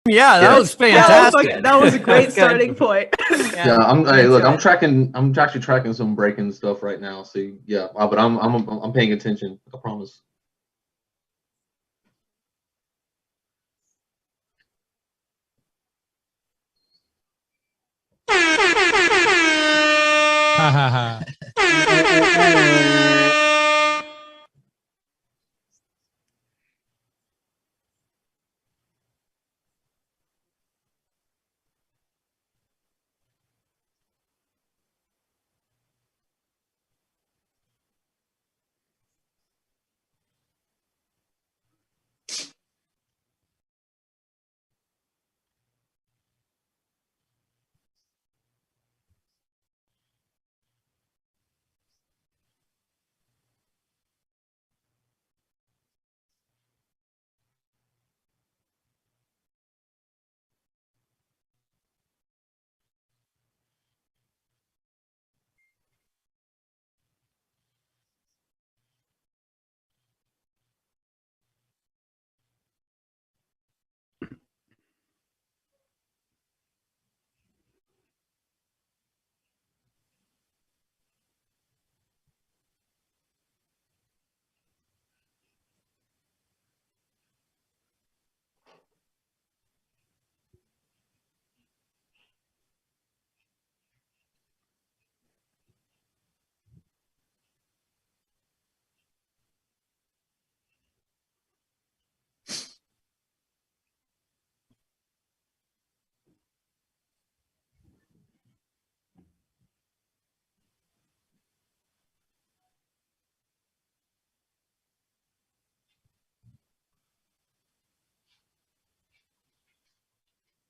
Yeah, that was fantastic. That was a great starting point. Yeah, I'm tracking. I'm actually tracking some breaking stuff right now. So yeah, but I'm paying attention. I promise. Ha ha ha.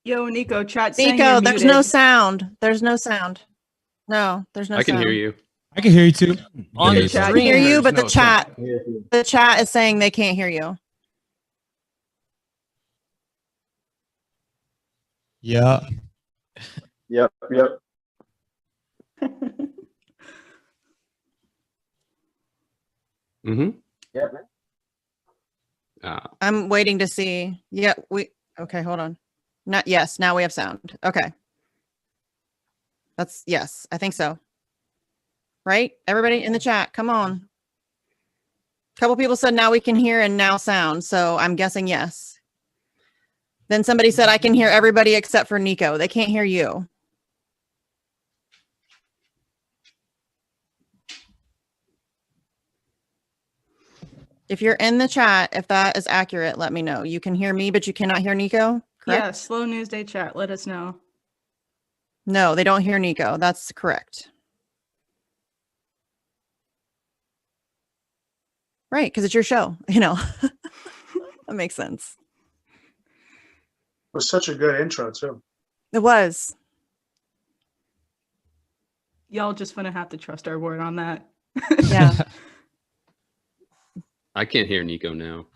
Yo, Nico, chat saying Nico, you're there's muted. no sound. There's no sound. No, there's no sound. I can hear you. I can hear you too. On the chat. I can hear stream, you, there's but no sound. the chat is saying they can't hear you. Yeah. Yep. Mm-hmm. Yep. I'm waiting to see. Yeah, okay, hold on. Not yes, now we have sound. Okay. That's yes, I think so. Right? Everybody in the chat, come on. A couple people said now we can hear and now sound, so I'm guessing yes. Then somebody said I can hear everybody except for Nico. They can't hear you. If you're in the chat, if that is accurate, let me know. You can hear me, but you cannot hear Nico, correct? Yeah, Slow News Day chat, let us know. No, they don't hear Nico. That's correct. Right, because it's your show, you know. That makes sense. It was such a good intro, too. It was. Y'all just gonna have to trust our word on that. Yeah. I can't hear Nico now.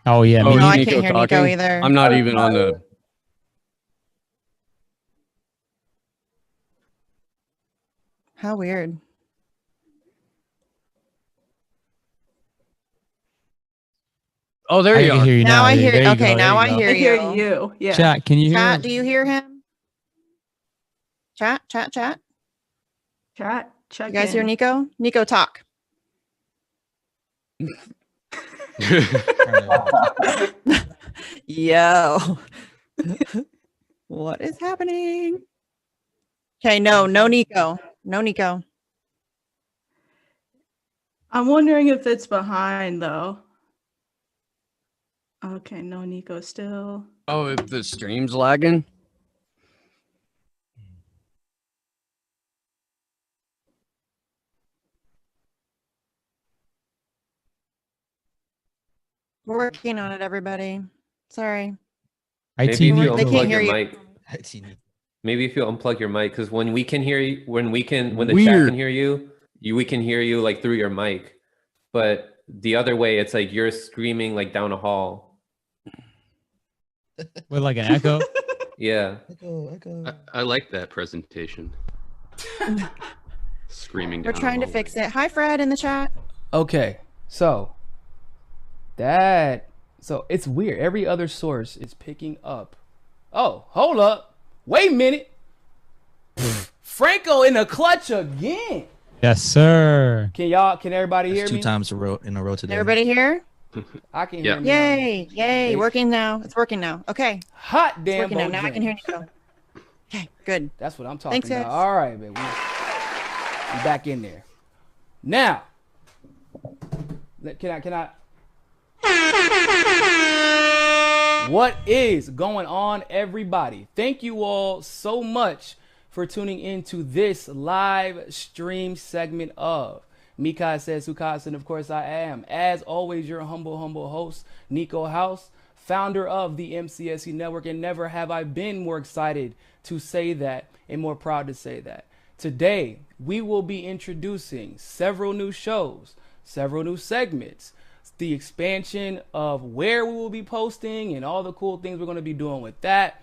Oh yeah. No, is I Nico can't hear Nico talking? either. I'm not even on the. How weird. Oh, there I you can are. hear you now. Now I hear. There you Okay, go, now there I you go. hear I hear you. you. Yeah. Chat, can you hear? Chat, do you hear him? Chat. Chat, check You guys in. hear Nico? Nico, talk. Yo. What is happening? Okay, no Nico. No Nico. I'm wondering if it's behind though. Okay, no Nico still. Oh, if the stream's lagging. We're working on it, everybody. Sorry. Maybe if IT you They Nico. can't unplug hear your you. mic. Maybe if you unplug your mic, because when we can hear you, when the chat Weird. can hear you, we can hear you like through your mic. But the other way, it's like you're screaming like down a hall. With like an echo. Yeah. Echo. I like that presentation. Screaming down. We're trying to fix it. Hi, Fred, in the chat. Okay, so that So it's weird. Every other source is picking up. Oh, hold up. Wait a minute. Franco in the clutch again. Yes, sir. Can everybody hear That's me? 2 times in a row today. Everybody here? I can Yeah. hear me. Yay, yay, Hey. working now. It's working now. Okay, Hot it's damn working now. Now I can hear Bojangles. Nico. Okay, good. That's what I'm talking Thanks, about. guys. All right, man. We back in there. Now, can I? What is going on, everybody? Thank you all so much for tuning into this live stream segment of Mikai Says Hukas, and of course I am, as always, your humble host, Nico House, founder of the MCSC Network, and never have I been more excited to say that and more proud to say that. Today, we will be introducing several new shows, several new segments, the expansion of where we will be posting and all the cool things we're going to be doing with that.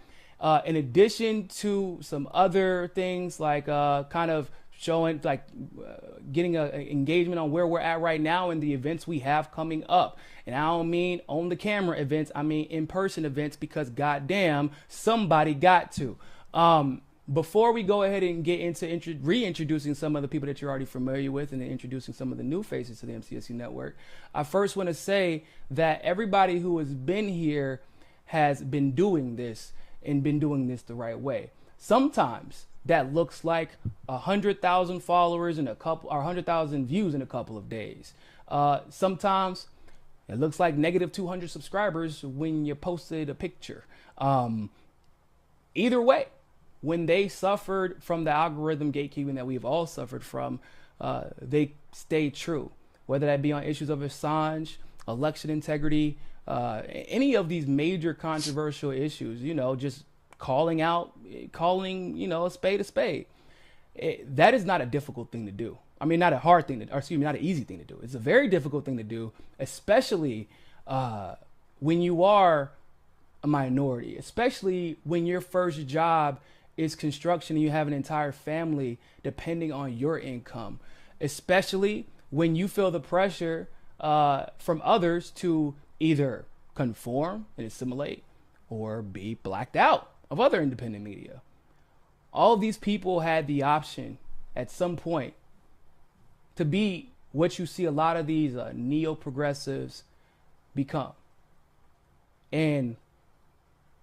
In addition to some other things like kind of showing, like getting an engagement on where we're at right now and the events we have coming up. And I don't mean on the camera events, I mean in-person events, because goddamn, somebody got to. Before we go ahead and get into reintroducing some of the people that you're already familiar with and then introducing some of the new faces to the MCSC Network, I first want to say that everybody who has been here has been doing this and been doing this the right way. Sometimes that looks like 100,000 followers in a couple, or 100,000 views in a couple of days. Sometimes it looks like negative 200 subscribers when you posted a picture. Either way, when they suffered from the algorithm gatekeeping that we've all suffered from, they stayed true. Whether that be on issues of Assange, election integrity, any of these major controversial issues, just calling, a spade a spade. That is not a difficult thing to do. I mean, not a hard thing not an easy thing to do. It's a very difficult thing to do, especially when you are a minority, especially when your first job is construction and you have an entire family depending on your income, especially when you feel the pressure from others to either conform and assimilate or be blacked out of other independent media. All of these people had the option at some point to be what you see a lot of these neo-progressives become. And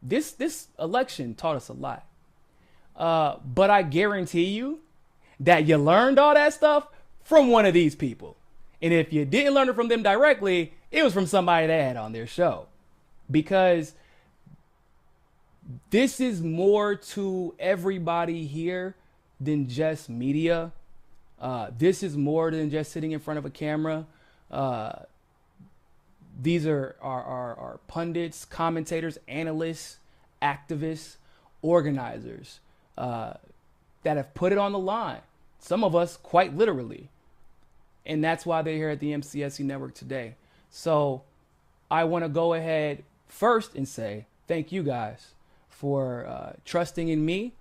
this election taught us a lot. But I guarantee you that you learned all that stuff from one of these people. And if you didn't learn it from them directly, it was from somebody they had on their show. Because this is more to everybody here than just media. This is more than just sitting in front of a camera. These are pundits, commentators, analysts, activists, organizers that have put it on the line. Some of us quite literally. And that's why they're here at the MCSC Network today. So I want to go ahead first and say thank you guys for trusting in me,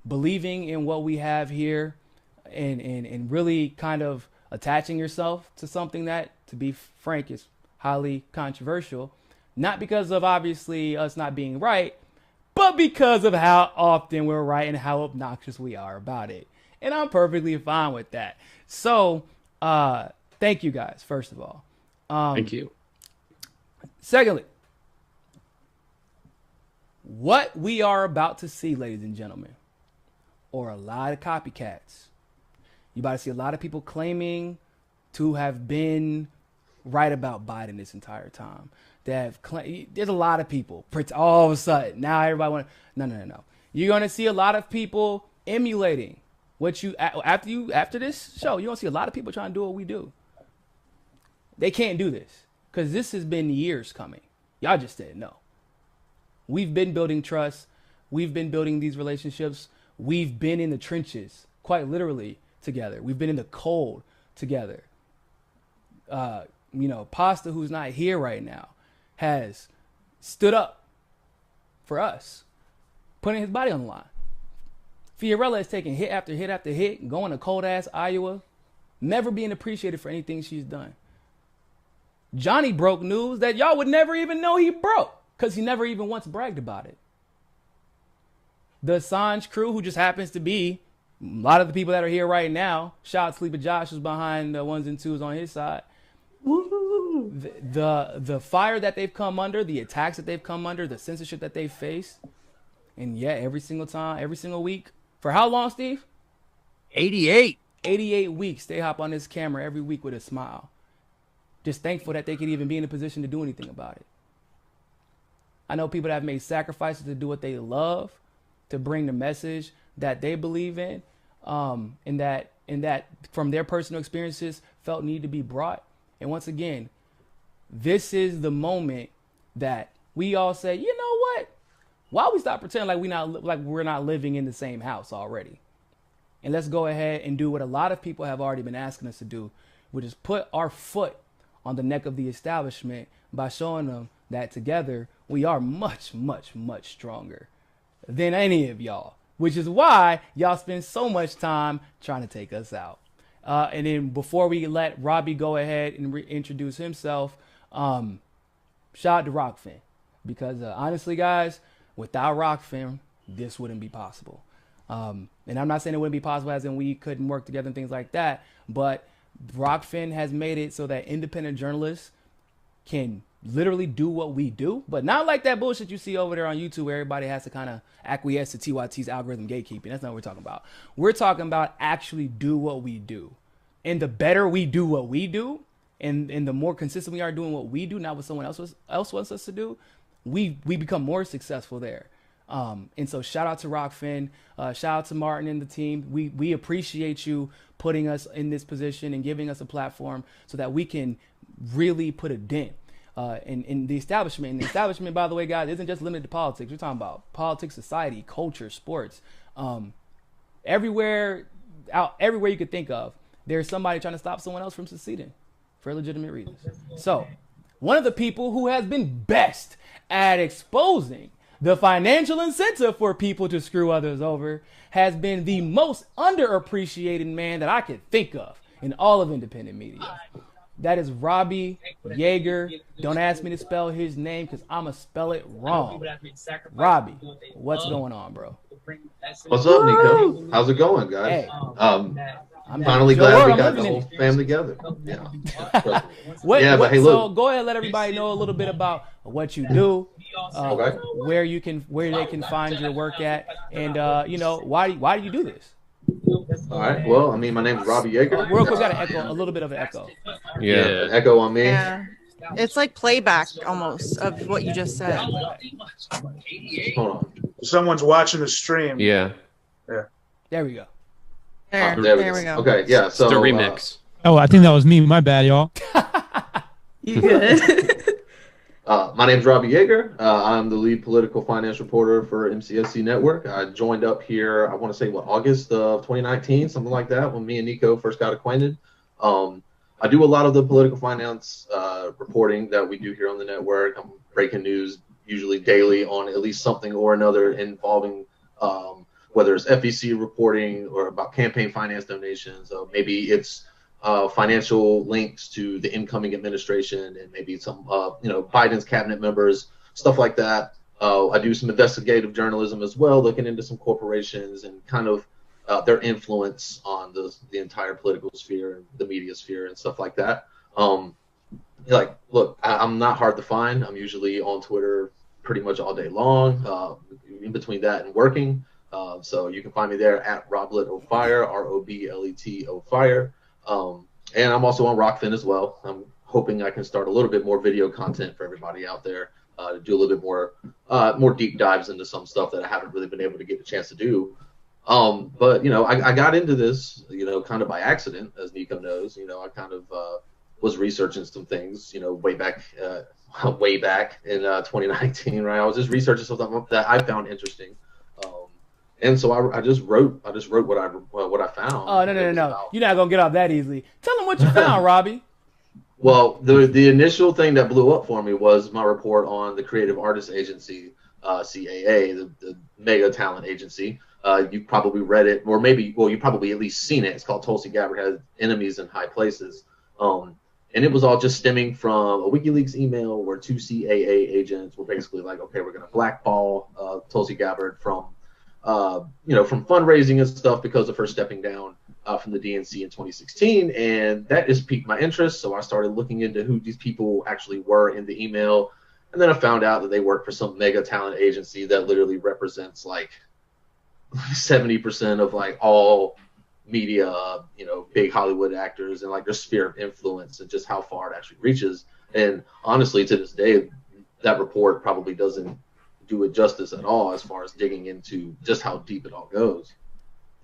believing in what we have here, and really kind of attaching yourself to something that, to be frank, is highly controversial. Not because of obviously us not being right, but because of how often we're right and how obnoxious we are about it. And I'm perfectly fine with that. So, thank you guys, first of all. Thank you. Secondly, what we are about to see, ladies and gentlemen, are a lot of copycats. You about to see a lot of people claiming to have been right about Biden this entire time. There's a lot of people. All of a sudden, now everybody want. No. You're gonna see a lot of people emulating what you after this show. You're gonna see a lot of people trying to do what we do. They can't do this because this has been years coming. Y'all just didn't know. We've been building trust. We've been building these relationships. We've been in the trenches, quite literally, together. We've been in the cold together. Pasta, who's not here right now, has stood up for us, putting his body on the line. Fiorella is taking hit after hit after hit, going to cold-ass Iowa, never being appreciated for anything she's done. Johnny broke news that y'all would never even know he broke because he never even once bragged about it. The Assange crew, who just happens to be a lot of the people that are here right now, shout out Sleepy Josh, who's behind the 1s and 2s on his side. Woo! The fire that they've come under, the attacks that they've come under, the censorship that they've faced, and yeah, every single time, every single week. For how long, Steve? 88. 88 weeks. They hop on this camera every week with a smile. Just thankful that they could even be in a position to do anything about it. I know people that have made sacrifices to do what they love, to bring the message that they believe in, and that from their personal experiences felt need to be brought. And once again, this is the moment that we all say, you know what? Why we stop pretending like we're not living in the same house already? And let's go ahead and do what a lot of people have already been asking us to do, which is put our foot on the neck of the establishment by showing them that together we are much, much, much stronger than any of y'all, which is why y'all spend so much time trying to take us out. And then before we let Robbie go ahead and introduce himself, shout out to Rockfin, because honestly, guys, without Rockfin, this wouldn't be possible. And I'm not saying it wouldn't be possible as in we couldn't work together and things like that, but Rockfin has made it so that independent journalists can literally do what we do, but not like that bullshit you see over there on YouTube where everybody has to kind of acquiesce to TYT's algorithm gatekeeping. That's not what we're talking about. We're talking about actually do what we do. And the better we do what we do, and the more consistent we are doing what we do, not what someone else wants us to do, we become more successful there. And so shout out to Rockfin, shout out to Martin and the team. We appreciate you putting us in this position and giving us a platform so that we can really put a dent in the establishment. And the establishment, by the way, guys, isn't just limited to politics. We're talking about politics, society, culture, sports, everywhere you could think of. There's somebody trying to stop someone else from succeeding for legitimate reasons. So one of the people who has been best at exposing the financial incentive for people to screw others over has been the most underappreciated man that I could think of in all of independent media. That is Robbie Yeager. Don't ask me to spell his name because I'm going to spell it wrong. Robbie, what's going on, bro? What's up, Nico? How's it going, guys? Hey. I'm finally glad we got the whole family together. Yeah. But hey, look. So go ahead, let everybody know a little bit about what you do, Okay. where they can find your work at, and why do you do this? All right. Well, I mean, my name is Robbie Yeager. Real quick, got an echo, a little bit of an echo. Yeah. An echo on me. Yeah. It's like playback almost of what you just said. Hold on. Someone's watching the stream. Yeah. There we go. There we go. Okay. Yeah. So It's the remix. Oh, I think that was me. My bad, y'all. You good? My name's Robbie Yeager. I'm the lead political finance reporter for MCSC Network. I joined up here, I want to say, August of 2019, something like that, when me and Nico first got acquainted. I do a lot of the political finance reporting that we do here on the network. I'm breaking news usually daily on at least something or another involving whether it's FEC reporting or about campaign finance donations. Maybe it's financial links to the incoming administration and maybe some, Biden's cabinet members, stuff like that. I do some investigative journalism as well, looking into some corporations and kind of their influence on the entire political sphere, the media sphere, and stuff like that. Look, I'm not hard to find. I'm usually on Twitter pretty much all day long, in between that and working. So you can find me there at RobletOFire, ROBLET and I'm also on Rockfin as well. I'm hoping I can start a little bit more video content for everybody out there to do a little bit more deep dives into some stuff that I haven't really been able to get a chance to do. But I got into this, kind of by accident, as Nico knows. I kind of was researching some things, way back in 2019, right? I was just researching something that I found interesting. And so I just wrote what I found. Oh, no. You're not going to get off that easily. Tell them what you found, Robbie. Well, the initial thing that blew up for me was my report on the Creative Artists Agency, CAA, the mega talent agency. You probably read it, or maybe, you probably at least seen it. It's called Tulsi Gabbard Has Enemies in High Places. And it was all just stemming from a WikiLeaks email where 2 CAA agents were basically like, okay, we're going to blackball Tulsi Gabbard from, from fundraising and stuff because of her stepping down from the DNC in 2016. And that just piqued my interest. So I started looking into who these people actually were in the email. And then I found out that they work for some mega talent agency that literally represents like 70% of like all media, big Hollywood actors and like their sphere of influence and just how far it actually reaches. And honestly, to this day, that report probably doesn't do it justice at all as far as digging into just how deep it all goes.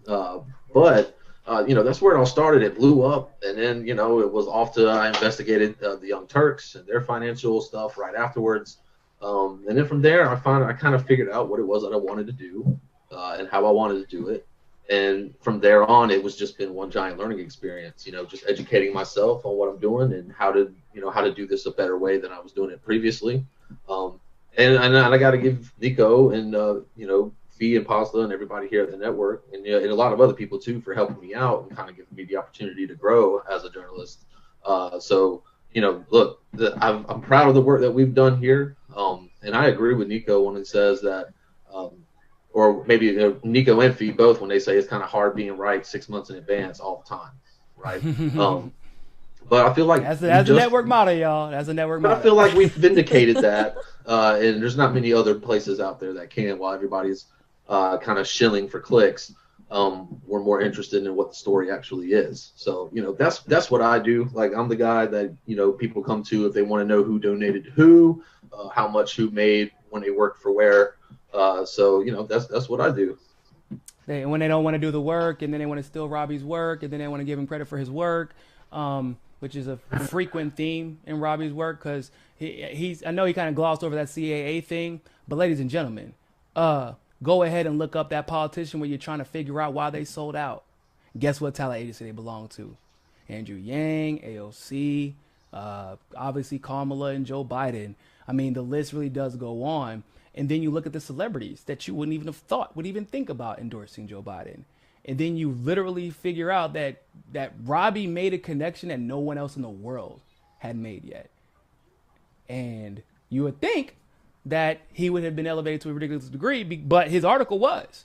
But that's where it all started. It blew up, and then it was off to I investigated the Young Turks and their financial stuff right afterwards. And then from there, I kind of figured out what it was that I wanted to do and how I wanted to do it. And from there on, it was just been one giant learning experience, just educating myself on what I'm doing and how to do this a better way than I was doing it previously. And I got to give Nico and, Fee and Pasta and everybody here at the network and a lot of other people too for helping me out and kind of giving me the opportunity to grow as a journalist. Look, I'm proud of the work that we've done here. And I agree with Nico when he says that, or maybe Nico and Fee both when they say it's kind of hard being right 6 months in advance all the time, right? But I feel like that's the network motto, y'all. That's a network motto. I feel like we've vindicated that, and there's not many other places out there that can. While everybody's kind of shilling for clicks, we're more interested in what the story actually is. So that's what I do. Like I'm the guy that people come to if they want to know who donated to who, how much who made when they worked for where. So that's what I do. When they don't want to do the work, and then they want to steal Robbie's work, and then they want to give him credit for his work, which is a frequent theme in Robbie's work, because I know he kind of glossed over that CAA thing, but ladies and gentlemen, go ahead and look up that politician where you're trying to figure out why they sold out. Guess what talent agency they belong to? Andrew Yang, AOC, obviously Kamala and Joe Biden. I mean, the list really does go on. And then you look at the celebrities that you wouldn't even have thought would even think about endorsing Joe Biden. And then you literally figure out that Robbie made a connection that no one else in the world had made yet. And you would think that he would have been elevated to a ridiculous degree, but his article was.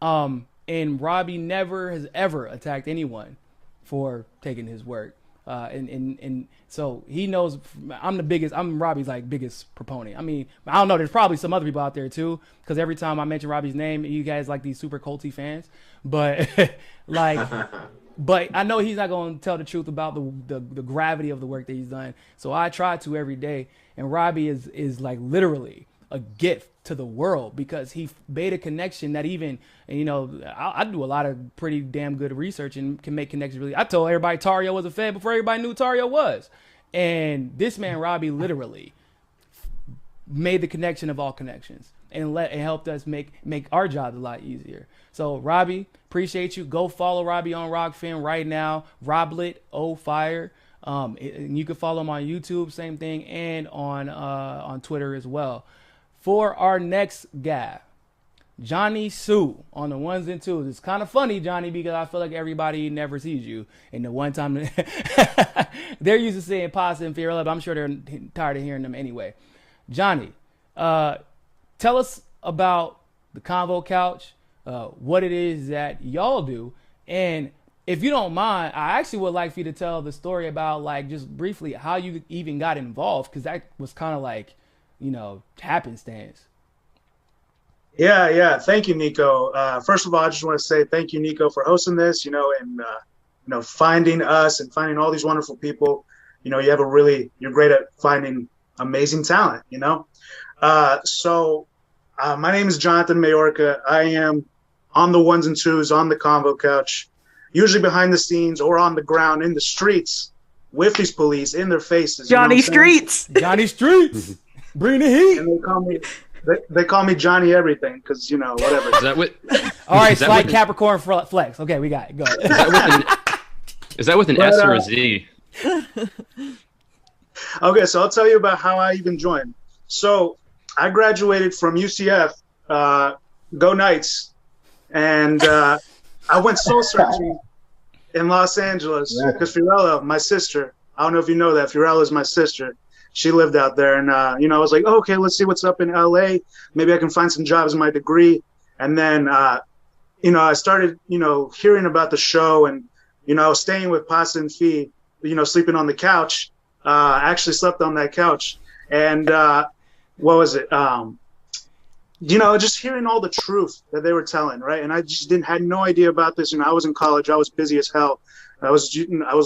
And Robbie never has ever attacked anyone for taking his work. And so he knows I'm Robbie's like biggest proponent. I mean, I don't know, there's probably some other people out there too, because every time I mention Robbie's name, you guys like these super culty fans, but but I know he's not going to tell the truth about the gravity of the work that he's done. So I try to every day, and Robbie is like literally a gift to the world, because he made a connection that even, and I do a lot of pretty damn good research and can make connections. Really, I told everybody Tario was a Fed before everybody knew Tario was, and this man Robbie literally made the connection of all connections and helped us make our jobs a lot easier. So Robbie, appreciate you. Go follow Robbie on Rockfin right now. Roblet Fire. And you can follow him on YouTube, same thing, and on Twitter as well. For our next guy, Johnny Sue on the ones and twos. It's kind of funny, Johnny, because I feel like everybody never sees you. And the one time they're used to saying Pasta and Fiorella, but I'm sure they're tired of hearing them anyway. Johnny, tell us about the Convo Couch, what it is that y'all do. And if you don't mind, I actually would like for you to tell the story about, like, just briefly how you even got involved, because that was kind of like, happenstance. Yeah. Thank you, Nico. First of all, I just want to say thank you, Nico, for hosting this, and finding us and finding all these wonderful people. You're great at finding amazing talent, So my name is Jonathan Mayorka. I am on the ones and twos on the Convo Couch, usually behind the scenes or on the ground in the streets with these police in their faces. Johnny Streets. Johnny Streets. Bring the heat. And they call me Johnny everything, because whatever. Is that what? All right, slight Capricorn flex. Okay, we got it. Go. Is that with an S or a Z? Okay, so I'll tell you about how I even joined. So I graduated from UCF, Go Knights, and I went soul searching in Los Angeles because Fiorella, my sister, I don't know if you know that. Fiorella is my sister. She lived out there. And, you know, I was like, oh, okay, let's see what's up in LA. Maybe I can find some jobs in my degree. And then, you know, I started, you know, hearing about the show and, you know, staying with Pasta and Fee, you know, sleeping on the couch. I actually slept on that couch. And what was it? You know, just hearing all the truth that they were telling, right? And I just had no idea about this. You know, I was in college. I was busy as hell. I was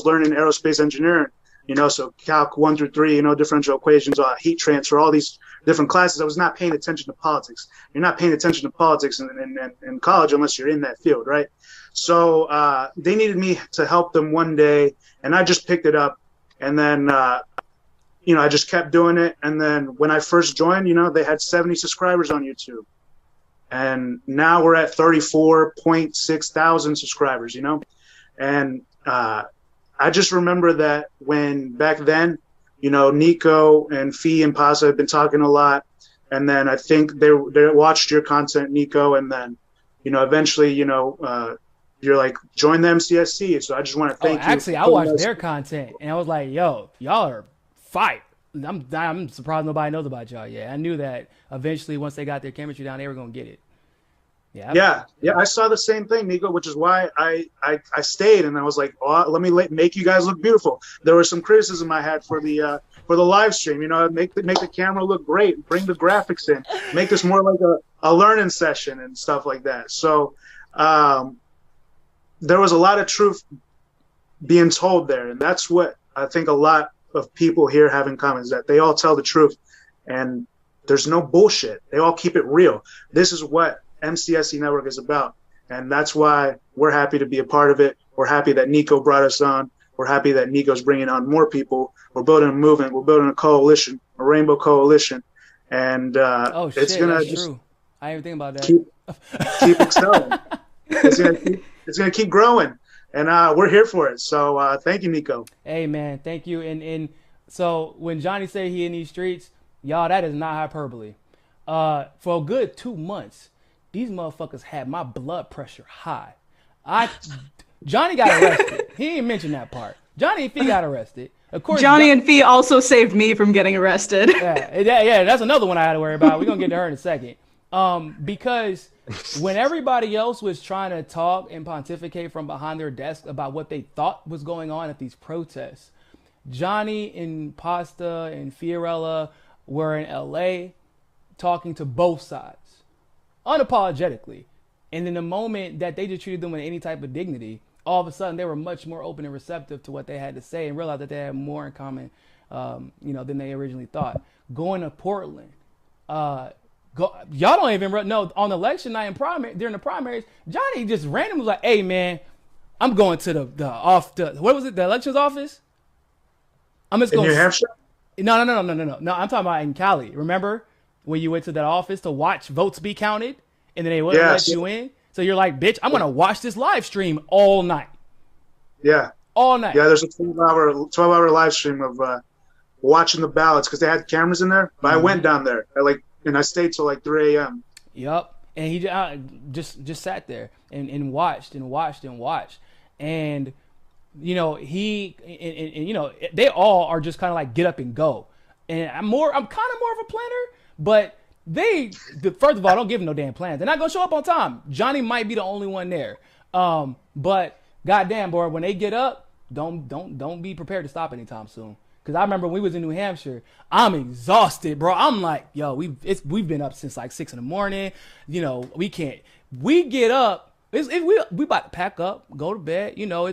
learning aerospace engineering, you know, so Calc 1 through 3, you know, differential equations, heat transfer, all these different classes. I was not paying attention to politics. You're not paying attention to politics in college unless you're in that field, right? So they needed me to help them one day, and I just picked it up. And then, you know, I just kept doing it. And then when I first joined, you know, they had 70 subscribers on YouTube. And now we're at 34.6 thousand subscribers, you know? And I just remember that when back then, you know, Nico and Fee and Pasa had been talking a lot. And then I think they watched your content, Nico. And then, you know, eventually, you know, you're like, join the MCSC. So I just want to thank you. Actually, I watched their content and I was like, yo, y'all are fire. I'm surprised nobody knows about y'all. Yeah, I knew that eventually once they got their chemistry down, they were going to get it. Yeah, I saw the same thing, Nico, which is why I stayed, and I was like, oh, let me make you guys look beautiful. There was some criticism I had for the live stream. You know, make the camera look great, bring the graphics in, make this more like a learning session and stuff like that. So there was a lot of truth being told there, and that's what I think a lot of people here have in common, is that they all tell the truth, and there's no bullshit. They all keep it real. This is what MCSC Network is about, and that's why we're happy to be a part of it. We're happy that Nico brought us on. We're happy that Nico's bringing on more people. We're building a movement. We're building a coalition, a rainbow coalition, and it's gonna that's just true. I didn't even think about that. keep excelling. It's gonna keep growing, and we're here for it. So thank you, Nico. Hey man, thank you. And so when Johnny said he in these streets, y'all, that is not hyperbole. For a good 2 months, these motherfuckers had my blood pressure high. Johnny got arrested. He didn't mention that part. Johnny and Fee got arrested. Of course, Johnny and Fee also saved me from getting arrested. Yeah, that's another one I had to worry about. We're gonna get to her in a second. Because when everybody else was trying to talk and pontificate from behind their desk about what they thought was going on at these protests, Johnny and Pasta and Fiorella were in LA talking to both sides unapologetically. And in the moment that they just treated them with any type of dignity, all of a sudden they were much more open and receptive to what they had to say and realized that they had more in common, you know, than they originally thought. Going to Portland, y'all don't even know, on election night and during the primaries, Johnny just randomly was like, "Hey man, I'm going to the elections office. I'm just going." In New Hampshire? No. I'm talking about in Cali. Remember when you went to that office to watch votes be counted, and then they wouldn't let you in? So you're like, "Bitch, I'm gonna watch this live stream all night." Yeah. All night. Yeah, there's a 12-hour live stream of watching the ballots because they had cameras in there. But I went down there and I stayed till like 3 a.m. Yep. And he just sat there and watched and watched and watched. And, you know, you know, they all are just kind of like get up and go. And I'm kind of more of a planner, but first of all, don't give them no damn plans. They're not going to show up on time. Johnny might be the only one there. But goddamn, boy, when they get up, don't be prepared to stop anytime soon. Because I remember when we was in New Hampshire, I'm exhausted, bro. I'm like, yo, we've been up since like 6 a.m. You know, we get up. We about to pack up, go to bed. You know,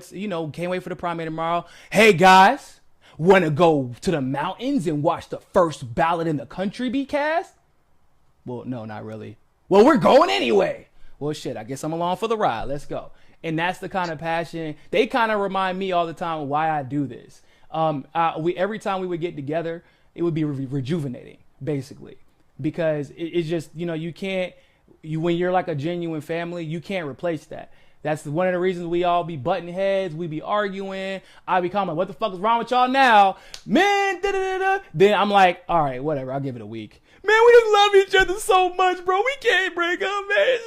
can't wait for the primary tomorrow. Hey guys, want to go to the mountains and watch the first ballot in the country be cast? Well, no, not really. Well, we're going anyway. Well, shit, I guess I'm along for the ride. Let's go. And that's the kind of passion. They kind of remind me all the time why I do this. Every time we would get together, it would be rejuvenating, basically, because it's just, you know, when you're like a genuine family, you can't replace that. That's one of the reasons we all be butting heads. We be arguing. I be calling, what the fuck is wrong with y'all now? Man, da-da-da-da. Then I'm like, all right, whatever. I'll give it a week. Man, we just love each other so much, bro. We can't break up, man.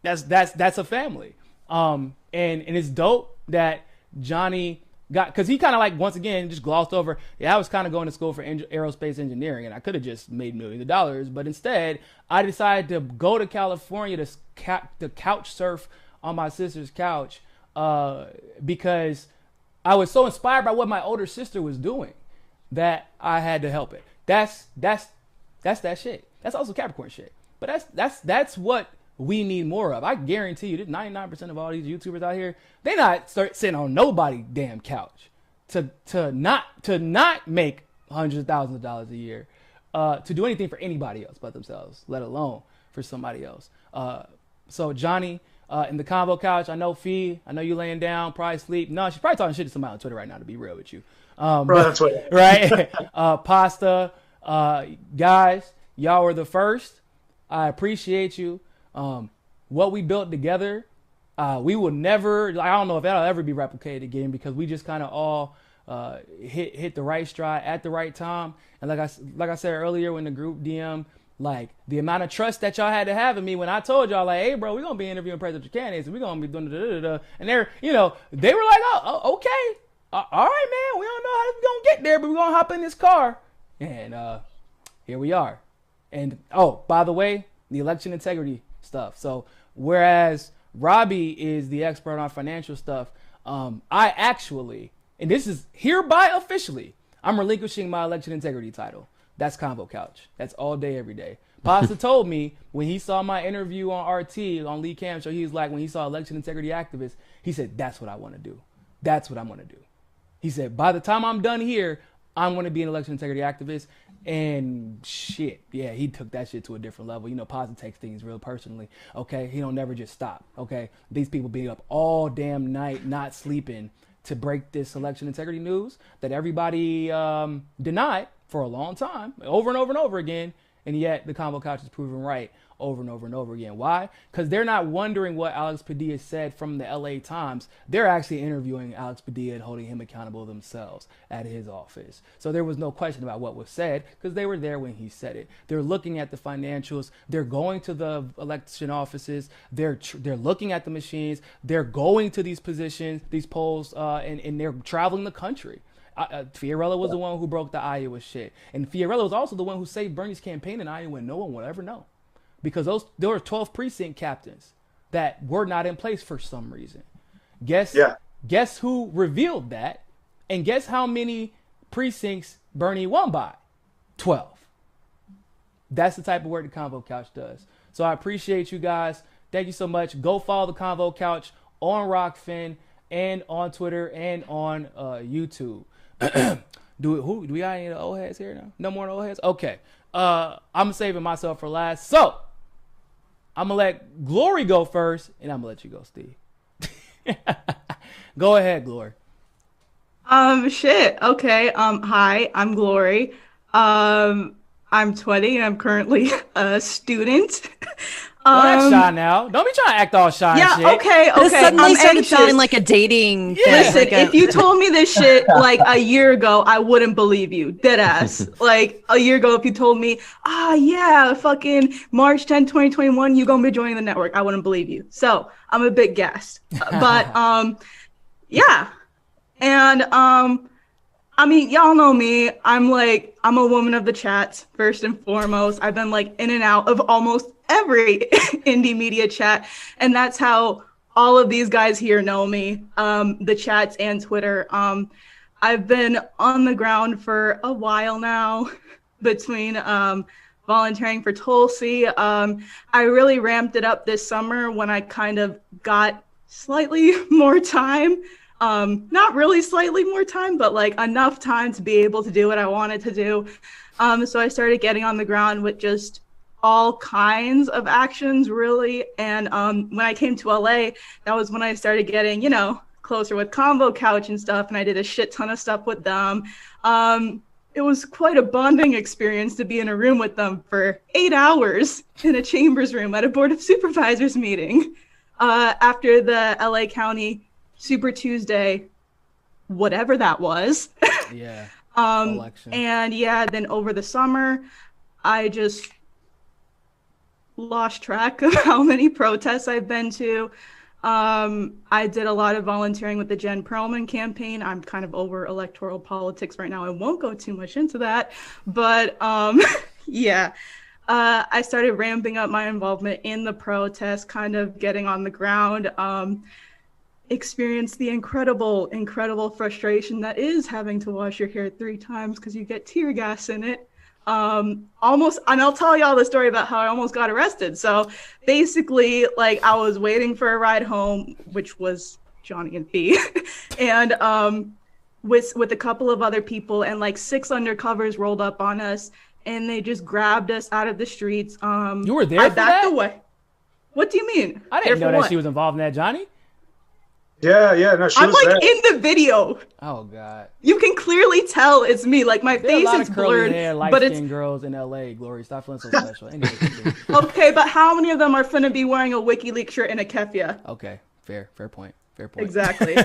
That's a family. And it's dope that Johnny because he kind of like, once again, just glossed over. Yeah, I was kind of going to school for aerospace engineering, and I could have just made millions of dollars, but instead I decided to go to California to couch surf on my sister's couch, because I was so inspired by what my older sister was doing that I had to help it. That's that shit. That's also Capricorn shit. But that's what we need more of. I guarantee you that 99% of all these YouTubers out here, they not start sitting on nobody damn couch to not make hundreds of thousands of dollars a year, to do anything for anybody else but themselves, let alone for somebody else. So Johnny, in the Convo Couch, I know Fee, I know you laying down, probably sleep. No, she's probably talking shit to somebody on Twitter right now, to be real with you. That's what. Right? Pasta, guys, y'all were the first. I appreciate you. What we built together, we will never, I don't know if that'll ever be replicated again, because we just kind of all hit the right stride at the right time. And like I said earlier when the group DM, like the amount of trust that y'all had to have in me when I told y'all, like, hey bro, we're gonna be interviewing presidential candidates and we're gonna be doing da-da-da-da. And they're, they were like, oh okay, all right man, we don't know how we're gonna get there, but we're gonna hop in this car. And here we are. And oh, by the way, the election integrity stuff. So whereas Robbie is the expert on financial stuff, I actually, and this is hereby officially, I'm relinquishing my election integrity title. That's Convo Couch. That's all day, every day. Pasta told me when he saw my interview on RT, on Lee Cam show, he was like, when he saw election integrity activists, he said, that's what I want to do. That's what I'm going to do. He said, by the time I'm done here, I'm going to be an election integrity activist. And shit, yeah, he took that shit to a different level. Pasta takes things real personally, okay? He don't never just stop, okay? These people be up all damn night, not sleeping, to break this election integrity news that everybody denied for a long time, over and over and over again, and yet the Convo Couch is proven right over and over and over again. Why? Because they're not wondering what Alex Padilla said from the LA Times. They're actually interviewing Alex Padilla and holding him accountable themselves at his office. So there was no question about what was said because they were there when he said it. They're looking at the financials. They're going to the election offices. They're looking at the machines. They're going to these positions, these polls, and they're traveling the country. Fiorello was the one who broke the Iowa shit. And Fiorello was also the one who saved Bernie's campaign in Iowa and no one will ever know. Because there were 12 precinct captains that were not in place for some reason. Guess who revealed that? And guess how many precincts Bernie won by? 12. That's the type of work the Convo Couch does. So I appreciate you guys. Thank you so much. Go follow the Convo Couch on Rockfin and on Twitter and on YouTube. Do we got any of the old heads here now? No more old heads? Okay. I'm saving myself for last. So I'm gonna let Glory go first, and I'm gonna let you go, Steve. Go ahead, Glory. Shit. Okay. Hi, I'm Glory. I'm 20 and I'm currently a student. Don't act shy now. Don't be trying to act all shy. Yeah, shit. okay. This suddenly started anxious. sounding like a dating thing. Listen, like if you told me this shit like a year ago, I wouldn't believe you. Dead ass. Like a year ago, if you told me, yeah, fucking March 10, 2021, you gonna be joining the network, I wouldn't believe you. So I'm a bit gassed. But yeah. And I mean, y'all know me. I'm a woman of the chats, first and foremost. I've been like in and out of almost every indie media chat. And that's how all of these guys here know me, the chats and Twitter. I've been on the ground for a while now between volunteering for Tulsi. I really ramped it up this summer when I kind of got slightly more time. Not really slightly more time, but like enough time to be able to do what I wanted to do. So I started getting on the ground with just all kinds of actions, really. And when I came to LA, that was when I started getting, closer with Convo Couch and stuff. And I did a shit ton of stuff with them. It was quite a bonding experience to be in a room with them for 8 hours in a chambers room at a Board of Supervisors meeting after the LA County Super Tuesday, whatever that was. Yeah. Election. And yeah, then over the summer, I just lost track of how many protests I've been to. I did a lot of volunteering with the Jen Perlman campaign. I'm kind of over electoral politics right now. I won't go too much into that, but yeah. I started ramping up my involvement in the protest, kind of getting on the ground, experienced the incredible frustration that is having to wash your hair 3 times because you get tear gas in it. Almost, and I'll tell y'all the story about how I almost got arrested. So basically, like, I was waiting for a ride home, which was Johnny and Fee, and with a couple of other people, and like 6 undercovers rolled up on us, and they just grabbed us out of the streets. You were there I for backed that? away. What do you mean? I didn't know There for that what? she was involved in that, Johnny. Yeah, no, she I'm was like there. in the video. Oh God. You can clearly tell it's me. Like, my There are a face lot is of curly blurred, hair, but it's light-skinned girls in LA. Glory, stop feeling so special. Anyway, continue. okay. But how many of them are finna be wearing a WikiLeaks shirt and a keffiyeh? Okay, fair point. Exactly.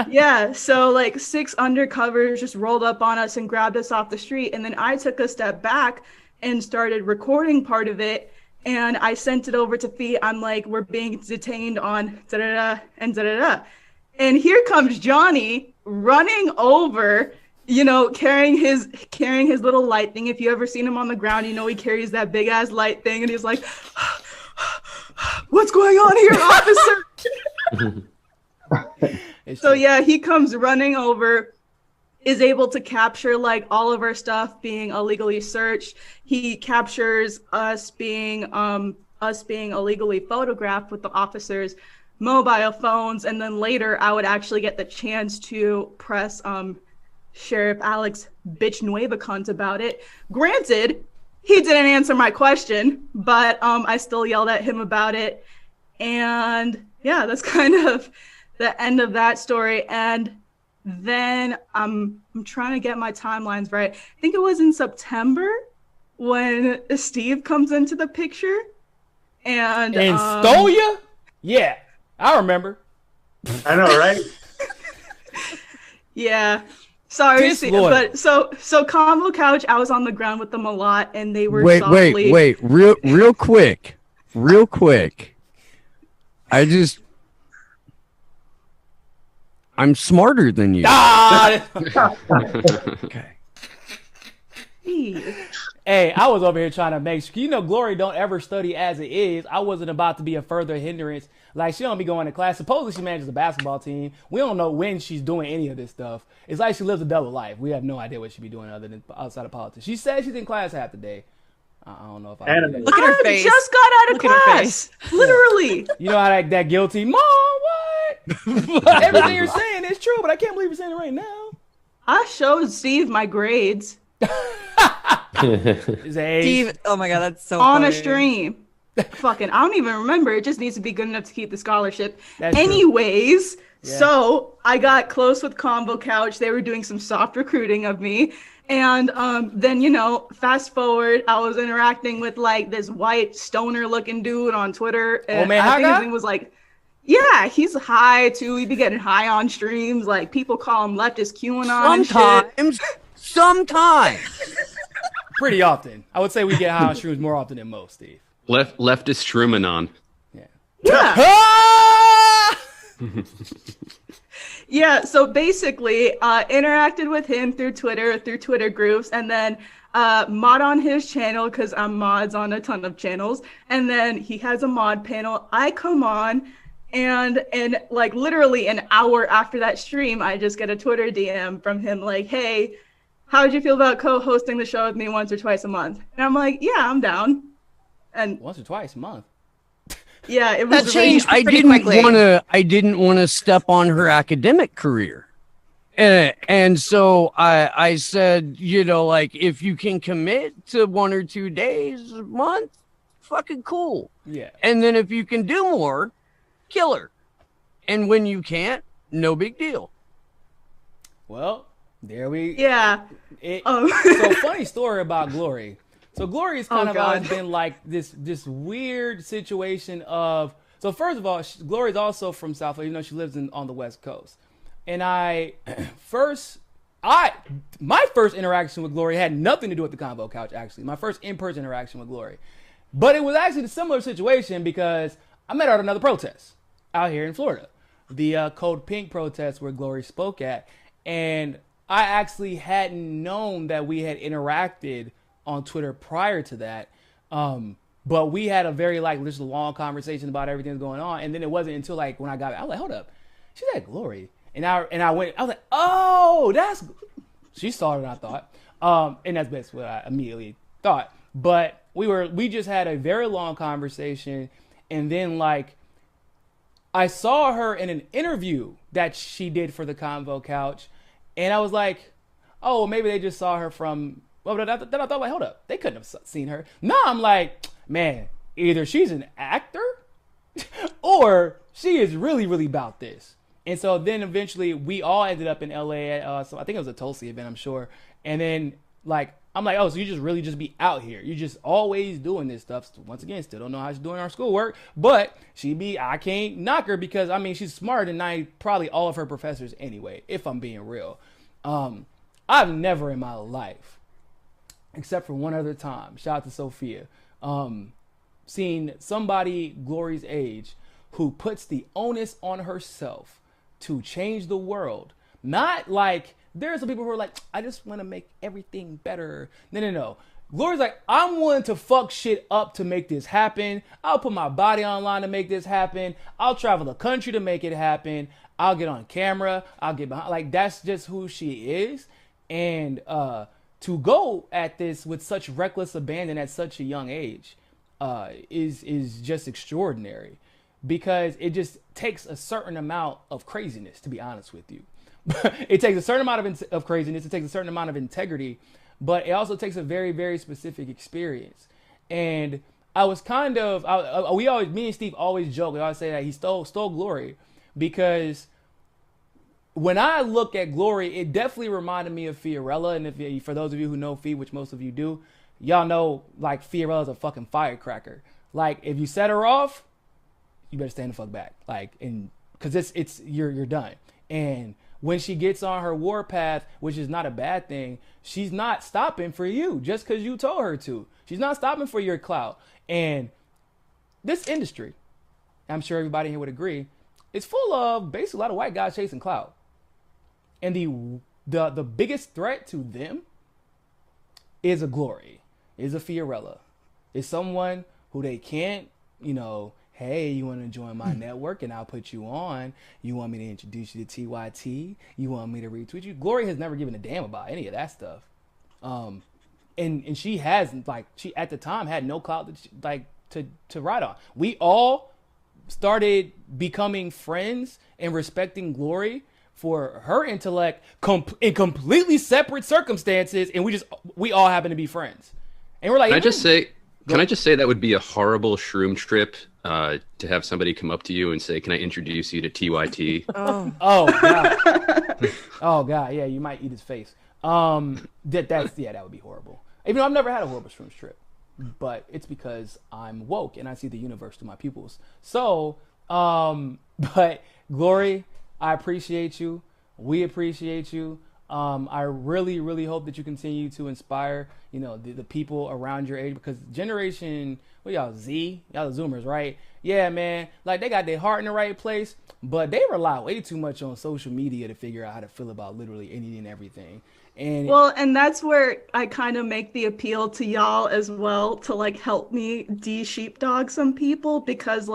Yeah. So like 6 undercovers just rolled up on us and grabbed us off the street, and then I took a step back and started recording part of it. And I sent it over to Fee. I'm like, we're being detained on da-da-da and da-da-da. And here comes Johnny running over, you know, carrying his little light thing. If you ever seen him on the ground, you know he carries that big ass light thing, and he's like, "What's going on here, officer?" So yeah, he comes running over, is able to capture like all of our stuff being illegally searched. He captures us being illegally photographed with the officers' mobile phones, and then later I would actually get the chance to press Sheriff Alex bitch nueva cunt about it. Granted, he didn't answer my question, but I still yelled at him about it. And yeah, that's kind of the end of that story. And then I'm trying to get my timelines right. I think it was in September when Steve comes into the picture and stole you? Yeah, I remember. I know, right? Yeah. Sorry, Steve, but so Convo Couch, I was on the ground with them a lot, and they were softly... Wait, real quick. I'm smarter than you. Okay. Hey, I was over here trying to make sure. You know, Glory don't ever study as it is. I wasn't about to be a further hindrance. Like, she don't be going to class. Supposedly she manages a basketball team. We don't know when she's doing any of this stuff. It's like she lives a double life. We have no idea what she be doing other than outside of politics. She says she's in class half the day. I don't know if I Look at her face. I just got out of class. Literally. You know how that guilty, Mom, what? Everything you're saying is true, but I can't believe you're saying it right now. I showed Steve my grades. Steve, oh my God, that's so on funny. A stream. Fucking, I don't even remember. It just needs to be good enough to keep the scholarship. That's Anyways, Yeah. so I got close with Convo Couch. They were doing some soft recruiting of me. And then, you know, fast forward, I was interacting with like this white stoner looking dude on Twitter. And man, I think his Haga? name was like, yeah, he's high too. He be getting high on streams. Like, people call him leftist QAnon and shit. Sometimes. Pretty often. I would say we get high on shrooms more often than most, Steve. Leftist Shroomanon. Yeah. Yeah, so basically, interacted with him through Twitter groups, and then mod on his channel, because I'm mods on a ton of channels, and then he has a mod panel. I come on, and like literally an hour after that stream, I just get a Twitter DM from him like, hey, how'd you feel about co-hosting the show with me once or twice a month? And I'm like, yeah, I'm down. And once or twice a month. Yeah, it was That changed I pretty didn't quickly. want to step on her academic career. And so I said, you know, like, if you can commit to 1 or 2 days a month, fucking cool. Yeah. And then if you can do more, kill her. And when you can't, no big deal. Well, there we Yeah. So funny story about Glory. So Glory has kind Oh, of God. always been like this weird situation of. So first of all, Glory is also from South Florida. You know, she lives on the West Coast. And my first interaction with Glory had nothing to do with the Convo Couch. Actually, my first in-person interaction with Glory, but it was actually a similar situation because I met her at another protest. out here in Florida, the Code Pink protest where Glory spoke at. And I actually hadn't known that we had interacted on Twitter prior to that. But we had a very just long conversation about everything that's going on. And then it wasn't until like when I got back, I was like, hold up, she's at Glory. And I was like, oh, she saw it, and I thought. And that's basically what I immediately thought. But we just had a very long conversation. And then like, I saw her in an interview that she did for the Convo Couch. And I was like, oh, well, maybe they just saw her from, well, then I thought, like, hold up, they couldn't have seen her. No, I'm like, man, either she's an actor or she is really, really about this. And so then eventually we all ended up in LA at, so I think it was a Tulsi event, I'm sure. And then like, I'm like, oh, so you just really just be out here. You're just always doing this stuff. Once again, still don't know how she's doing her schoolwork, but I can't knock her because I mean, she's smarter than probably all of her professors anyway, if I'm being real. I've never in my life, except for one other time, shout out to Sophia, seen somebody Glory's age who puts the onus on herself to change the world. Not like, there are some people who are like, I just want to make everything better. No. Glory's like, I'm willing to fuck shit up to make this happen. I'll put my body online to make this happen. I'll travel the country to make it happen. I'll get on camera. I'll get behind. Like, that's just who she is. And to go at this with such reckless abandon at such a young age is just extraordinary. Because it just takes a certain amount of craziness, to be honest with you. It takes a certain amount of craziness. It takes a certain amount of integrity, but it also takes a very, very specific experience. And I was kind of, me and Steve always joke. We always say that he stole Glory, because when I look at Glory, it definitely reminded me of Fiorella. And for those of you who know Fee, which most of you do, y'all know like Fiorella's a fucking firecracker. Like if you set her off, you better stand the fuck back. Like, and because you're done. And when she gets on her warpath, which is not a bad thing, she's not stopping for you just because you told her to. She's not stopping for your clout. And this industry, I'm sure everybody here would agree, is full of basically a lot of white guys chasing clout. And the biggest threat to them is a Glory, is a Fiorella, is someone who they can't, hey, you want to join my network and I'll put you on. You want me to introduce you to TYT? You want me to retweet you? Glory has never given a damn about any of that stuff. And she hasn't, she at the time had no clout to ride on. We all started becoming friends and respecting Glory for her intellect in completely separate circumstances, and we all happen to be friends. And we're like, Can I just say that would be a horrible shroom trip to have somebody come up to you and say, "Can I introduce you to TYT?" Oh God. Oh God, yeah, you might eat his face. That would be horrible. Even though I've never had a horrible shroom trip, but it's because I'm woke and I see the universe through my pupils. So, but Glory, I appreciate you. We appreciate you. I really, really hope that you continue to inspire, the people around your age, because generation, y'all the Zoomers, right? Yeah, man. Like they got their heart in the right place, but they rely way too much on social media to figure out how to feel about literally anything and everything. And that's where I kind of make the appeal to y'all as well to help me de-sheepdog some people, because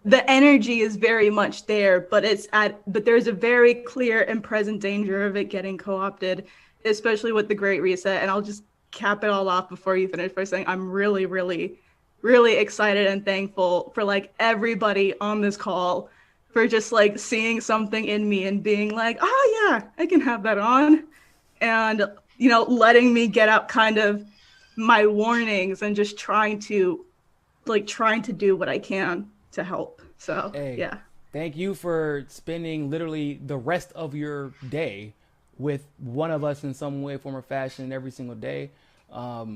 the energy is very much there, but there's a very clear and present danger of it getting co-opted, especially with the Great Reset. And I'll just cap it all off before you finish by saying I'm really, really, really excited and thankful for everybody on this call for just seeing something in me and being like, oh yeah, I can have that on. And, letting me get out kind of my warnings and just trying to do what I can to help. So, yeah. Thank you for spending literally the rest of your day with one of us in some way, form, or fashion every single day. I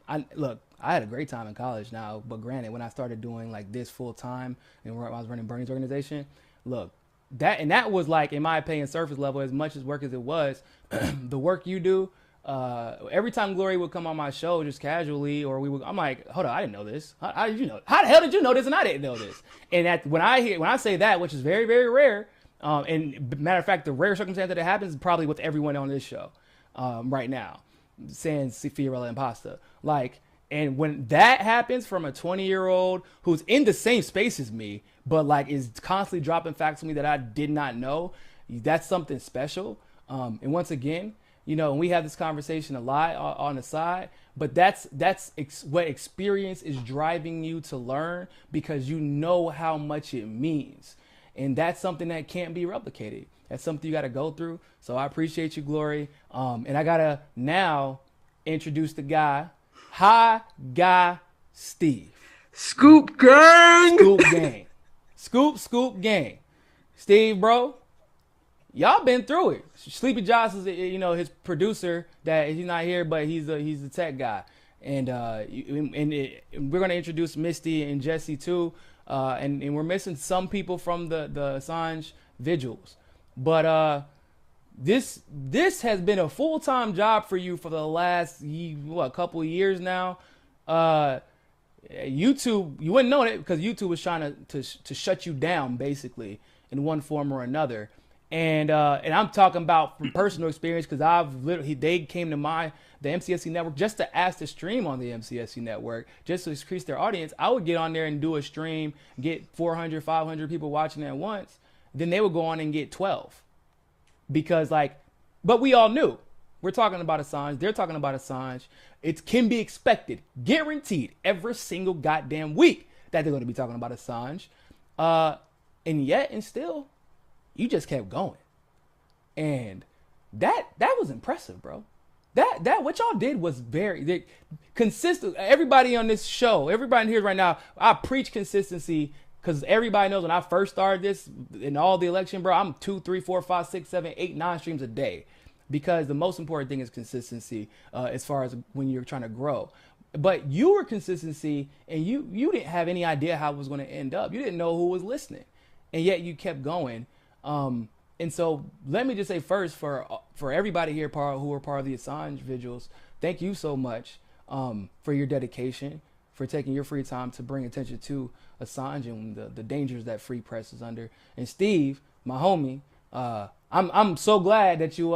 had a great time in college now, but granted, when I started doing this full time and when I was running Bernie's organization, that was in my opinion, surface level, as much as work as it was. The work you do, every time Glory would come on my show just casually, or I'm like, hold on, I didn't know this. How did you know? How the hell did you know this and I didn't know this? And when I say that, which is very, very rare, and matter of fact, the rare circumstance that it happens is probably with everyone on this show right now, saying Fiorella and Pasta. Like, and when that happens from a 20-year-old who's in the same space as me, but like is constantly dropping facts to me that I did not know, that's something special. And once again, you know, and we have this conversation a lot on the side, but that's what experience is driving you to learn, because you know how much it means. And that's something that can't be replicated. That's something you got to go through. So I appreciate you, Glory. And I got to now introduce the guy, Hi Guy Steve. Scoop gang. Scoop gang. Scoop gang. Steve, bro, y'all been through it. Sleepy Josh is, you know, his producer. That he's not here, but he's the tech guy. And we're gonna introduce Misty and Jesse too. And we're missing some people from the Assange vigils. But this has been a full-time job for you for the last couple of years now. YouTube, you wouldn't know it because YouTube was trying to shut you down basically in one form or another. And I'm talking about from personal experience, because they came to the MCSC network just to ask to stream on the MCSC network, just to increase their audience. I would get on there and do a stream, get 400, 500 people watching at once. Then they would go on and get 12. Because but we all knew we're talking about Assange. They're talking about Assange. It can be expected, guaranteed, every single goddamn week that they're going to be talking about Assange. And yet and still, you just kept going. And that was impressive, bro. That what y'all did was very consistent. Everybody on this show, everybody here right now, I preach consistency. Because everybody knows when I first started this in all the election, bro, I'm 2, 3, 4, 5, 6, 7, 8, 9 streams a day. Because the most important thing is consistency as far as when you're trying to grow. But you were consistency, and you didn't have any idea how it was going to end up. You didn't know who was listening. And yet you kept going. And so let me just say first, for everybody here who are part of the Assange vigils, thank you so much for your dedication, for taking your free time to bring attention to Assange and the dangers that free press is under. And Steve, my homie, I'm so glad that you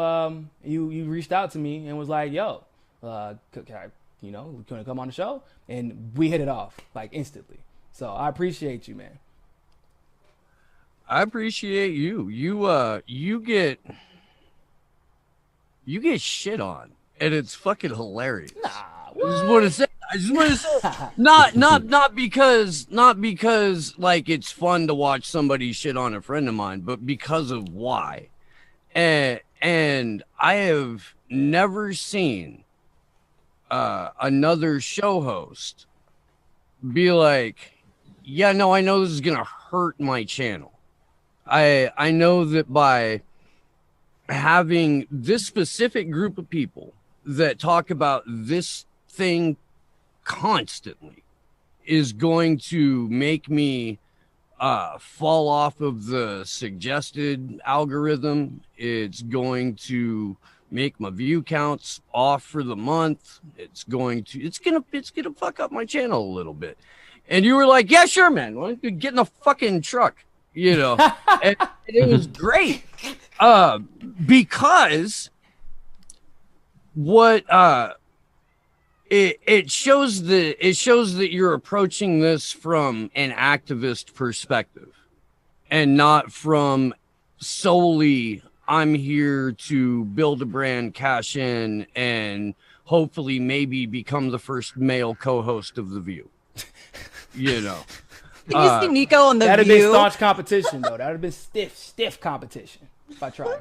reached out to me and was like, yo, can I come on the show? And we hit it off like instantly. So I appreciate you, man. I appreciate you. You get shit on, and it's fucking hilarious. Nah, I just want to say, not because like it's fun to watch somebody shit on a friend of mine, but because of why. And I have never seen another show host be like, yeah, no, I know this is gonna hurt my channel. I know that by having this specific group of people that talk about this thing constantly is going to make me fall off of the suggested algorithm. It's going to make my view counts off for the month. It's gonna fuck up my channel a little bit. And you were like, yeah, sure, man. Why don't you get in a fucking truck? You know, and it was great because what it shows that you're approaching this from an activist perspective and not from solely I'm here to build a brand, cash in, and hopefully maybe become the first male co-host of The View. You know. Did you see Nico on The View? That'd have been staunch competition, though. That'd have been stiff competition if I tried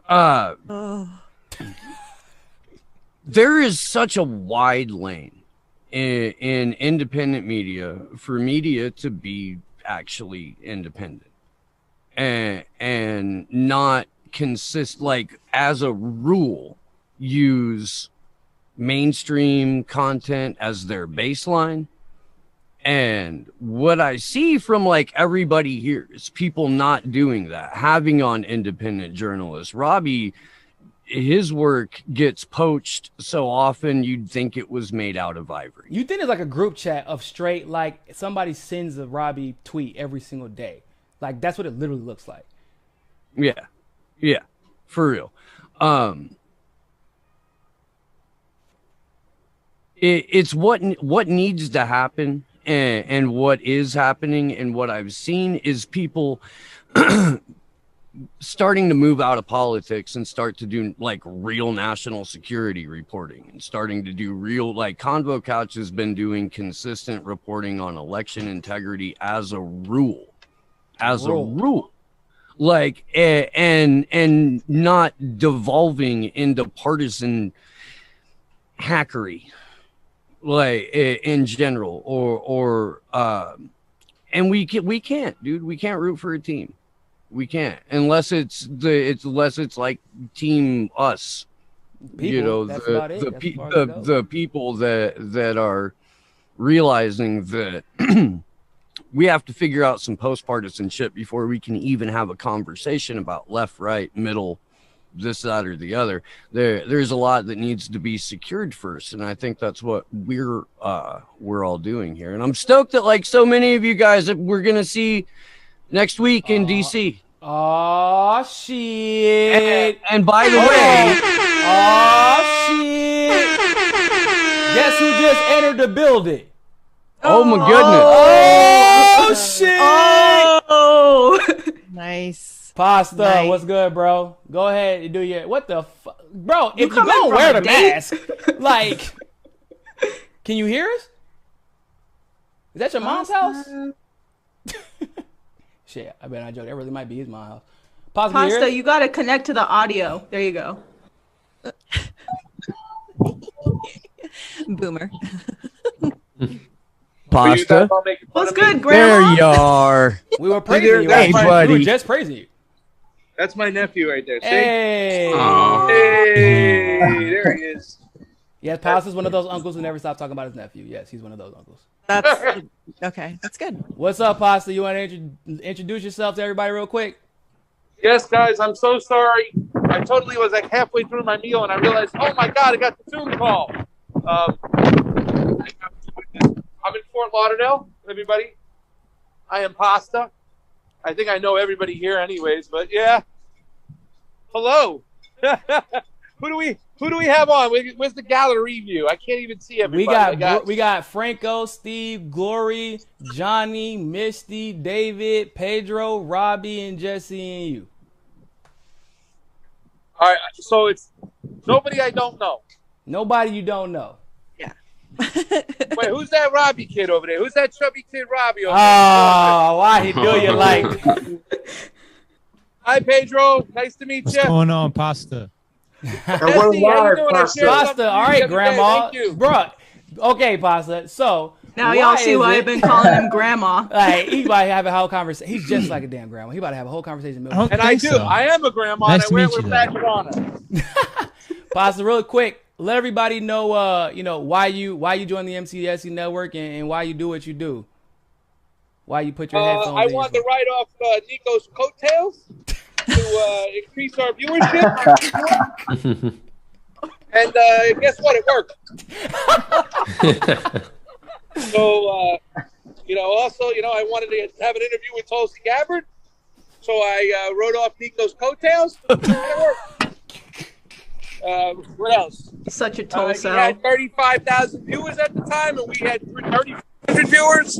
that. There is such a wide lane in independent media for media to be actually independent and not as a rule, use mainstream content as their baseline. And what I see from like everybody here is people not doing that, having on independent journalists. Robbie his work gets poached so often you'd think it was made out of ivory. You think it's like a group chat of straight, like somebody sends a Robbie tweet every single day. Like that's what it literally looks like. Yeah, for real. It's what needs to happen, and what is happening, and what I've seen is people starting to move out of politics and start to do like real national security reporting, and starting to do real, like Convo Couch has been doing consistent reporting on election integrity as a rule, like, and not devolving into partisan hackery, like in general, or and we can't, dude. We can't root for a team. We can't unless it's like Team Us. People, you know, the people that are realizing that we have to figure out some post-partisanship before we can even have a conversation about left, right, middle, this, that, or the other. There's a lot that needs to be secured first, and I think that's what we're all doing here. And I'm stoked that, like so many of you guys, that we're gonna see next week in DC. Oh shit! And by the way, oh shit! Guess who just entered the building? Oh my goodness! Oh shit! Oh, Nice. Pasta, Nice. what's good, bro? Go ahead and do your what the fuck, bro? You If you coming don't from wear a the date? mask, like, can you hear us? Is that your mom's house? Shit, I bet I joke. That really might be his mom's house. Pasta, can you hear Pasta, us? you gotta connect to the audio. There you go. Boomer. Pasta. What's good, There Grandma? you are. We were praising you. Hey, actually. buddy. We were just praising you. That's my nephew right there. See? Hey. Hey, there he is. Yes, Pasta's one of those uncles who never stops talking about his nephew. Yes, he's one of those uncles. That's okay. That's good. What's up, Pasta? You want to introduce yourself to everybody real quick? Yes, guys, I'm so sorry. I totally was like halfway through my meal and I realized, oh my God, I got the Zoom call. I'm in Fort Lauderdale, everybody. I am Pasta. I think I know everybody here anyways, but yeah. Hello. Who do we have on? Where's the gallery view? I can't even see everybody. We got Franco, Steve, Glory, Johnny, Misty, David, Pedro, Robbie, and Jesse, and you. All right, so it's nobody I don't know. Nobody you don't know. Wait, who's that Robbie kid over there? Who's that chubby kid Robbie over there? Oh, why he do you like? Hi, Pedro. Nice to meet What's you. going on, Pasta? Jesse, how you doing? I shared Pasta, something all with you right, the other Grandma. day. Thank you. Bruh. Okay, Pasta. So Now y'all see why I've been calling him Grandma. Like, he might have a whole conversation. He's just like a damn grandma. He about to have a whole conversation. I don't And I think do. so. I am a grandma, Nice to and I wear meet it with you, badge of honor. Pasta, real quick, let everybody know, why you joined the MCSC network and why you do what you do. Why you put your headphones I in your wanted to phone. write off Nico's coattails to increase our viewership. And guess what? It worked. So, also, I wanted to have an interview with Tulsi Gabbard. So I wrote off Nico's coattails. And it worked. What else? Such a He Tulsa. had 35,000 viewers at the time, and we had 3,500 viewers.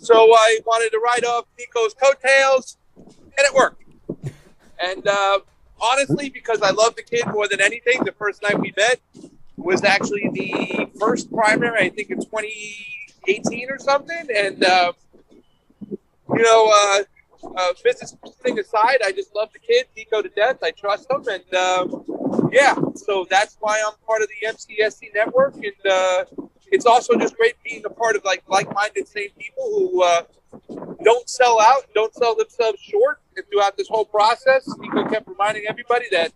So I wanted to write off Nico's coattails, and it worked. And honestly, because I love the kid more than anything, the first night we met was actually the first primary, I think in 2018 or something. And, business thing aside, I just love the kid, Nico, to death. I trust him. And, so that's why I'm part of the MCSC network. And it's also just great being a part of like-minded, same people who don't sell out, don't sell themselves short. And throughout this whole process, Nico kept reminding everybody that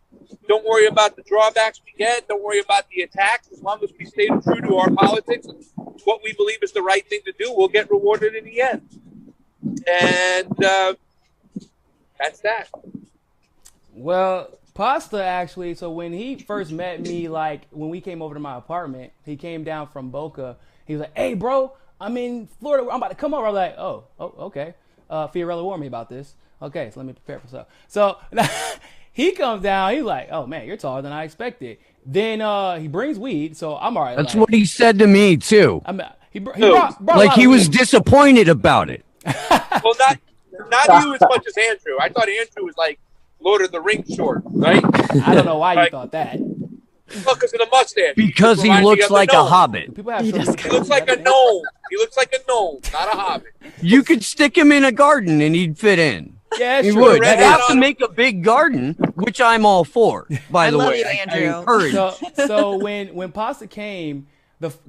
don't worry about the drawbacks we get, don't worry about the attacks. As long as we stay true to our politics and what we believe is the right thing to do, we'll get rewarded in the end. And that's that. Well, Pasta actually, so when he first met me, like when we came over to my apartment, he came down from Boca. He was like, "Hey, bro, I'm in Florida. I'm about to come over." I'm like, "Oh, okay." Fiorella warned me about this. Okay, so let me prepare for stuff. So he comes down. He's like, "Oh man, you're taller than I expected." Then he brings weed, so I'm all right. That's like, what he said to me too. he brought Like he was disappointed about it. Well, not you as much as Andrew. I thought Andrew was like Lord of the Rings short, right? I don't know why you thought that. Well, because of the mustache. Because he looks like a hobbit. People have he looks like a gnome. He looks like a gnome, not a hobbit. You could stick him in a garden and he'd fit in. Yeah, he sure. would. You'd have to make a big garden, which I'm all for. By the way, Andrew. I encourage. So when Pasta came,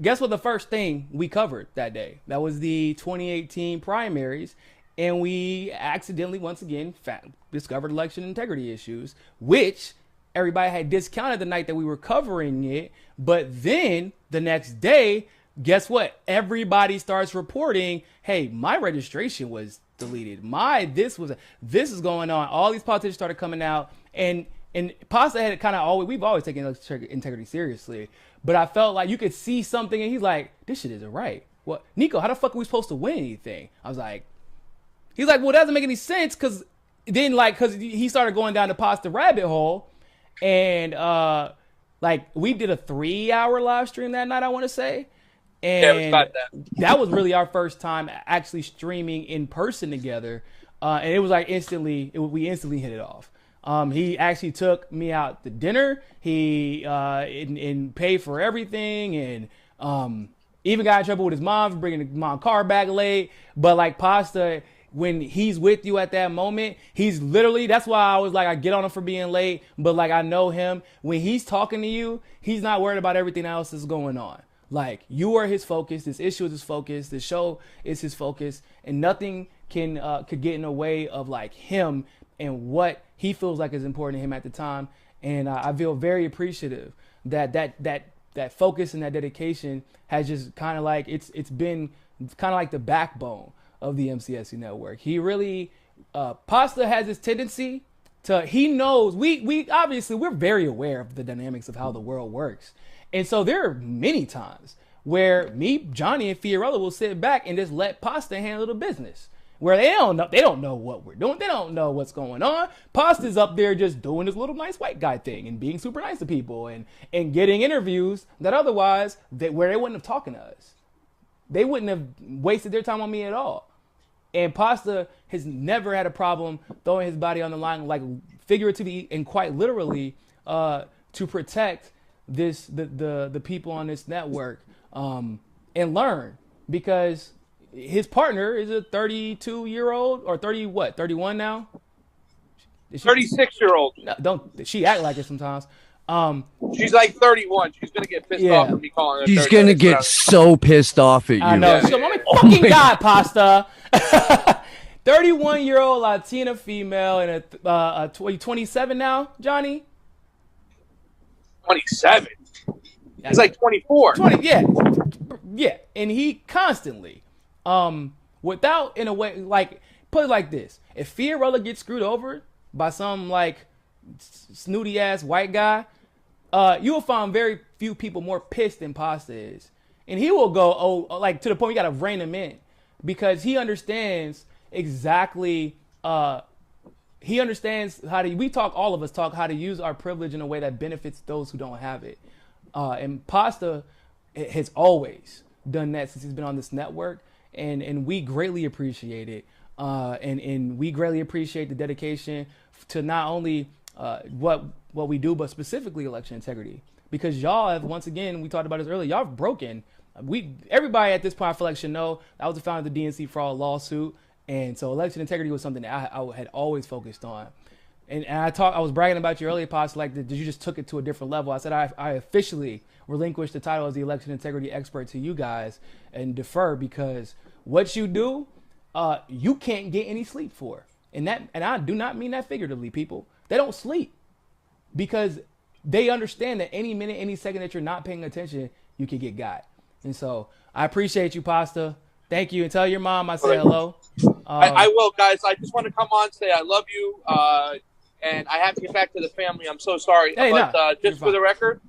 guess what the first thing we covered that day? That was the 2018 primaries, and we accidentally once again discovered election integrity issues, which everybody had discounted the night that we were covering it. But then the next day, guess what? Everybody starts reporting, "Hey, my registration was deleted. This is going on." All these politicians started coming out, and Pasta had we've always taken integrity seriously, but I felt like you could see something, and he's like, "This shit isn't right." What, Nico? How the fuck are we supposed to win anything? I was like, he's like, "Well, it doesn't make any sense," because he started going down the Pasta rabbit hole, and we did a 3-hour live stream that night, I want to say. And that was really our first time actually streaming in person together. And it was like we instantly hit it off. He actually took me out to dinner. He and paid for everything, and even got in trouble with his mom for bringing the mom car back late. But like Pasta, when he's with you at that moment, he's literally, that's why I was like, I get on him for being late, but like I know him. When he's talking to you, he's not worried about everything else that's going on. Like, you are his focus. This issue is his focus. This show is his focus, and nothing could get in the way of like him and what he feels like is important to him at the time. And I feel very appreciative that focus and that dedication has just kind of like it's been kind of like the backbone of the MCSC network. He really Pasta has this tendency to, he knows we obviously we're very aware of the dynamics of how the world works. And so there are many times where me, Johnny, and Fiorella will sit back and just let Pasta handle the business, where they don't know what we're doing. They don't know what's going on. Pasta's up there just doing this little nice white guy thing and being super nice to people and getting interviews that otherwise where they wouldn't have talking to us. They wouldn't have wasted their time on me at all. And Pasta has never had a problem throwing his body on the line, like figuratively and quite literally, to protect the people on this network, and learn, because his partner is a 32-year-old or 31 now. 36-year-old. No, don't she act like it sometimes? She's like 31. She's gonna get pissed off at me calling her. She's gonna get so pissed off at you. I know. She's going, "Oh my fucking God, Pasta." 31-year-old Latina female and a 27 now, Johnny. 27. He's like 24. 20, yeah. And he constantly, without, in a way, like, put it like this: if Fiorella gets screwed over by some like snooty ass white guy, you will find very few people more pissed than Pasta is, and he will go like to the point you gotta rein him in, because he understands exactly. He understands all of us talk how to use our privilege in a way that benefits those who don't have it. And Pasta has always done that since he's been on this network, and we greatly appreciate it. And we greatly appreciate the dedication to not only what we do, but specifically election integrity. Because y'all have, once again, we talked about this earlier, y'all have broken. Everybody at this point, I feel like, should know I was the founder of the DNC fraud lawsuit. And so election integrity was something that I had always focused on. And I was bragging about you earlier, Pops, like, did you just took it to a different level? I said I officially relinquished the title as the election integrity expert to you guys and defer, because what you do, you can't get any sleep for. And I do not mean that figuratively, people. They don't sleep because they understand that any minute, any second that you're not paying attention, you can get got. And so I appreciate you, Pasta. Thank you. And tell your mom I say hello. I will, guys. I just want to come on and say I love you. and I have to get back to the family. I'm so sorry. Hey, but nah, just for the record,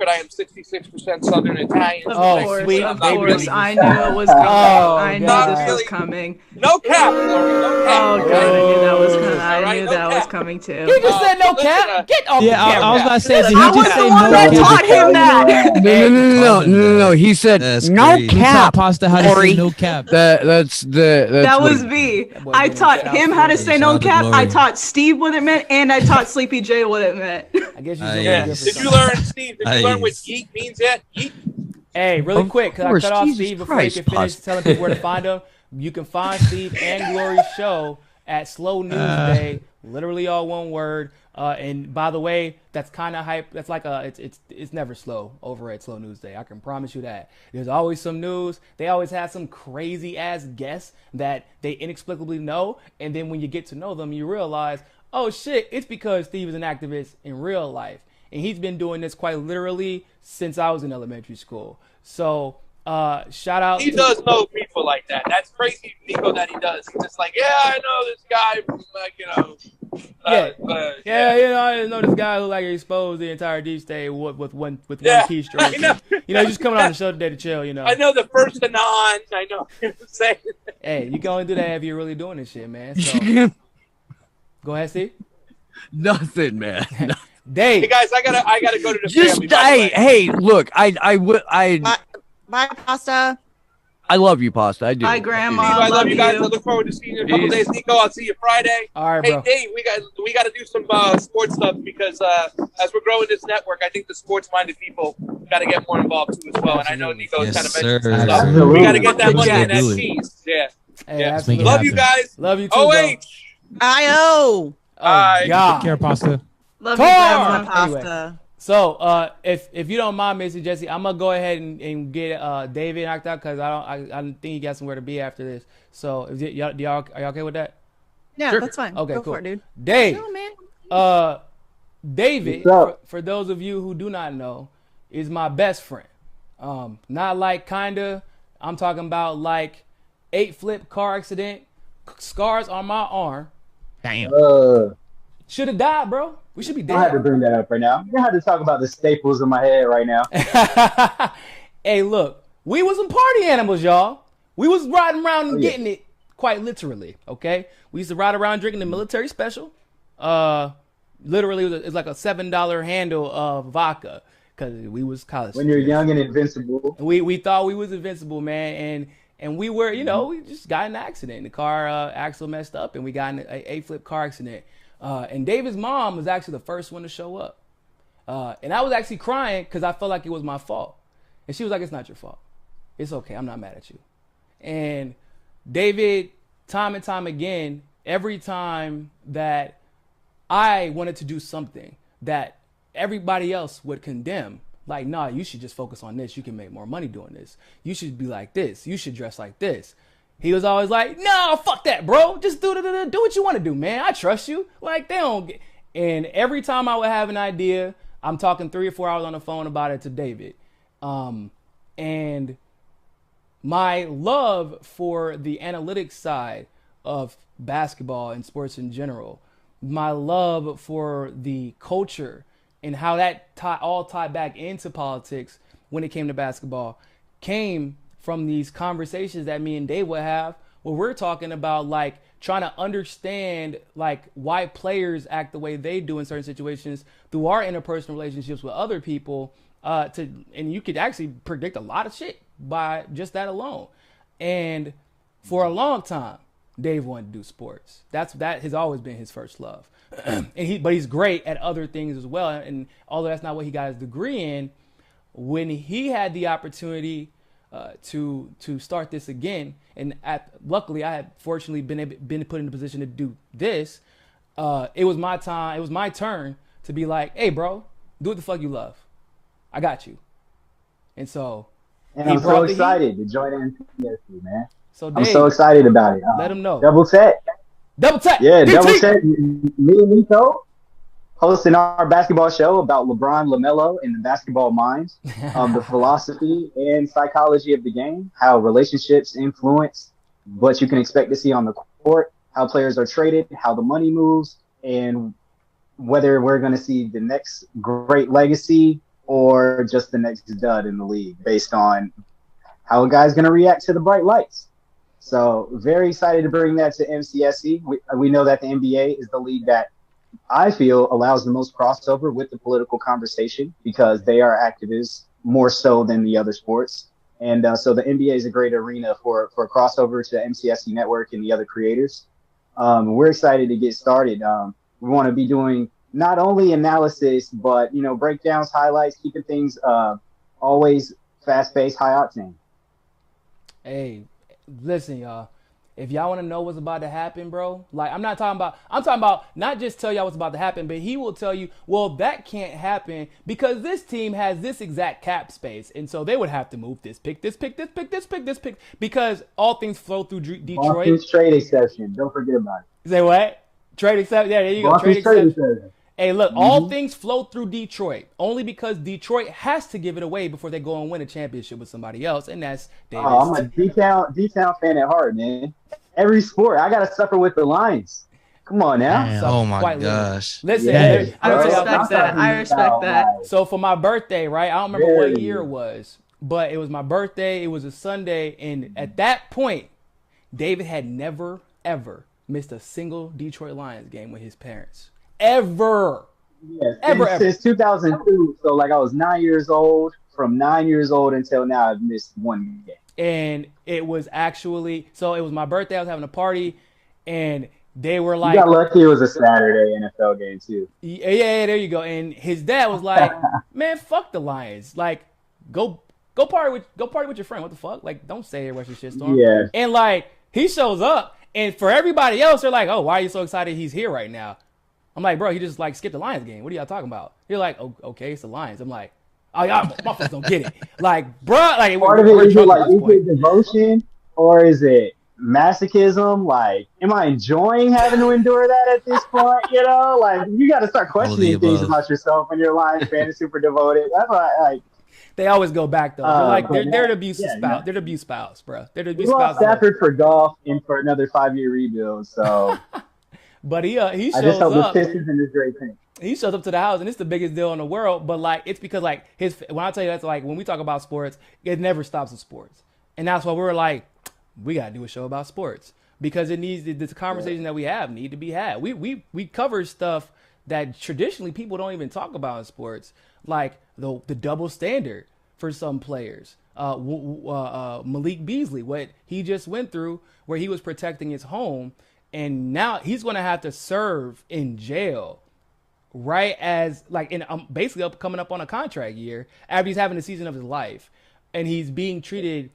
I am 66% Southern Italian. Oh, Of course, sweet of baby course. Jesus. I knew it was coming. Oh, I knew God. this was coming. No cap, Lori, no cap. Oh god, I knew that was coming. All right, I knew no that was cap. coming too. He just said no listen, cap. Get off the Yeah, camera. I was about to say, did he I was just the say one no that cap? taught him that. No. He said That's no crazy. You taught cap. Pasta how to Lori. say no cap. That's That what- was me. That boy I doing taught South him how to Florida. say no Shout out to cap. I Glory. taught Steve what it meant, and I taught Sleepy J what it meant. I guess you're Ah, doing Yeah. good for Did you something. learn, Steve? Did you learn what Nice. yeet means yet? Yeet? Hey, really Of quick, because I course, cut off Jesus Steve before Christ, he can finish Pasta. telling people where to find him. You can find Steve and Glory's show at Slow News Day, literally all one word. And by the way, that's kind of hype. That's like it's never slow over at Slow News Day. I can promise you that. There's always some news. They always have some crazy ass guests that they inexplicably know, and then when you get to know them, you realize, oh shit, it's because Steve is an activist in real life, and he's been doing this quite literally since I was in elementary school. So shout out. He does know people like that. That's crazy, Nico, that he does. He's just like, yeah, I know this guy from, like, you know. Yeah, you know, I know this guy who like exposed the entire deep state with one Yeah, keystroke. I know. You know, he's just coming on the show today to chill. You know. I know the first Anon. I know what I'm saying. Hey, you can only do that if you're really doing this shit, man. So go ahead, Steve. Nothing, man. Dave. Hey guys, I gotta go to the Just family. by the way. hey, look, I Bye, Pasta. love you, Pasta. I do. Bye, Grandma. Steve, I love you guys. you. I look forward to seeing you in a couple Peace. days. Nico, I'll see you Friday. All right, Hey, bro. Dave, we got to do some sports stuff because as we're growing this network, I think the sports-minded people got to get more involved too as well. And I know Nico Yes, kind of mentioned sir. some stuff. Absolutely. We got to get that money in that Do it. cheese. Yeah. Hey, Yeah. absolutely. Make it Love you happen. guys. Love you too, Oh bro. wait. I-O. Oh, Bye. God. Take care, Pasta. Love you, Tar! Grandma. Pasta. So, if you don't mind, Misty Jesse, I'm gonna go ahead and get David knocked out because I think he got somewhere to be after this. So, are y'all okay with that? Yeah, Sure. that's fine. Okay, Go cool. for it, dude. Dave, No, man. David, What's up? for those of you who do not know, is my best friend. Not like kinda. I'm talking about like 8-flip car accident, scars on my arm. Damn. Should have died, bro. We should be I don't have to dead. bring that up right now. You don't have to talk about the staples in my head right now. Hey, look, we was some party animals, y'all. We was riding around and Oh, yeah. getting it quite literally, okay? We used to ride around drinking the military special. Literally, it's like a $7 handle of vodka because we was college. When you're students. young and invincible. We thought we was invincible, man, and we were, you know, we just got in an accident. The car axle messed up, and we got in an 8-flip car accident. And David's mom was actually the first one to show up. And I was actually crying because I felt like it was my fault. And she was like, it's not your fault. It's okay. I'm not mad at you. And David, time and time again, every time that I wanted to do something that everybody else would condemn, like, nah, you should just focus on this. You can make more money doing this. You should be like this. You should dress like this. He was always like, no, fuck that, bro. Just do what you want to do, man. I trust you. Like, they don't get... And every time I would have an idea, I'm talking 3 or 4 hours on the phone about it to David. And my love for the analytics side of basketball and sports in general, my love for the culture and how that all tied back into politics when it came to basketball came from these conversations that me and Dave would have where we're talking about like trying to understand like why players act the way they do in certain situations through our interpersonal relationships with other people, and you could actually predict a lot of shit by just that alone. And for a long time, Dave wanted to do sports. That has always been his first love. But he's great at other things as well. And although that's not what he got his degree in, when he had the opportunity to start this again, and luckily I had fortunately been put in a position to do this. It was my time. It was my turn to be like, "Hey, bro, do what the fuck you love. I got you." And so, And I'm so excited to join MCSC, man. So I'm Dave, so excited about it. let him know. Double tech. Double tech. Yeah, DT. double tech. Me and Nico hosting our basketball show about LeBron, LaMelo, and the basketball minds, the philosophy and psychology of the game, how relationships influence what you can expect to see on the court, how players are traded, how the money moves, and whether we're going to see the next great legacy or just the next dud in the league based on how a guy's going to react to the bright lights. So very excited to bring that to MCSC. We know that the NBA is the league that I feel allows the most crossover with the political conversation because they are activists more so than the other sports. And so the NBA is a great arena for crossover to MCSC Network and the other creators. We're excited to get started. We want to be doing not only analysis, but, breakdowns, highlights, keeping things always fast-paced, high octane. Hey, listen, y'all. If y'all want to know what's about to happen, bro, like I'm talking about not just tell y'all what's about to happen, but he will tell you, well, that can't happen because this team has this exact cap space. And so they would have to move this pick, because all things flow through Detroit. Boston's trade exception. Don't forget about it. Say what? Trade exception. Yeah, there you go. Boston's trade exception. Hey, look, all things flow through Detroit only because Detroit has to give it away before they go and win a championship with somebody else, and that's Davis. Oh, I'm a D-Town fan at heart, man. Every sport, I gotta suffer with the Lions. Come on now. Oh my gosh. Listen, I respect that. I respect that. So for my birthday, right? I don't remember what year it was, but it was my birthday. It was a Sunday, and at that point, David had never ever missed a single Detroit Lions game with his parents. Ever. Yes, ever. Since 2002. So like I was 9 years old. From 9 years old until now, I've missed one game. And it was actually, so it was my birthday. I was having a party, and they were like, you got lucky it was a Saturday NFL game too. Yeah, there you go. And his dad was like, man, fuck the Lions. Like, go party with your friend. What the fuck? Like, don't stay here watching shitstorm. Yeah. And like, he shows up, and for everybody else, they're like, oh, why are you so excited he's here right now? I'm like, bro, he just like skipped the Lions game. What are y'all talking about? You're like, oh, okay, it's the Lions. I'm like, oh, y'all motherfuckers don't get it. Like, bro, like, part of it is it like devotion or is it masochism? Like, am I enjoying having to endure that at this point? Like you got to start questioning things about yourself when you're a Lions fan and super devoted. That's why, like. They always go back though. They're like they're the abusive spouse. They're the abuse spouse, bro. They're the abuse spouse. Stafford for golf and for another 5-year rebuild. So. But he shows I just hope up. the Pistons in this great thing. He shows up to the house, and it's the biggest deal in the world. But like, it's because like when I tell you that's like when we talk about sports, it never stops with sports, and that's why we were like, we gotta do a show about sports because it needs this conversation that we have need to be had. We cover stuff that traditionally people don't even talk about in sports, like the double standard for some players. Malik Beasley, what he just went through, where he was protecting his home. And now he's going to have to serve in jail, right? As like basically coming up on a contract year after he's having the season of his life, and he's being treated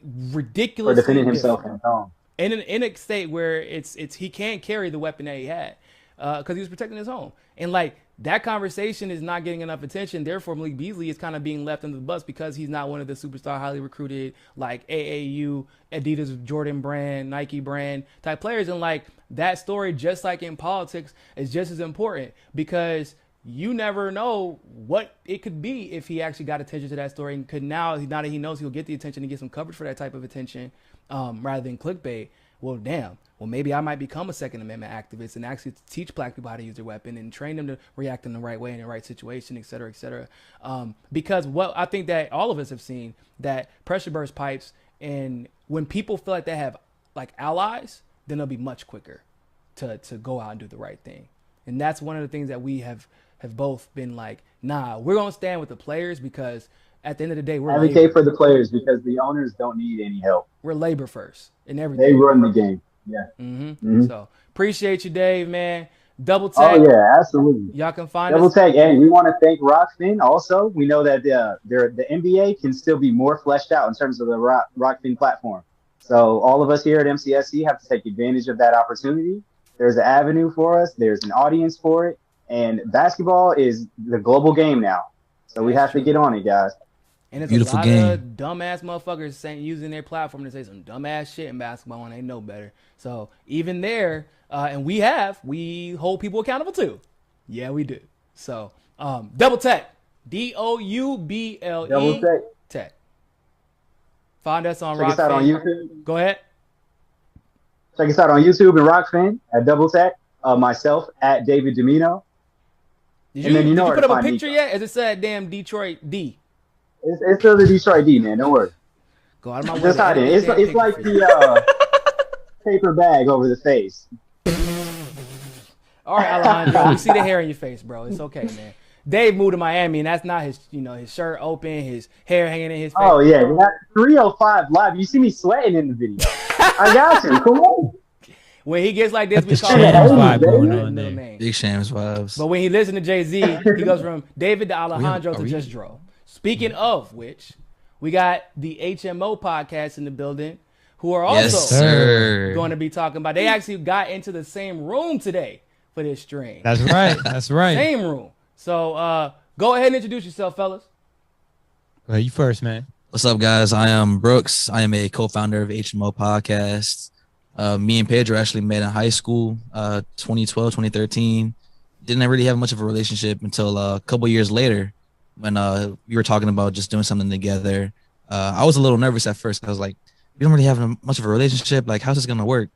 ridiculously for defending himself in home in a state where it's he can't carry the weapon that he had because he was protecting his home, and like that conversation is not getting enough attention. Therefore, Malik Beasley is kind of being left under the bus because he's not one of the superstar, highly recruited, like AAU, Adidas, Jordan brand, Nike brand type players. And like that story, just like in politics, is just as important because you never know what it could be if he actually got attention to that story and could now that he knows he'll get the attention and get some coverage for that type of attention rather than clickbait. Well, damn. Well, maybe I might become a Second Amendment activist and actually teach black people how to use their weapon and train them to react in the right way in the right situation, et cetera, et cetera. Because what I think that all of us have seen that pressure burst pipes, and when people feel like they have like allies, then they'll be much quicker to go out and do the right thing. And that's one of the things that we have both been like, nah, we're going to stand with the players because at the end of the day, we're advocate for the players because the owners don't need any help. We're labor first in everything. They run the game. Yeah. So appreciate you, Dave, man. Double tag. Oh yeah, absolutely. Y'all can find Double us. tag, and we want to thank Rockfin. Also, we know that the NBA can still be more fleshed out in terms of the Rockfin platform. So all of us here at MCSC have to take advantage of that opportunity. There's an avenue for us. There's an audience for it, and basketball is the global game now. So we have to get on it, guys. And it's beautiful a lot of dumbass motherfuckers using their platform to say some dumbass shit in basketball and they know better. So even there, and we hold people accountable too. Yeah, we do. So Double Tech, DOUBLE Double Tech. Find us on Check Rockfin. us out on YouTube. Go ahead. Check us out on YouTube and Rockfin at Double Tech. myself at David Domino. Did And then you where put to up a find picture Nico. yet? As it said, damn Detroit D. It's still the Detroit D, man. Don't worry. Go out of my way. Just hide it. It's like the paper bag over the face. All right, Alejandro, we see the hair in your face, bro. It's okay, man. Dave moved to Miami, and that's not his, his shirt open, his hair hanging in his face. Oh yeah, that 305 live. You see me sweating in the video. I got you. Come on. When he gets like this, we That's call the him Shams middle vibe going on name. there. Big Shams vibes. But when he listens to Jay-Z, he goes from David to Alejandro to Just Dro. Speaking of which, we got the HMO podcast in the building, who are also going to be talking about. They actually got into the same room today for this stream. That's right. That's right. Same room. So go ahead and introduce yourself, fellas. Go ahead, you first, man. What's up, guys? I am Brooks. I am a co-founder of HMO Podcast. Me and Pedro actually met in high school, 2012, 2013. Didn't really have much of a relationship until a couple years later when we were talking about just doing something together. I was a little nervous at first. I was like, we don't really have much of a relationship. Like, how's this going to work?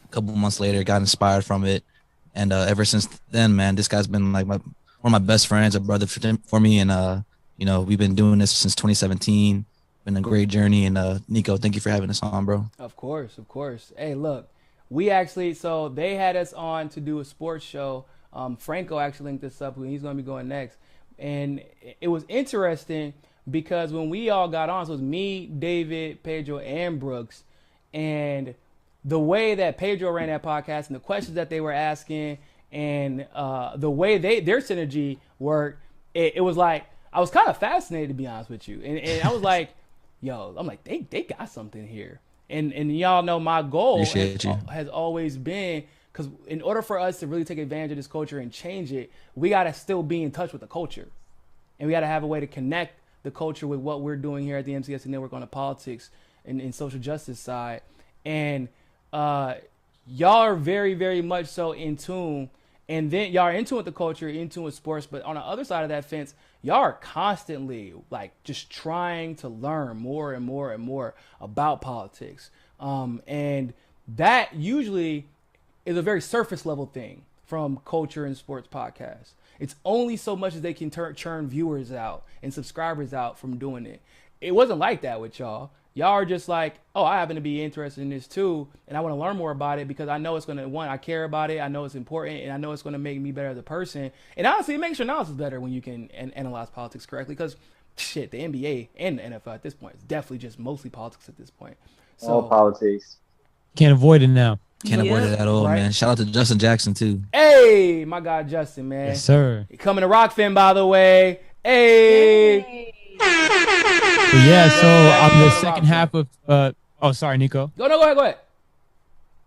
A couple months later, got inspired from it. And ever since then, man, this guy's been like one of my best friends, a brother for me. And, we've been doing this since 2017. Been a great journey. And Nico, thank you for having us on, bro. Of course. Hey, look, we actually, so they had us on to do a sports show. Franco actually linked this up. He's going to be going next. And it was interesting because when we all got on, so it was me, David, Pedro, and Brooks. And the way that Pedro ran that podcast and the questions that they were asking and the way their synergy worked, it was like, I was kind of fascinated, to be honest with you. And I was like, yo, I'm like, they got something here. And y'all know my goal has always been, because in order for us to really take advantage of this culture and change it, we got to still be in touch with the culture. And we got to have a way to connect the culture with what we're doing here at the MCSC Network on the politics and social justice side. And y'all are very, very much so in tune. And then y'all are in tune with the culture, in tune with sports. But on the other side of that fence, y'all are constantly like just trying to learn more and more and more about politics. And that usually is a very surface level thing from culture and sports podcasts. It's only so much as they can churn viewers out and subscribers out from doing it. It wasn't like that with y'all. Y'all are just like, oh, I happen to be interested in this too, and I want to learn more about it because I know it's going to, I care about it, I know it's important, and I know it's going to make me better as a person. And honestly, it makes your analysis better when you can analyze politics correctly because, shit, the NBA and the NFL at this point is definitely just mostly politics at this point. So, all politics. Can't avoid it now. Can't avoid it at all, right? man. Shout out to Justin Jackson, too. Hey, my guy Justin, man. Yes, sir. Coming to Rockfin, by the way. Hey. But yeah, so I'm the second half of oh, sorry, Nico. Go ahead.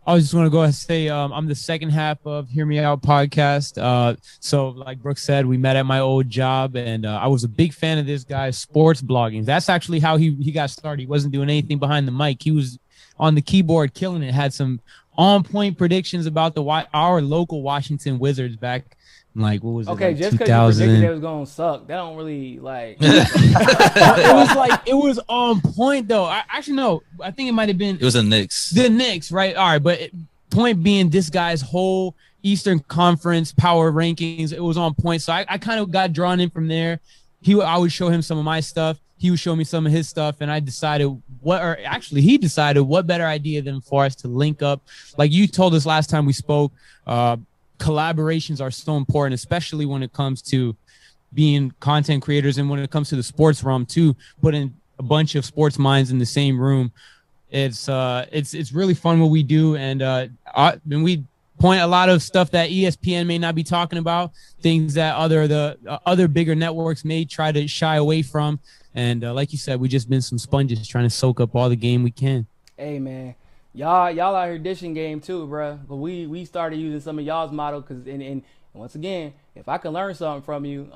I was just going to go ahead and say I'm the second half of Hear Me Out podcast. So like Brooks said, we met at my old job, and I was a big fan of this guy's sports blogging. That's actually how he got started. He wasn't doing anything behind the mic. He was on the keyboard killing it, had some on-point predictions about our local Washington Wizards back like, what was it? Okay, like just because you predicted they was gonna suck, that don't really like. It was on point though. I think it might have been. It was the Knicks. The Knicks, right? All right, but point being, this guy's whole Eastern Conference power rankings, it was on point. So I kind of got drawn in from there. I would show him some of my stuff. He would show me some of his stuff, and I decided he decided what better idea than for us to link up. Like you told us last time we spoke, collaborations are so important, especially when it comes to being content creators and when it comes to the sports realm too. Putting a bunch of sports minds in the same room, it's really fun what we do, and we point a lot of stuff that ESPN may not be talking about, things that other bigger networks may try to shy away from. And like you said, we just been some sponges trying to soak up all the game we can. Hey man, y'all out here dishing game too, bro. But we started using some of y'all's model because and once again, if I can learn something from you,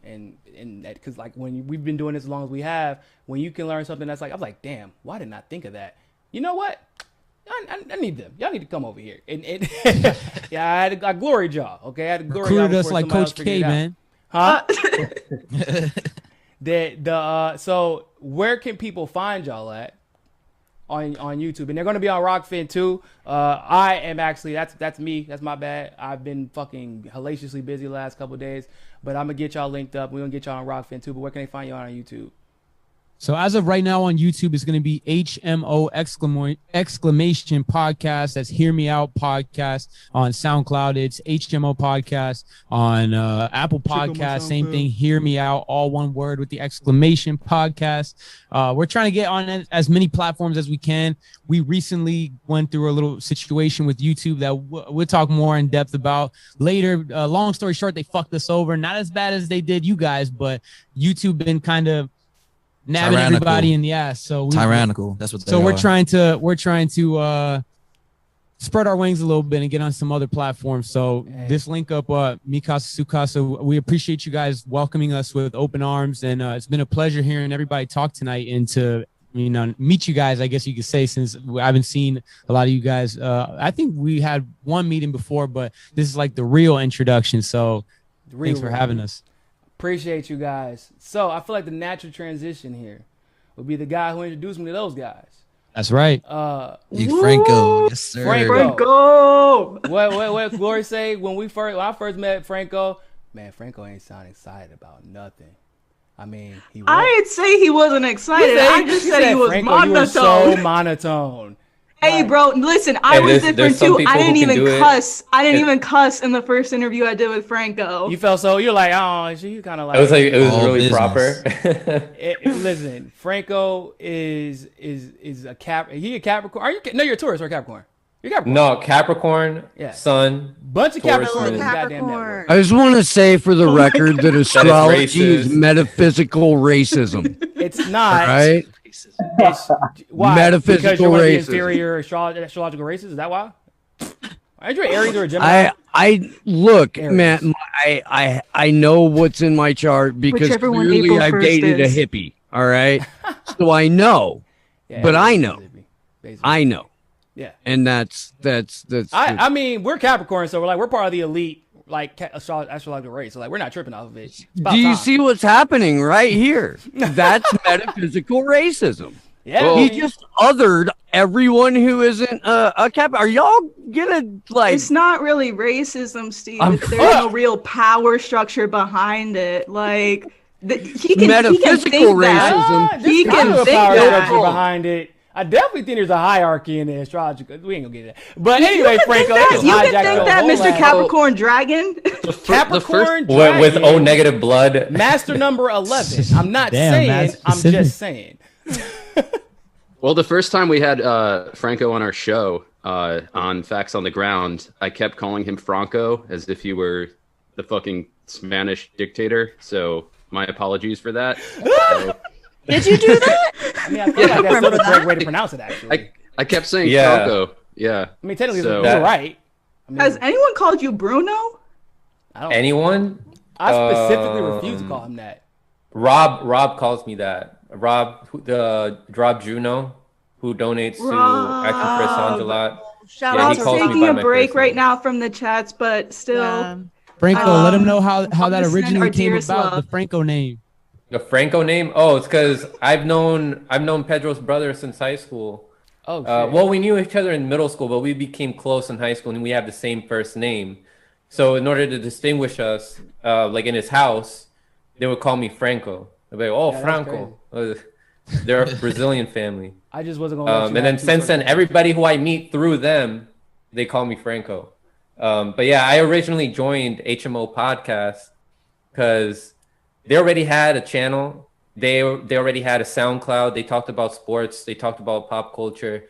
and that, because like when we've been doing this as long as we have, when you can learn something that's like, I'm like, damn, why didn't I think of that? You know what? I need them. Y'all need to come over here. And yeah, I gloried y'all. Okay, I had to glory y'all us like Coach K, man. Huh? So where can people find y'all at? on YouTube, and they're gonna be on Rockfin too. I am actually that's me. That's my bad. I've been fucking hellaciously busy the last couple of days, but I'm gonna get y'all linked up. We're gonna get y'all on Rockfin too. But where can they find you on YouTube? So as of right now on YouTube, it's going to be HMO exclamation podcast. That's Hear Me Out podcast. On SoundCloud, it's HMO podcast. On Apple Podcast, same thing. Hear Me Out, all one word with the exclamation podcast. We're trying to get on as many platforms as we can. We recently went through a little situation with YouTube that we'll talk more in depth about later. Long story short, they fucked us over. Not as bad as they did you guys, but YouTube been kind of nabbing everybody in the ass. So tyrannical. That's what. So we're trying to spread our wings a little bit and get on some other platforms. So this link up, Mikasa Sukasa, we appreciate you guys welcoming us with open arms, and it's been a pleasure hearing everybody talk tonight and to meet you guys. I guess you could say, since I haven't seen a lot of you guys. I think we had one meeting before, but this is like the real introduction. So thanks for having us. Appreciate you guys. So I feel like the natural transition here would be the guy who introduced me to those guys. That's right. Franco. Yes, sir. Franco. What Glory say when I first met Franco? Man, Franco ain't sound excited about nothing. I mean, I didn't say he wasn't excited. I just said he was Franco, monotone. you were so monotone. Hey, bro, listen, I was different too. I didn't even cuss. I didn't even cuss in the first interview I did with Franco. You felt so, you're like, oh, you kind of like. It was really proper. Listen, Franco is a He a Capricorn? No, you're a Taurus or Capricorn. You're Capricorn. No, Capricorn. Yeah. Sun. Bunch of Capricorn. I just want to say for the record that astrology is metaphysical racism. It's not. Right? Why? Metaphysical because you're one of the racism. inferior astrological races. Is that why? Aren't you an Aries or a Gemini? I look, Aries. Man. I know what's in my chart because clearly I've dated a hippie. All right, so I know, but I know, I know. Yeah, and that's. I mean, we're Capricorn, so we're part of the elite. Like astrological race, so like we're not tripping off of it. Do you see what's happening right here? That's metaphysical racism. Yeah, he just othered everyone who isn't a cap. Are y'all gonna like? It's not really racism, Steve. There's no real power structure behind it. Like he can metaphysical racism. He can think power that structure behind it. I definitely think there's a hierarchy in the astrological. We ain't gonna get that. But anyway, Franco, you can think that, Mr. Capricorn Dragon. Capricorn Dragon with O negative blood. Master number 11. I'm not saying. I'm just saying. Well, the first time we had Franco on our show on Facts on the Ground, I kept calling him Franco as if he were the fucking Spanish dictator. So my apologies for that. Did you do that? I mean, I feel like that's the correct way to pronounce it, actually. I kept saying Franco. Yeah. I mean, technically, you're right. I mean, has anyone called you Bruno? Anyone? I specifically refuse to call him that. Rob calls me that. Rob Juno, who donates to Action for Assange a lot. Shout out. Taking a break right now from the chats, but still. Franco, let him know how that originally came about. The Franco name. The Franco name? Oh, it's because I've known Pedro's brother since high school. Oh, well, we knew each other in middle school, but we became close in high school, and we have the same first name. So in order to distinguish us, like in his house, they would call me Franco. They'd be like, "Oh, yeah, Franco." They're a Brazilian family. I just wasn't gonna. And then since then, everybody who I meet through them, they call me Franco. But yeah, I originally joined HMO Podcast because they already had a channel. They already had a SoundCloud. They talked about sports. They talked about pop culture.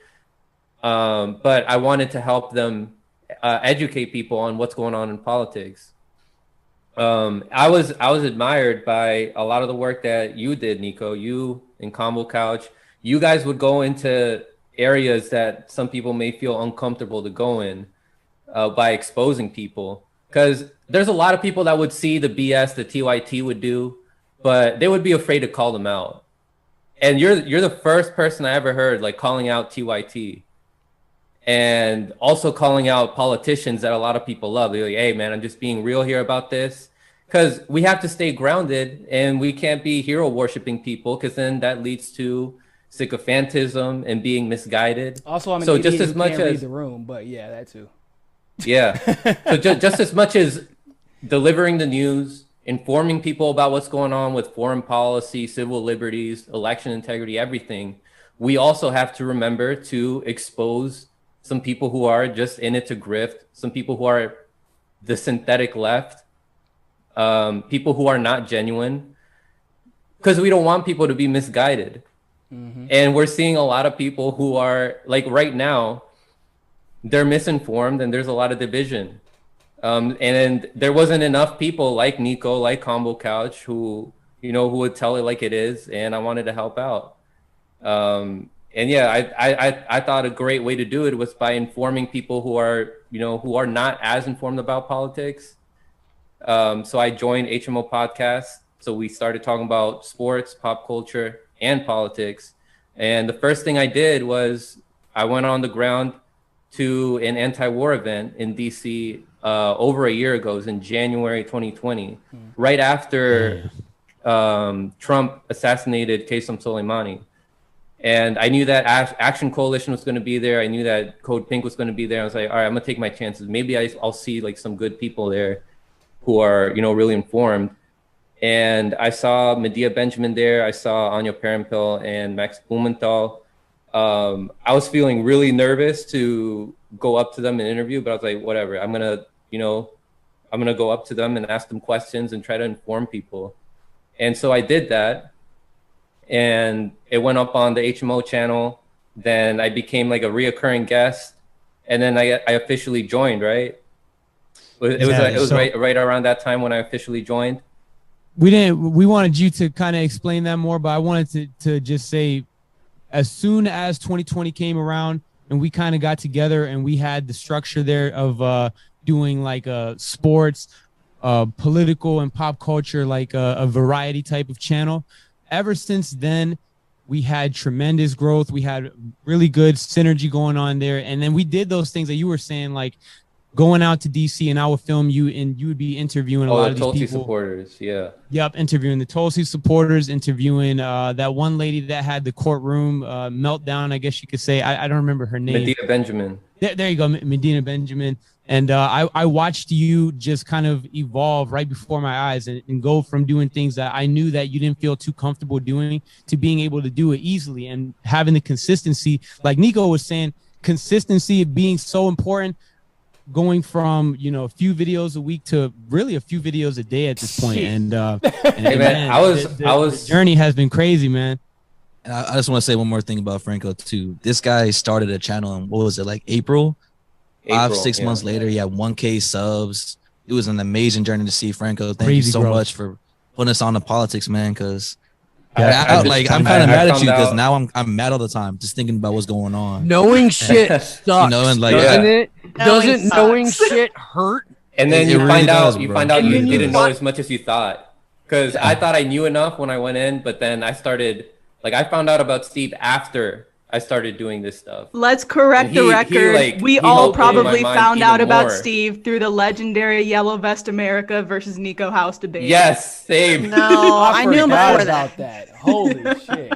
But I wanted to help them educate people on what's going on in politics. I was admired by a lot of the work that you did, Nico. You and Convo Couch. You guys would go into areas that some people may feel uncomfortable to go in by exposing people. Because there's a lot of people that would see the BS that TYT would do, but they would be afraid to call them out. And you're the first person I ever heard like calling out TYT, and also calling out politicians that a lot of people love. They're like, "Hey, man, I'm just being real here about this," because we have to stay grounded and we can't be hero worshiping people, because then that leads to sycophantism and being misguided. Also, I'm an so idiot just as who much can't read as the room, but yeah, that too. Yeah. So just as much as delivering the news, informing people about what's going on with foreign policy, civil liberties, election integrity, everything, we also have to remember to expose some people who are just in it to grift, some people who are the synthetic left, people who are not genuine, because we don't want people to be misguided. And we're seeing a lot of people who are, like right now, they're misinformed and there's a lot of division. And there wasn't enough people like Nico, like Convo Couch, who would tell it like it is, and I wanted to help out. And yeah, I thought a great way to do it was by informing people who are not as informed about politics. So I joined HMO Podcast. So we started talking about sports, pop culture, and politics. And the first thing I did was I went on the ground to an anti-war event in DC over a year ago. It was in January 2020, right after Trump assassinated Qasem Soleimani. And I knew that Action Coalition was going to be there. I knew that Code Pink was going to be there. I was like, all right, I'm going to take my chances. Maybe I'll see like some good people there who are, really informed. And I saw Medea Benjamin there. I saw Anya Parampil and Max Blumenthal. I was feeling really nervous to go up to them and interview, but I was like, whatever. I'm gonna go up to them and ask them questions and try to inform people. And so I did that, and it went up on the HMO channel. Then I became like a reoccurring guest, and then I officially joined. Right? It was right around that time when I officially joined. We wanted you to kind of explain that more, but I wanted to just say, as soon as 2020 came around and we kind of got together and we had the structure there of doing like sports, political and pop culture, like a variety type of channel. Ever since then, we had tremendous growth. We had really good synergy going on there. And then we did those things that you were saying, like going out to DC and I would film you and you would be interviewing a lot of these Tulsi people. supporters, yeah. Yep, interviewing the Tulsi supporters, interviewing that one lady that had the courtroom meltdown, I guess you could say. I don't remember her name. Medea Benjamin. There you go, Medea Benjamin. And I watched you just kind of evolve right before my eyes and go from doing things that I knew that you didn't feel too comfortable doing to being able to do it easily and having the consistency. Like Nico was saying, consistency being so important, going from, a few videos a week to really a few videos a day at this point. And hey, man, the journey has been crazy, man. And I just want to say one more thing about Franco too. This guy started a channel in, what was it, like April? 6 months later, he had 1K subs. It was an amazing journey to see, Franco. Thank you so much for putting us on the politics, man. Because I'm kind of mad at you because now I'm mad all the time just thinking about what's going on. Knowing shit sucks, and like, doesn't it? Doesn't knowing shit hurt? And then you really find out does, you didn't know as much as you thought. Because I thought I knew enough when I went in, but then I found out about Steve after I started doing this stuff. Let's correct the record. We all probably found out about Steve through the legendary Yellow Vest America versus Nico House debate. Yes, same. No, I knew before about that. Holy shit.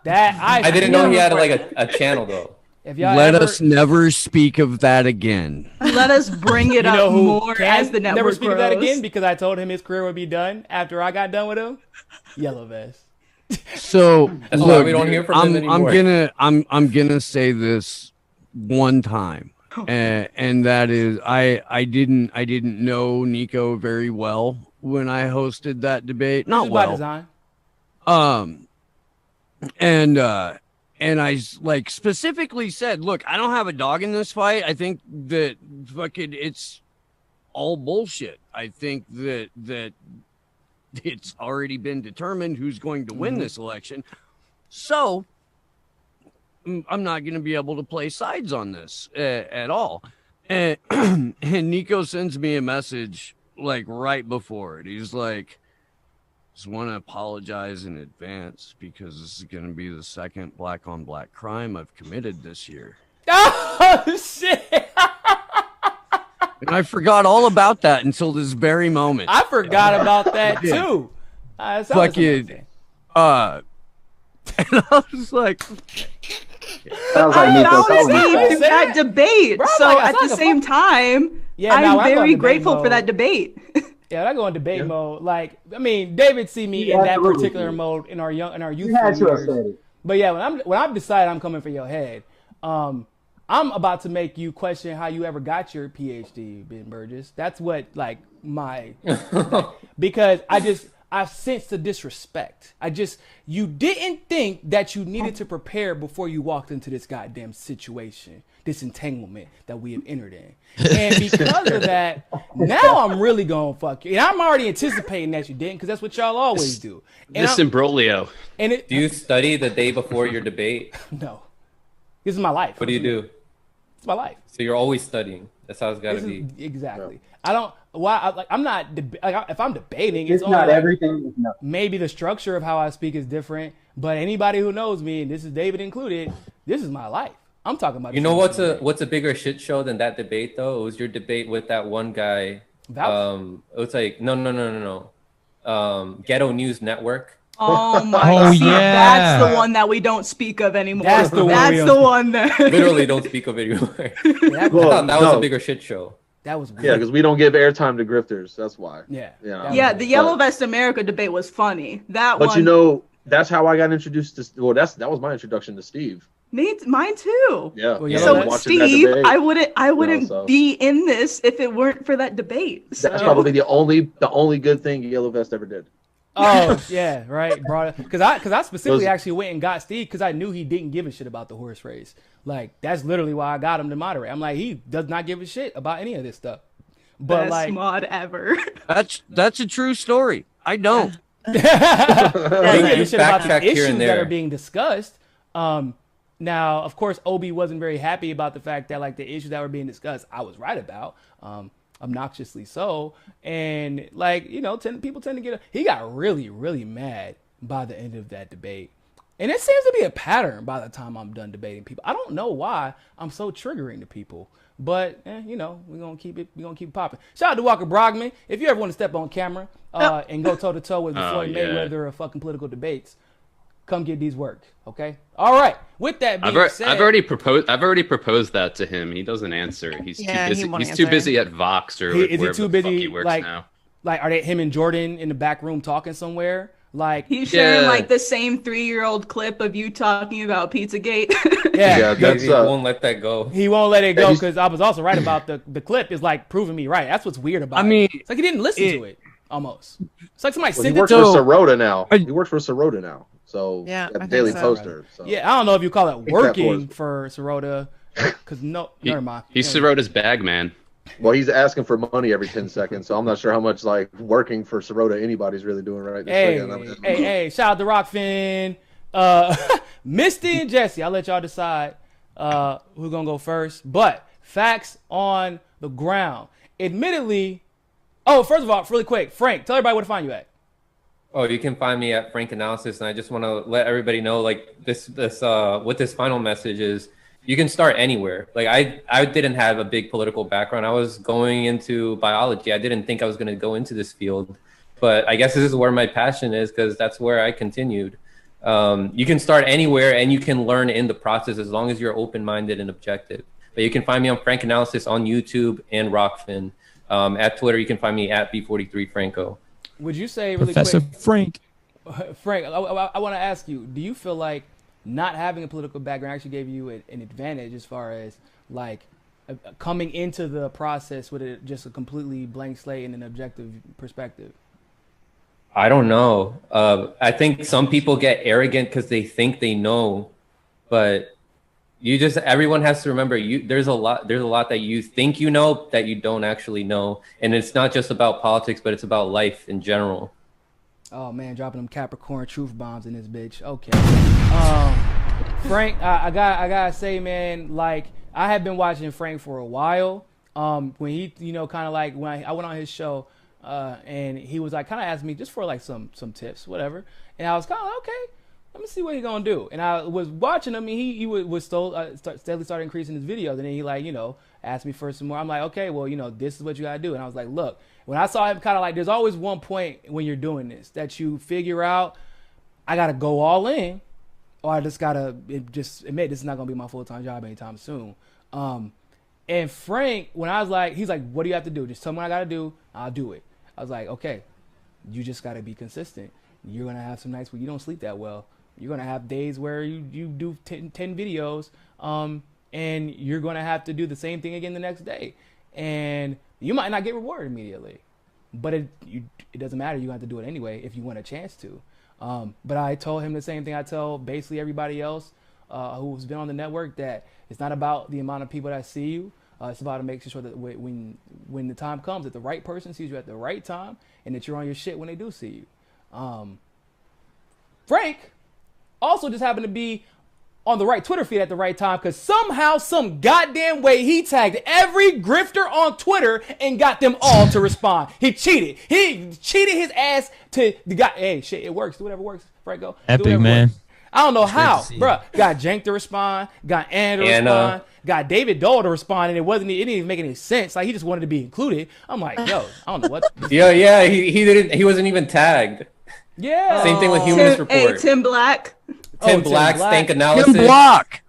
I didn't know he had like a channel though. Let us never speak of that again. Let us bring it up more as the network never speak grows. of that again because I told him his career would be done after I got done with him. Yellow Vest. So that's why we don't hear from him anymore. I'm gonna say this one time, and that is I didn't know Nico very well when I hosted that debate. Not well. By design. And I like specifically said, look, I don't have a dog in this fight. I think that fucking it's all bullshit. I think that it's already been determined who's going to win this election. So I'm not going to be able to play sides on this at all. And Nico sends me a message like right before it. He's like, just want to apologize in advance because this is going to be the second black on black crime I've committed this year. Oh, shit. And I forgot all about that until this very moment. I forgot about that too. And I was like, Sounds like I Nico found Coleman. Steve through that debate. Bro, So like, at the same time, Yeah, now I'm I go very in debate grateful for mode. that debate. Yeah, I go in debate mode. Like, I mean, David see me Yeah, in that absolutely. particular mode in our You youthful had to have years. said it. But yeah, when I've decided I'm coming for your head, I'm about to make you question how you ever got your PhD, Ben Burgess. That's what like my because I sense the disrespect. You didn't think that you needed to prepare before you walked into this goddamn situation, this entanglement that we have entered in. And because of that, now I'm really gonna fuck you. And I'm already anticipating that you didn't, because that's what y'all always do. And This imbroglio. And it, Do you study the day before your debate? no, this is my life. What do you do? It's my life. So you're always studying. That's how it's got to This be. is, exactly. I don't. Why? I'm not. If I'm debating, It's only not like, everything. It's nothing. maybe the structure of how I speak is different. But anybody who knows me, and this is David included, this is my life. I'm talking about. You know what's a bigger shit show than that debate though? It was your debate with that one guy. Vouch? It was like no. Ghetto News Network. Oh my! Oh, see, yeah. That's the one that we don't speak of anymore. That's the one we That's don't the speak- one that Literally don't speak of it anymore. I Well, thought that was no. a bigger shit show. That was weird. Yeah, because we don't give airtime to grifters. That's why. Yeah. Yeah. Yeah, the Yellow But- Vest America debate was funny. That But one. you know, that's how I got introduced to. Well, that was my introduction to Steve. Mine too. Yeah. Well, you yeah, know, So watching that Steve, debate. I wouldn't so- be in this if it weren't for that debate. So. That's probably the only good thing Yellow Vest ever did. Oh yeah, right. Brought it because I specifically Those- actually went and got Steve because I knew he didn't give a shit about the horse race. Like that's literally why I got him to moderate. I'm like, he does not give a shit about any of this stuff. But Best like, mod ever. that's a true story. I don't. he gives a shit about Fact the check here issues and that there. are being discussed. Now, of course, Obi wasn't very happy about the fact that like the issues that were being discussed, I was right about. Obnoxiously so, and like people tend to get. He got really, really mad by the end of that debate, and it seems to be a pattern by the time I'm done debating people. I don't know why I'm so triggering to people, but we're gonna keep it popping. Shout out to Walker Brogman. If you ever want to step on camera and go toe to toe with the Floyd yeah. Mayweather of fucking political debates, come get these work. Okay. All right. With that being said, I've already proposed that to him. He doesn't answer. He's Yeah, too busy. he won't He's too answer. busy at Vox or Is he wherever too the fuck busy, he works like- now. like, are they him and Jordan in the back room talking somewhere? Like, He's sharing Yeah. like the same 3-year-old clip of you talking about Pizzagate. yeah, Yeah, He that's won't let that go. he won't let it go he's- because I was also right about the clip is like proving me right. That's what's weird about I mean, it. It's like he didn't listen to it almost. It's like somebody Well, he sent it works to for him. Sirota now. He works for Sirota now. So Yeah, at I the think Daily so. Poster. So. Yeah, I don't know if you call it that working was- for Sirota because never mind. He's Never mind. Sirota's bag man. Well, he's asking for money every 10 seconds, so I'm not sure how much like working for Sirota anybody's really doing right this second. Hey, shout out to Rockfin, Misty and Jesse. I'll let y'all decide who's gonna go first. But facts on the ground. Admittedly, first of all, really quick, Frank, tell everybody where to find you at. Oh, you can find me at Frank Analysis, and I just want to let everybody know, like this, what this final message is. You can start anywhere. Like I didn't have a big political background. I was going into biology. I didn't think I was going to go into this field, but I guess this is where my passion is because that's where I continued. You can start anywhere, and you can learn in the process as long as you're open-minded and objective. But you can find me on Frank Analysis on YouTube and Rockfin. At Twitter, you can find me at B43Franco. Would you say really Professor Frank. quick, Frank? I want to ask you: do you feel like not having a political background actually gave you an advantage as far as like coming into the process with just a completely blank slate and an objective perspective? I don't know. I think some people get arrogant because they think they know, but everyone has to remember there's a lot that you think you know that you don't actually know. And it's not just about politics, but it's about life in general. Oh man, dropping them Capricorn truth bombs in this bitch. Okay. Frank, I gotta say, man, like I have been watching Frank for a while. When he, kind of like when I went on his show, and he was like kind of asking me just for like some tips, whatever. And I was kind of like, okay, let me see what he's gonna do. And I was watching him, and he was steadily started increasing his videos, and then he like asked me for some more. I'm like, okay, well, this is what you gotta do. And I was like, look, when I saw him kind of like, there's always one point when you're doing this that you figure out, I gotta go all in, oh, I just gotta admit this is not gonna be my full-time job anytime soon. And Frank, when I was like, he's like, what do you have to do? Just tell me what I gotta do, I'll do it. I was like, okay, you just gotta be consistent. You're gonna have some nights where you don't sleep that well. You're gonna have days where you do 10 videos, and you're gonna have to do the same thing again the next day. And you might not get rewarded immediately, but it doesn't matter. You have to do it anyway if you want a chance to. But I told him the same thing I tell basically everybody else who's been on the network, that it's not about the amount of people that see you. It's about making sure that when the time comes, that the right person sees you at the right time, and that you're on your shit when they do see you. Frank also just happened to be on the right Twitter feed at the right time, because somehow, some goddamn way, he tagged every grifter on Twitter and got them all to respond. He cheated. He cheated his ass to the guy. Hey, shit, it works. Do whatever works, Franco. Epic, man. Works. I don't know how, bro. Got Jank to respond, got Anna to respond, got David Dole to respond, and it didn't even make any sense. Like, he just wanted to be included. I'm like, yo, I don't know what. Yeah, he wasn't even tagged. Yeah. Same thing with Humanist Report. Hey, Tim Black. Tim Black, Stank Analysis. Tim Block.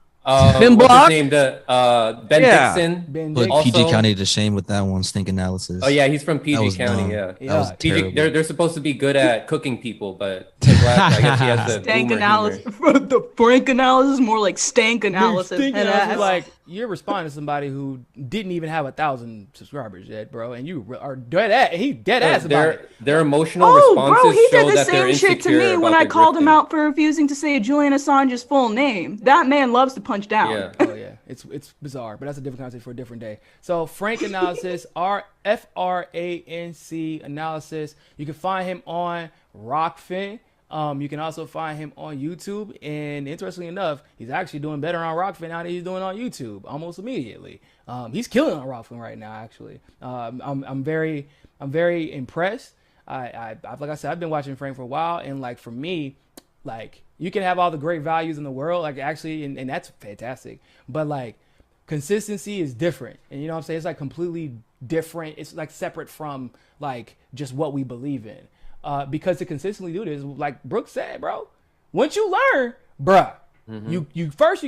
Tim Block. What's his name? Ben Dixon. Put PG County to shame with that one. Stink Analysis. Oh yeah, he's from PG County. Dumb. Yeah, that was PG. They're supposed to be good at cooking people, but Tim Black, I guess he has the Stank boomer analysis. humor. The Frank analysis, more like stank analysis. Stank analysis, like, you're responding to somebody who didn't even have 1,000 subscribers yet, bro, and you are dead ass. He dead ass about it. Their emotional responses bro, he show did the that they're same shit to insecure me when about I their called him grifting. out for refusing to say Julian Assange's full name. That man loves to punch down. Yeah. Oh yeah, it's bizarre, but that's a different conversation for a different day. So Frank Analysis, FRANC Analysis. You can find him on Rockfin. You can also find him on YouTube, and interestingly enough, he's actually doing better on Rockfin now than he's doing on YouTube almost immediately. He's killing on Rockfin right now, actually. I'm very impressed. I've like I said, I've been watching Frank for a while, and like for me, like, you can have all the great values in the world, like, actually, and that's fantastic, but like, consistency is different, and you know what I'm saying, it's like completely different. It's like separate from like just what we believe in. Because to consistently do this, like Brooks said, bro, once you learn, bruh, you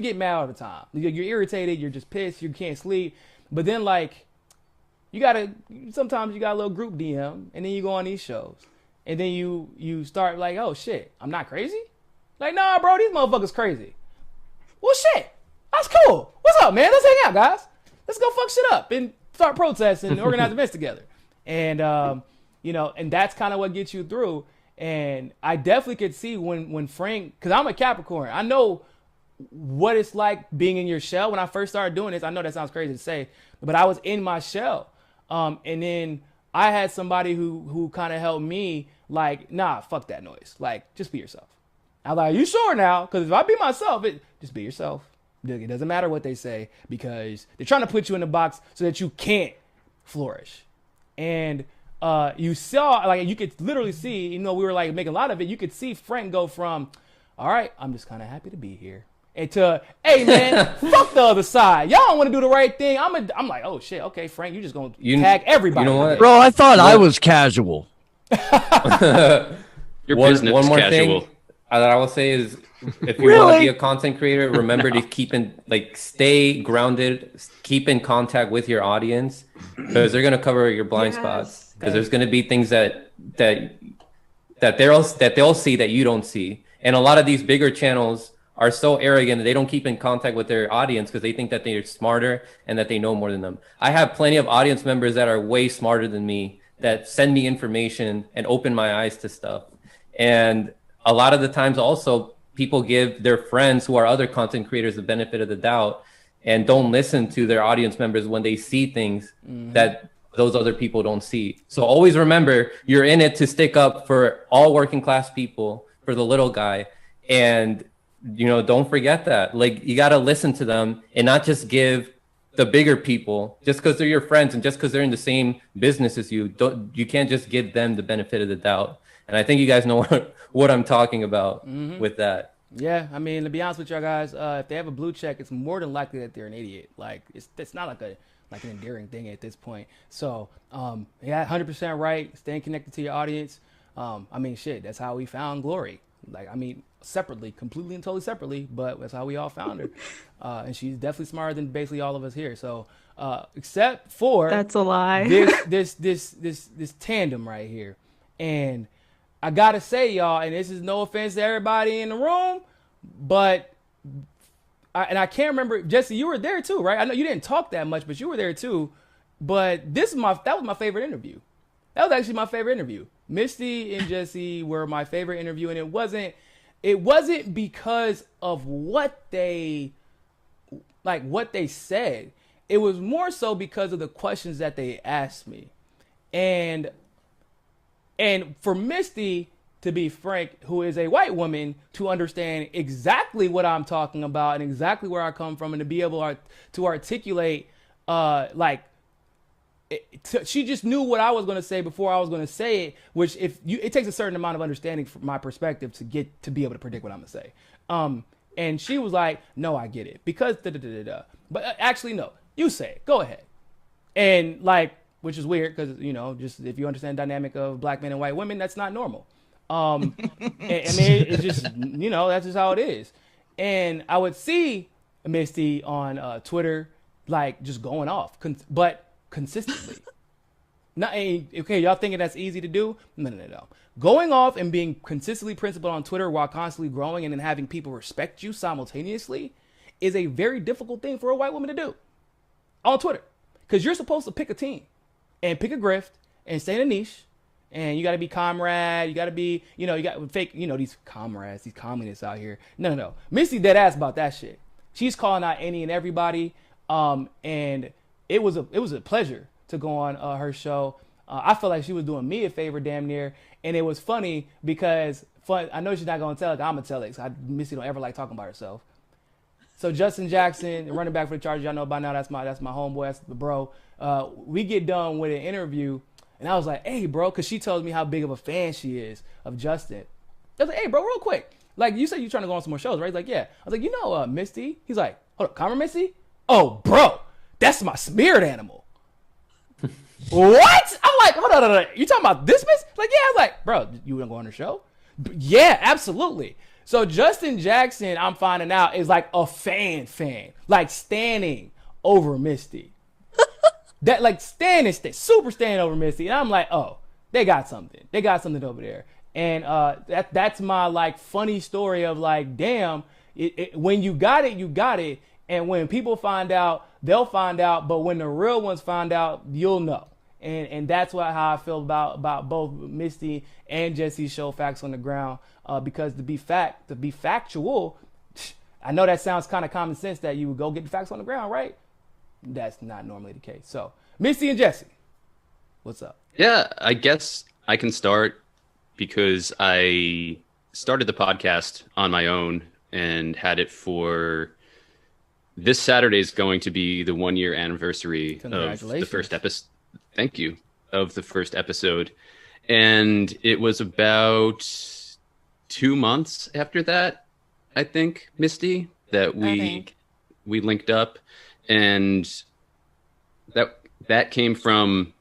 get mad all the time. You're irritated, you're just pissed, you can't sleep. But then, like, sometimes you got a little group DM, and then you go on these shows, and then you start like, oh shit, I'm not crazy? Like, nah, bro, these motherfuckers crazy. Well, shit, that's cool. What's up, man? Let's hang out, guys. Let's go fuck shit up and start protesting and organize events together. And you know, and that's kind of what gets you through. And I definitely could see when Frank, because I'm a Capricorn, I know what it's like being in your shell. When I first started doing this, I know that sounds crazy to say, but I was in my shell. And then I had somebody who kind of helped me, like, nah, fuck that noise. Like, just be yourself. I was like, are you sure now? Because if I be myself, just be yourself. It doesn't matter what they say, because they're trying to put you in the box so that you can't flourish. And you saw, like, you could literally see, you know, we were like making a lot of it. You could see Frank go from, all right, I'm just kind of happy to be here, and to, hey man, fuck the other side. Y'all don't want to do the right thing. I'm like, oh shit, okay, Frank, you just gonna tag everybody. You know what, Bro? I thought I was casual. Your one business more casual. thing that I will say is, if you want to be a content creator, remember to stay grounded, keep in contact with your audience, because they're gonna cover your blind spots. Because there's going to be things that they'll see that you don't see, and a lot of these bigger channels are so arrogant that they don't keep in contact with their audience because they think that they're smarter and that they know more than them. I have plenty of audience members that are way smarter than me that send me information and open my eyes to stuff. And a lot of the times also, people give their friends who are other content creators the benefit of the doubt and don't listen to their audience members when they see things that those other people don't see. So always remember, you're in it to stick up for all working class people, for the little guy. And, you know, don't forget that. Like, you got to listen to them and not just give the bigger people, just because they're your friends and just because they're in the same business as you. You can't just give them the benefit of the doubt. And I think you guys know what I'm talking about with that. Yeah, I mean, to be honest with y'all guys, if they have a blue check, it's more than likely that they're an idiot. Like, it's not like an endearing thing at this point. So, yeah, 100% right. Staying connected to your audience. I mean, shit, that's how we found Glory. Like, I mean, separately, completely and totally separately, but that's how we all found her. And she's definitely smarter than basically all of us here. So, except for That's a lie. this tandem right here. And I gotta say, y'all, and this is no offense to everybody in the room, but I can't remember, Jesse, you were there too, right? I know you didn't talk that much, but you were there too. But that was my favorite interview. That was actually my favorite interview. Misty and Jesse were my favorite interview, and it wasn't because of what they said. It was more so because of the questions that they asked me. And for Misty, to be frank, who is a white woman, to understand exactly what I'm talking about and exactly where I come from, and to be able to articulate, she just knew what I was going to say before I was going to say it, which it takes a certain amount of understanding from my perspective to be able to predict what I'm going to say. And she was like, no, I get it, because but actually, no, you say it, go ahead. And like, which is weird, because, you know, just if you understand the dynamic of black men and white women, that's not normal. I mean, it's just, you know, that's just how it is. And I would see Misty on Twitter, like, just going off, but consistently. Okay, y'all thinking that's easy to do? No. Going off and being consistently principled on Twitter while constantly growing and then having people respect you simultaneously is a very difficult thing for a white woman to do on Twitter. Because you're supposed to pick a team and pick a grift and stay in a niche. And you got to be comrade. You got to be, you know, you got fake, you know, these comrades, these communists out here. No. Misty dead ass about that shit. She's calling out any and everybody. And it was a pleasure to go on her show. I felt like she was doing me a favor damn near. And it was funny because I know she's not going to tell it. I'm going to tell it. Misty don't ever like talking about herself. So Justin Jackson, running back for the Chargers, y'all know by now, that's my homeboy, that's the bro. We get done with an interview, and I was like, hey, bro, because she tells me how big of a fan she is of Justin. I was like, hey, bro, real quick. Like, you said you're trying to go on some more shows, right? He's like, yeah. I was like, you know Misty? He's like, hold up, Comrade Misty? Oh, bro, that's my spirit animal. What? I'm like, hold on. You talking about this Miss? Like, yeah. I was like, bro, you want to go on her show? Yeah, absolutely. So Justin Jackson, I'm finding out, is like a fan, like standing over Misty. That like super standing over Misty. And I'm like, oh, they got something. They got something over there. And that's my like funny story of like, damn, when you got it, you got it. And when people find out, they'll find out. But when the real ones find out, you'll know. And that's how I feel about both Misty and Jesse's show, Facts on the Ground. Because to be factual, I know that sounds kind of common sense that you would go get the facts on the ground, right? That's not normally the case. So, Misty and Jesse, what's up? Yeah, I guess I can start because I started the podcast on my own and had it for this Saturday is going to be the 1 year anniversary of the first episode. Thank you. Of the first episode. And it was about 2 months after that, I think, Misty, that we linked up. And that came from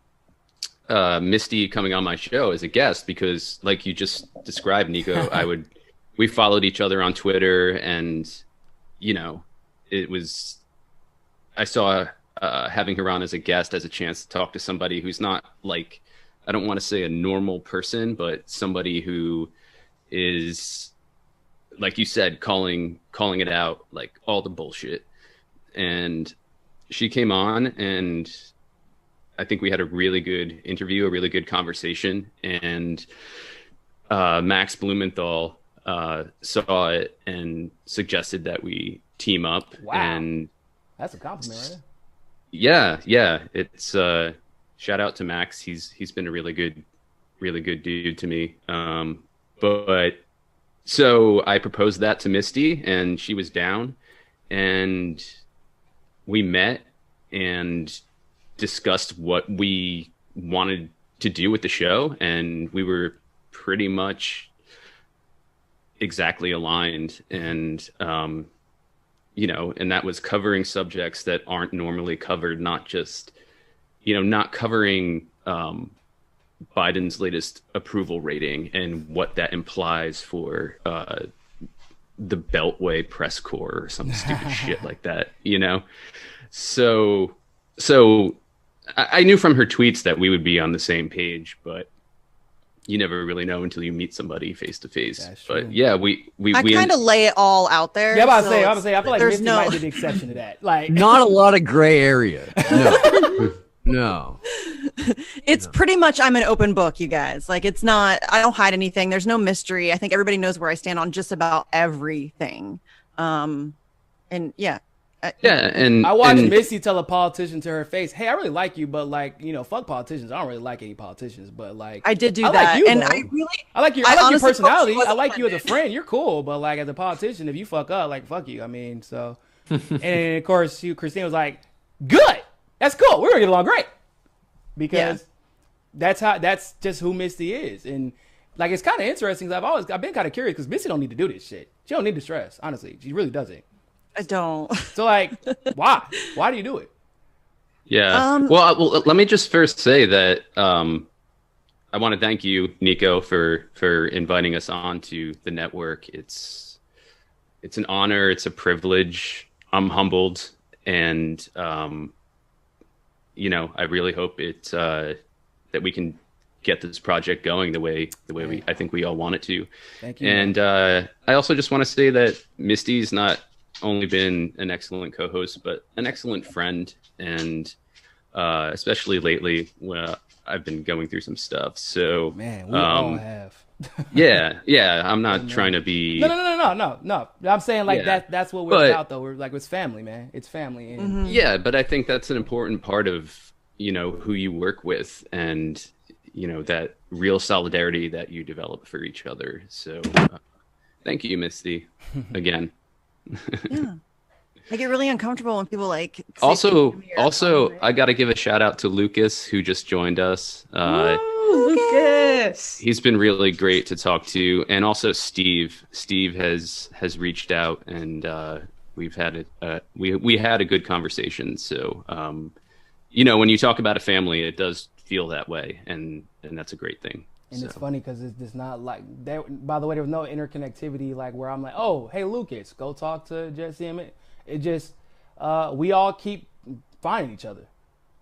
Misty coming on my show as a guest, because like you just described, Nico, we followed each other on Twitter, and you know, I saw having her on as a guest as a chance to talk to somebody who's not like, I don't want to say a normal person, but somebody who is, like you said, calling it out, like all the bullshit. And she came on, and I think we had a really good interview, a really good conversation. And Max Blumenthal saw it and suggested that we team up. Wow. And that's a compliment, right? Yeah. It's shout out to Max. He's been a really good dude to me. But so I proposed that to Misty, and she was down, and we met and discussed what we wanted to do with the show, and we were pretty much exactly aligned. And you know, and that was covering subjects that aren't normally covered, not just, you know, not covering Biden's latest approval rating and what that implies for the Beltway press corps or some stupid shit like that, you know? So I knew from her tweets that we would be on the same page, but you never really know until you meet somebody face to face. But yeah, I kind of lay it all out there. Yeah, I was say, I feel like there's Misty might be the exception to that. Like, not a lot of gray area. No. No. It's pretty much I'm an open book, you guys. Like, it's not, I don't hide anything. There's no mystery. I think everybody knows where I stand on just about everything. And yeah. And I watched Misty tell a politician to her face, "Hey, I really like you, but like, you know, fuck politicians. I don't really like any politicians, but like, I did do I that, like you, and though. I like your personality. I like you as a offended. friend. You're cool, but like as a politician, if you fuck up, like fuck you. I mean, so." And of course, Christine was like, "Good, that's cool. We're gonna get along great," because that's just who Misty is, and like it's kind of interesting. Cause I've been kind of curious because Misty don't need to do this shit. She don't need to stress. Honestly, she really doesn't. I don't. So like, why? Why do you do it? Yeah. Well, let me just first say that I want to thank you, Nico, for inviting us on to the network. It's an honor. It's a privilege. I'm humbled, and you know, I really hope that we can get this project going the way I think we all want it to. Thank you. And I also just want to say that Misty's not only been an excellent co-host, but an excellent friend, and especially lately when I've been going through some stuff. So man, we all have. yeah. I'm not trying to be. No. I'm saying like that's what we're about though. We're like, it's family, man. It's family. And yeah, but I think that's an important part of, you know, who you work with, and you know, that real solidarity that you develop for each other. So thank you, Misty, again. Yeah, I get really uncomfortable when people like. Also, I got to give a shout out to Lucas, who just joined us. Lucas, he's been really great to talk to, and also Steve. Steve has reached out, and we've had we had a good conversation. So, you know, when you talk about a family, it does feel that way, and that's a great thing. And it's funny because it's not like there. By the way, there was no interconnectivity like where I'm like, oh, hey, Lucas, go talk to Jesse. It just we all keep finding each other,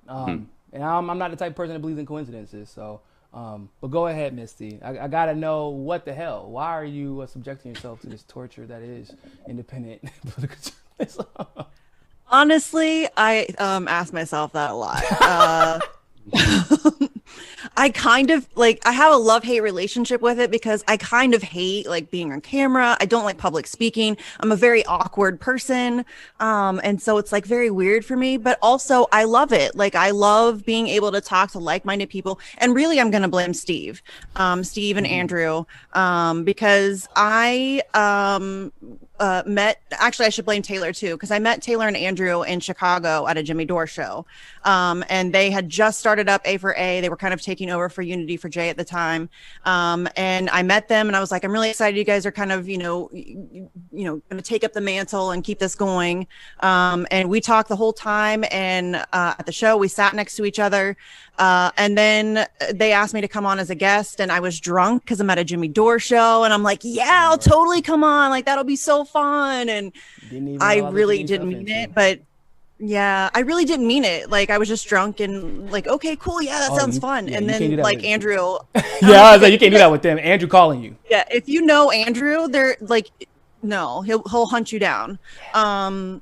and I'm not the type of person that believes in coincidences. So, but go ahead, Misty. I gotta know what the hell. Why are you subjecting yourself to this torture that is independent political journalism? Honestly, I ask myself that a lot. I kind of like, I have a love-hate relationship with it because I kind of hate like being on camera. I don't like public speaking. I'm a very awkward person. And so it's like very weird for me, but also I love it. Like I love being able to talk to like-minded people. And really, I'm going to blame Steve and Andrew, because I actually I should blame Taylor too, because I met Taylor and Andrew in Chicago at a Jimmy Dore show, and they had just started up A for A. They were kind of taking over for Unity for J at the time, and I met them and I was like, I'm really excited you guys are kind of going to take up the mantle and keep this going, and we talked the whole time, and at the show we sat next to each other, and then they asked me to come on as a guest, and I was drunk because I'm at a Jimmy Dore show, and I'm like, yeah, I'll totally come on, like that'll be so fun. And I really didn't mean it, but yeah, I really didn't mean it. Like I was just drunk and like, okay, cool, yeah, that sounds fun. Yeah, and then like Andrew, yeah, I was like, you can't do that with them. Andrew calling you. Yeah, if you know Andrew, they're like, no, he'll hunt you down.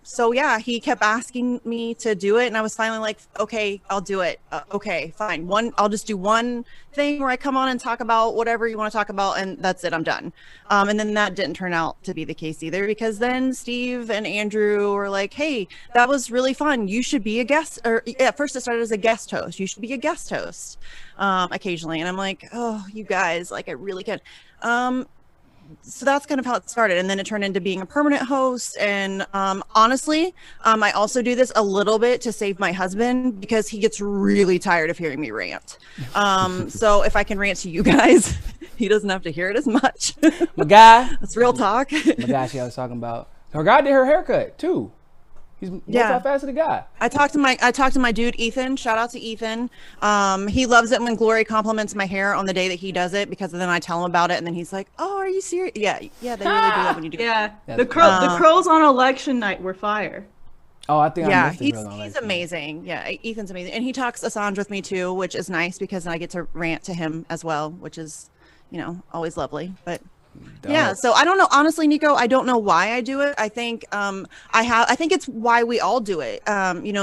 So yeah, he kept asking me to do it, and I was finally like, okay, I'll do it. Okay, fine. I'll just do one thing where I come on and talk about whatever you want to talk about, and that's it. I'm done. And then that didn't turn out to be the case either, because then Steve and Andrew were like, hey, that was really fun. You should be a guest. Or at first it started as a guest host. You should be a guest host occasionally. And I'm like, oh, you guys, like I really can. So that's kind of how it started, and then it turned into being a permanent host. And honestly, I also do this a little bit to save my husband, because he gets really tired of hearing me rant. So if I can rant to you guys, he doesn't have to hear it as much. My guy, that's real talk. My guy, she was talking about her guy did her haircut too. He's a Yeah. multifaceted guy. I talked to my dude Ethan. Shout out to Ethan. He loves it when Glory compliments my hair on the day that he does it, because then I tell him about it and then he's like, "Oh, are you serious?" Yeah, they really do that when you do it. Yeah, That's the curls on election night were fire. Oh, I think I Yeah, missed the he's girl on he's election. amazing. Yeah, Ethan's amazing, and he talks Assange with me too, which is nice because I get to rant to him as well, which is, always lovely. But yeah, Dope. so I don't know, honestly, Nico, I don't know why I do it. I think I think it's why we all do it.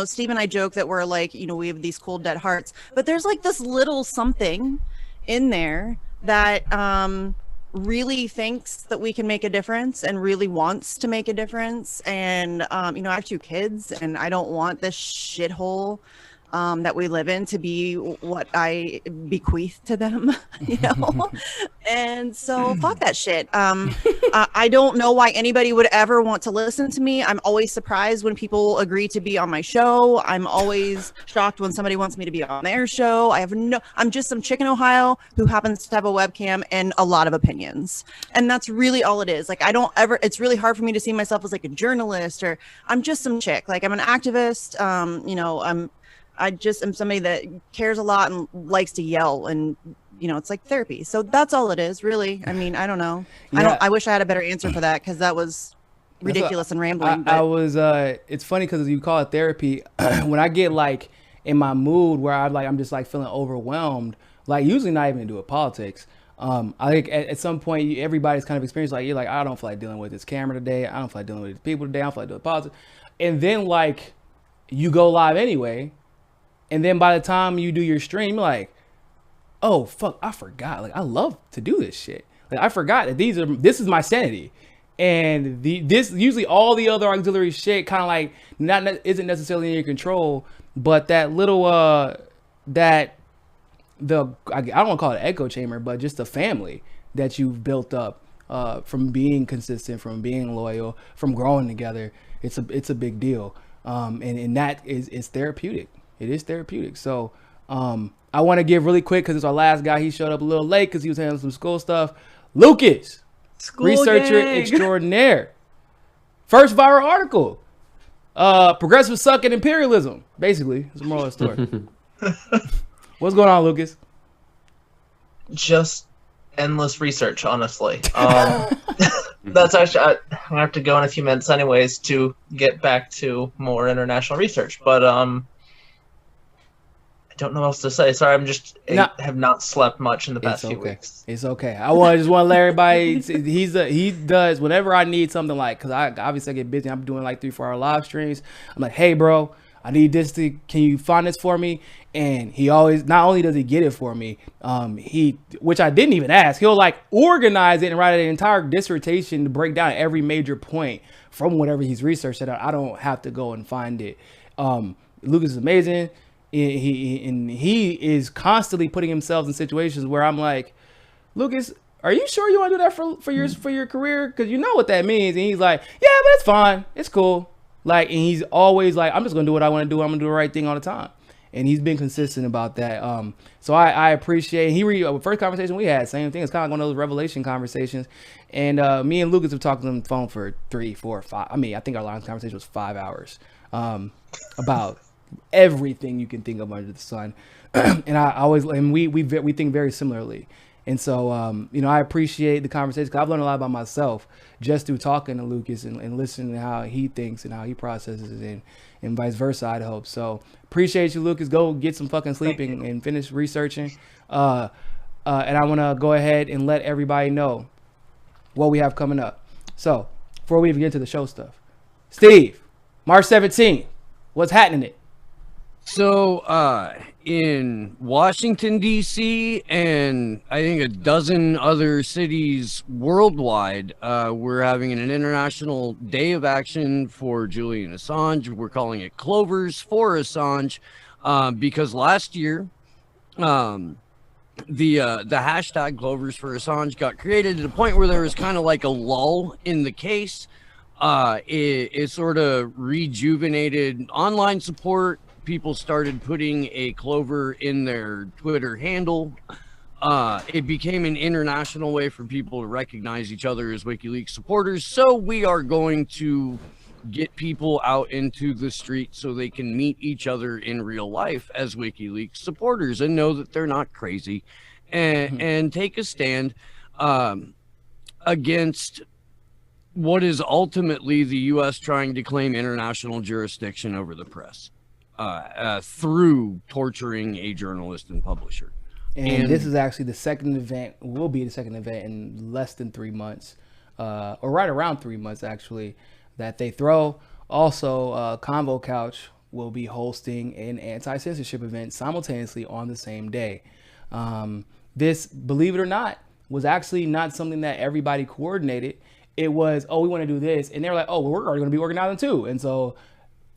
Steve and I joke that we're like, we have these cold dead hearts, but there's like this little something in there that really thinks that we can make a difference and really wants to make a difference. And I have 2 kids, and I don't want this shithole that we live in to be what I bequeath to them, and so fuck that shit. I don't know why anybody would ever want to listen to me. I'm always surprised when people agree to be on my show. I'm always shocked when somebody wants me to be on their show. I'm just some chick in Ohio who happens to have a webcam and a lot of opinions, and that's really all it is. Like, it's really hard for me to see myself as like a journalist, or I'm just some chick. Like, I'm an activist. I just am somebody that cares a lot and likes to yell, and it's like therapy. So that's all it is, really. I mean, I don't know. Yeah. I wish I had a better answer for that, because that was ridiculous and rambling. I was it's funny because you call it therapy. When I get like in my mood where I'm just like feeling overwhelmed, like usually not even do it politics. I think at some point everybody's kind of experienced, like, you're like, I don't feel like dealing with this camera today. I don't feel like dealing with these people today. I don't feel like doing politics. And then like you go live anyway. And then by the time you do your stream, you're like, oh fuck, I forgot. Like, I love to do this shit. Like, I forgot that this is my sanity. And this usually all the other auxiliary shit kind of like isn't necessarily in your control, but that little I don't want to call it echo chamber, but just the family that you've built up from being consistent, from being loyal, from growing together. It's a big deal. And that is therapeutic. It is therapeutic. So I want to give really quick, because it's our last guy. He showed up a little late because he was handling some school stuff. Lucas, researcher extraordinaire. First viral article. Progressive suck at imperialism. Basically, it's the moral of the story. What's going on, Lucas? Just endless research, honestly. That's actually, I have to go in a few minutes anyways to get back to more international research. But I don't know what else to say. Sorry, I have not slept much in the past few weeks. It's okay. I just want to let everybody. He does whenever I need something, like, because I obviously get busy. I'm doing like 3-4 hour live streams. I'm like, hey bro, I need this. Can you find this for me? And he always, not only does he get it for me, which I didn't even ask, he'll like organize it and write an entire dissertation to break down every major point from whatever he's researched that I don't have to go and find it. Lucas is amazing. He is constantly putting himself in situations where I'm like, Lucas, are you sure you want to do that for your career? Because you know what that means. And he's like, yeah, but it's fine, it's cool. Like, and he's always like, I'm just gonna do what I want to do. I'm gonna do the right thing all the time. And he's been consistent about that. So I appreciate. First conversation we had, same thing. It's kind of like one of those revelation conversations. And me and Lucas have talked on the phone for 3, 4, 5. I mean, I think our last conversation was 5 hours about everything you can think of under the sun. And we think very similarly. And so I appreciate the conversation, because I've learned a lot about myself just through talking to Lucas and listening to how he thinks and how he processes it, and vice versa, I'd hope. So appreciate you, Lucas. Go get some fucking sleeping and finish researching. And I want to go ahead and let everybody know what we have coming up. So before we even get to the show stuff, Steve, March 17th, what's happening? So in Washington, D.C., and I think a dozen other cities worldwide, we're having an International Day of Action for Julian Assange. We're calling it Clovers for Assange, because last year the hashtag Clovers for Assange got created to the point where there was kind of like a lull in the case. It sort of rejuvenated online support. People started putting a Clover in their Twitter handle. It became an international way for people to recognize each other as WikiLeaks supporters. So we are going to get people out into the street so they can meet each other in real life as WikiLeaks supporters and know that they're not crazy, and take a stand against what is ultimately the U.S. trying to claim international jurisdiction over the press through torturing a journalist and publisher. And this is actually the second event, will be the second event in less than 3 months, or right around 3 months actually, that they throw. Also, Convo Couch will be hosting an anti-censorship event simultaneously on the same day. This, believe it or not, was actually not something that everybody coordinated. It was, oh, we want to do this. And they were like, oh, well, we're already going to be organizing too. And so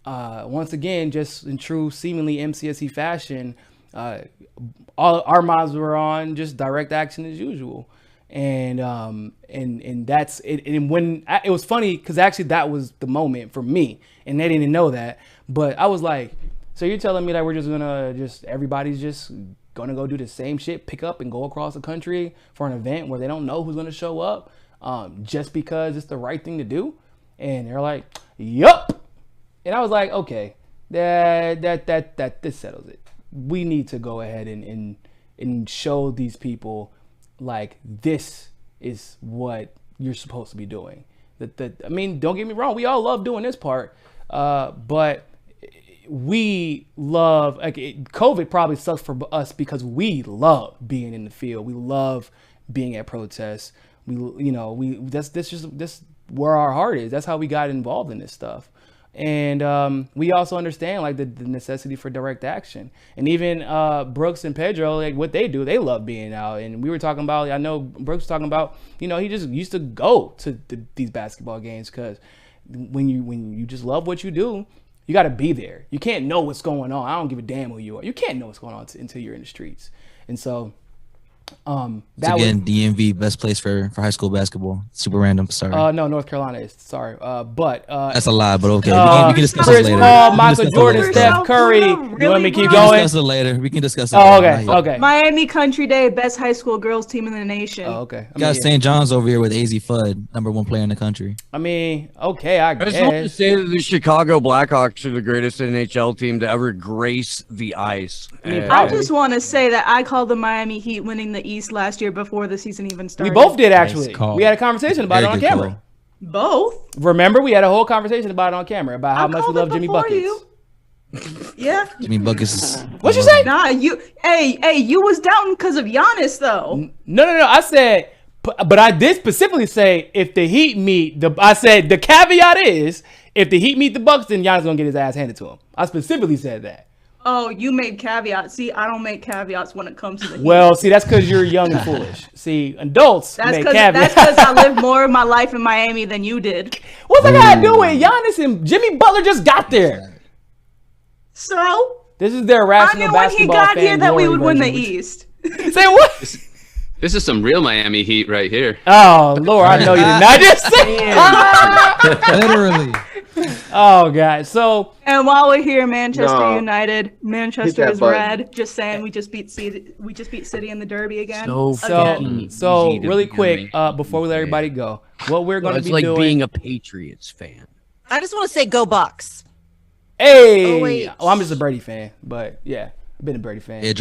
once again, just in true seemingly MCSC fashion, all our minds were on just direct action as usual. And that's it. And when it was funny, because actually that was the moment for me, and they didn't know that. But I was like, so you're telling me that we're just gonna everybody's just gonna go do the same shit, pick up and go across the country for an event where they don't know who's gonna show up, just because it's the right thing to do? And they're like, yup. And I was like, okay, that this settles it. We need to go ahead and show these people, like, this is what you're supposed to be doing. I mean, don't get me wrong, we all love doing this part, but we love, like, COVID probably sucks for us because we love being in the field. We love being at protests. That's where our heart is. That's how we got involved in this stuff. And we also understand, like, the necessity for direct action. And even Brooks and Pedro, like, what they do, they love being out. And we were talking about, I know Brooks was talking about, he just used to go to these basketball games, because when you just love what you do, you got to be there. You can't know what's going on. I don't give a damn who you are. You can't know what's going on until you're in the streets. And so that again, DMV, best place for high school basketball. Super random. Sorry. No, North Carolina is. Sorry. But that's a lie. But okay, we can discuss Chris it later. Paul, Michael Jordan, Steph Curry. You want me to keep going? Discuss it later. We can discuss it. Oh, later. Okay. Miami Country Day, best high school girls team in the nation. Oh, okay. Got St. John's over here with AZ Fudd, #1 player in the country. I mean, okay, I guess. I just want to say that the Chicago Blackhawks are the greatest NHL team to ever grace the ice. I just want to say that I called the Miami Heat winning the East last year before the season even started. We both did, actually. We had a conversation about it on camera. Call. Both? Remember, we had a whole conversation about it on camera about how much we love Jimmy Buckets. Yeah. Jimmy Buckets. What'd you say? Nah, you was doubting because of Giannis, though. No. I said, but I did specifically say if the Heat meet I said the caveat is if the Heat meet the Bucks, then Giannis gonna get his ass handed to him. I specifically said that. Oh, you made caveats. See, I don't make caveats when it comes to the Heat. Well, see, that's because you're young and foolish. See, adults make caveats. That's because I lived more of my life in Miami than you did. What's that got to do with Giannis and Jimmy Butler just got there? So? This is their rational basketball fan. I knew when he got here that we would win the East. Say what? This is some real Miami Heat right here. Oh, Lord, I know you did not just say literally. Oh, God. So, and while we're here, Manchester United, Manchester is red. Just saying, we just beat City in the Derby again. So really quick, before we let everybody go, what we're going to be doing. It's like being a Patriots fan. I just want to say, go Bucks. Hey, I'm just a Brady fan, but yeah, I've been a Brady fan. Yeah,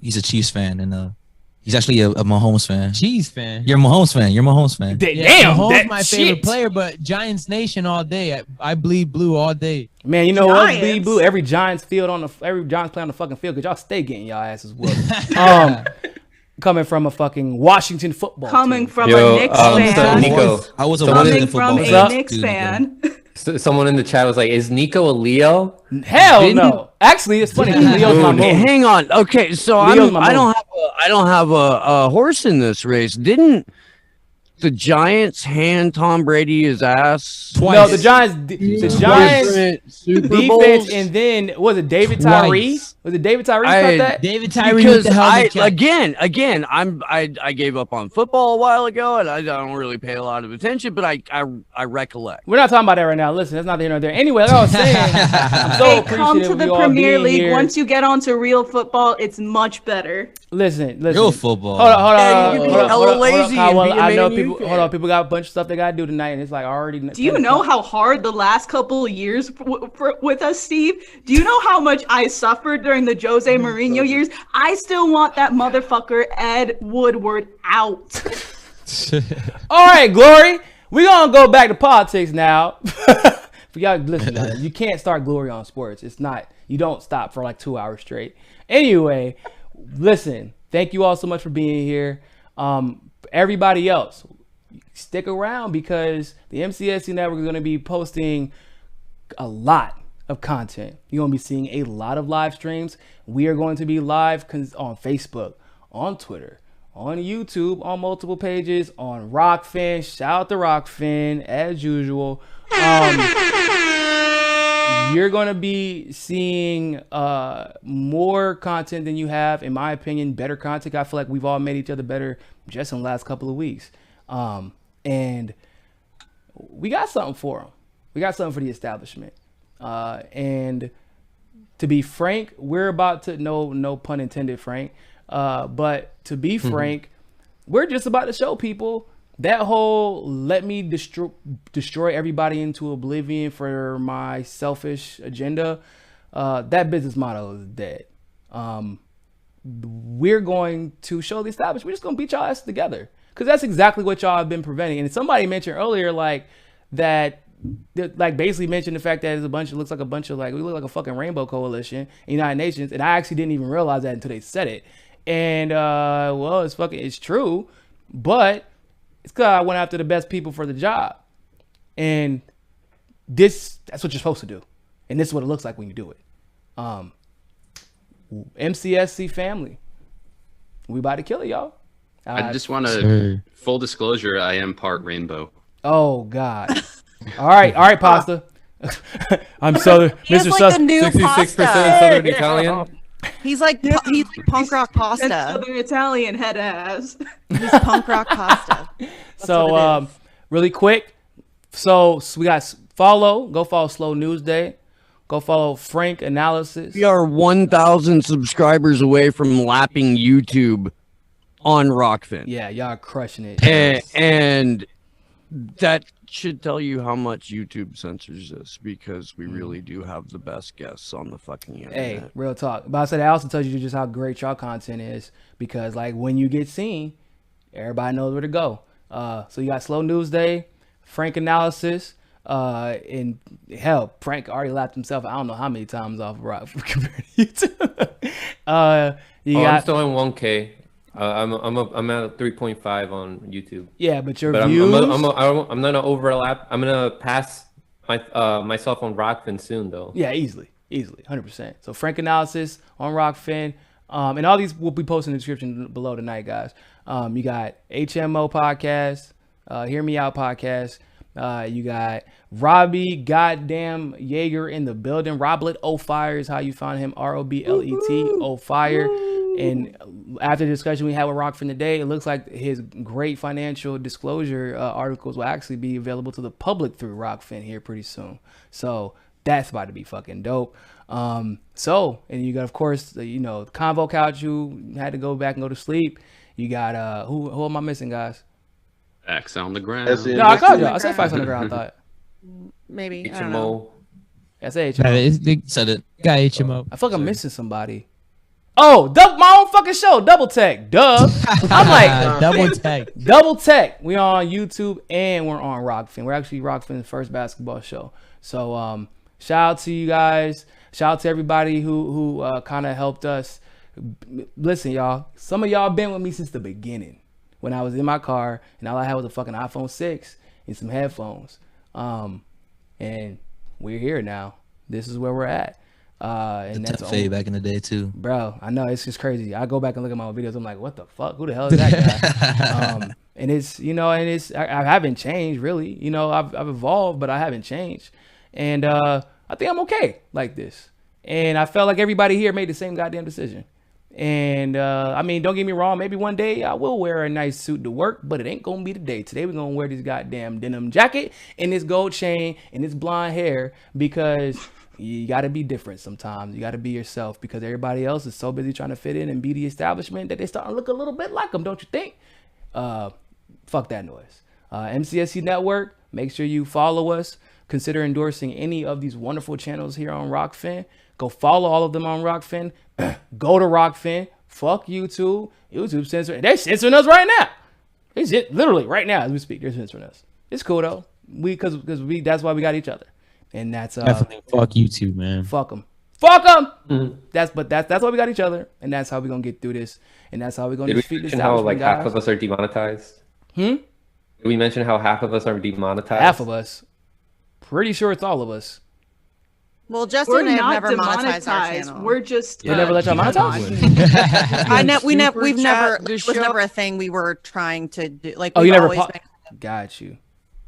he's a Chiefs fan, and he's actually a Mahomes fan. Chiefs fan. You're a Mahomes fan. You're a Mahomes fan. Damn, Mahomes my favorite player, but Giants Nation all day. I bleed blue all day. Man, you know what? Bleed blue. Every Giants play on the fucking field, because y'all stay getting y'all asses whooped. Coming from a fucking Washington football team. From a Knicks fan. Nico, I was a coming from a Knicks fan. Someone in the chat was like, "Is Nico a Leo?" Hell no. Actually, it's funny. Leo's my movie. Hang on. Okay, so I don't have a horse in this race. Didn't the Giants hand Tom Brady his ass twice? No, the Giants defense, and then was it David Tyree? Was it David Tyree cut that? David Tyree with Because the helmet check. again, I gave up on football a while ago, and I don't really pay a lot of attention, but I recollect. We're not talking about that right now. Listen, that's not the here nor there. Anyway, like I was saying, I'm so Hey, come appreciative to of the you all Premier being League. here. Once you get onto real football, it's much better. Listen. Real football. Hold on. Yeah, you can be hella lazy and be a I know Man people. U fan. Hold on, people got a bunch of stuff they gotta do tonight, and it's like already. Do you know how hard the last couple of years with us, Steve? Do you know how much I suffered during the Jose Mourinho years? I still want that motherfucker Ed Woodward out. All right, Glory. We're gonna go back to politics now. For y'all, listen, guys, you can't start Glory on sports. It's not. You don't stop for like 2 hours straight. Anyway, listen. Thank you all so much for being here. Everybody else, stick around because the MCSC network is going to be posting a lot of content. You're going to be seeing a lot of live streams. We are going to be live on Facebook, on Twitter, on YouTube, on multiple pages, on Rockfin. Shout out to Rockfin as usual. You're going to be seeing more content than you have, in my opinion, better content. I feel like we've all made each other better just in the last couple of weeks. And we got something for them. We got something for the establishment. And to be frank, we're about to, no pun intended, Frank. But to be frank, we're just about to show people that whole let me destroy everybody into oblivion for my selfish agenda. That business model is dead. We're going to show the establishment. We're just going to beat y'all ass together. Because that's exactly what y'all have been preventing. And somebody mentioned earlier, like, that, like, basically mentioned the fact that it looks like a bunch of, like, we look like a fucking rainbow coalition in United Nations. And I actually didn't even realize that until they said it. And, well, it's true. But it's because I went after the best people for the job. And that's what you're supposed to do. And this is what it looks like when you do it. MCSC family. We about to kill it, y'all. I just want to, full disclosure, I am part rainbow. Oh, God. All right, Pasta. I'm Southern. He's like the new 66% pasta. Southern Italian. He's like punk rock pasta. Southern Italian head ass. He's punk rock pasta. So, really quick. So we got go follow Slow News Day. Go follow Frank Analysis. We are 1,000 subscribers away from lapping YouTube on Rockfin. Yeah, y'all are crushing it. And that should tell you how much YouTube censors us because we really do have the best guests on the fucking internet. Hey, real talk. But I said that also tells you just how great y'all content is because, like, when you get seen, everybody knows where to go. So you got Slow News Day, Frank Analysis, and hell, Frank already lapped himself. I don't know how many times off Rock compared to YouTube. I'm still in 1K. I'm at 3.5 on YouTube. Yeah, but your views. I'm gonna overlap. I'm gonna pass myself on Rockfin soon, though. Yeah, easily, 100%. So Frank Analysis on Rockfin, and all these will be posted in the description below tonight, guys. You got HMO podcast, Hear Me Out podcast. You got Robbie goddamn Yeager in the building. Roblet O'Fire is how you find him. ROBLET O'Fire. And after the discussion we had with Rockfin today, it looks like his great financial disclosure articles will actually be available to the public through Rockfin here pretty soon. So that's about to be fucking dope. And you got, of course, Convo Couch, who had to go back and go to sleep. You got who am I missing, guys? Facts on the ground. No, I called you. I said facts on the ground. I thought maybe I don't know. I said HMO. They said it. Got HMO. I feel like I'm missing somebody. Oh, my own fucking show, Double Tech. Duh. I'm like Double Tech. We on YouTube and we're on Rockfin. We're actually Rockfin's first basketball show. So shout out to you guys. Shout out to everybody who kind of helped us. Listen, y'all. Some of y'all been with me since the beginning. When I was in my car and all I had was a fucking iPhone 6 and some headphones. And we're here now. This is where we're at. And that's fade back in the day too, bro. I know it's just crazy. I go back and look at my videos. I'm like, what the fuck? Who the hell is that guy? And it's I haven't changed really. I've evolved, but I haven't changed. And I think I'm okay like this. And I felt like everybody here made the same goddamn decision. And I mean, don't get me wrong, maybe one day I will wear a nice suit to work, but it ain't gonna be today. Today we're gonna wear this goddamn denim jacket and this gold chain and this blonde hair, because you gotta be different sometimes. You gotta be yourself, because everybody else is so busy trying to fit in and be the establishment that they start to look a little bit like them, don't you think? Fuck that noise. MCSC Network, make sure you follow us. Consider endorsing any of these wonderful channels here on Rockfin. Go follow all of them on Rockfin. Go to Rockfin. Fuck YouTube. YouTube censoring. They're censoring us right now. It's literally right now as we speak. They're censoring us. It's cool though. Because we that's why we got each other. And that's Definitely fuck YouTube, man. Fuck them. Fuck them. That's why we got each other, and that's how we're gonna get through this, and that's how we're gonna defeat this. Did we mention how like half of us are demonetized? Did we mention how half of us are demonetized? Half of us. Pretty sure it's all of us. Well, Jesse We're and I have not never monetized our demonetized. channel. We're just You never let y'all monetize? We've never. It was never a thing we were trying to do. Like, Oh, you never. always Got you.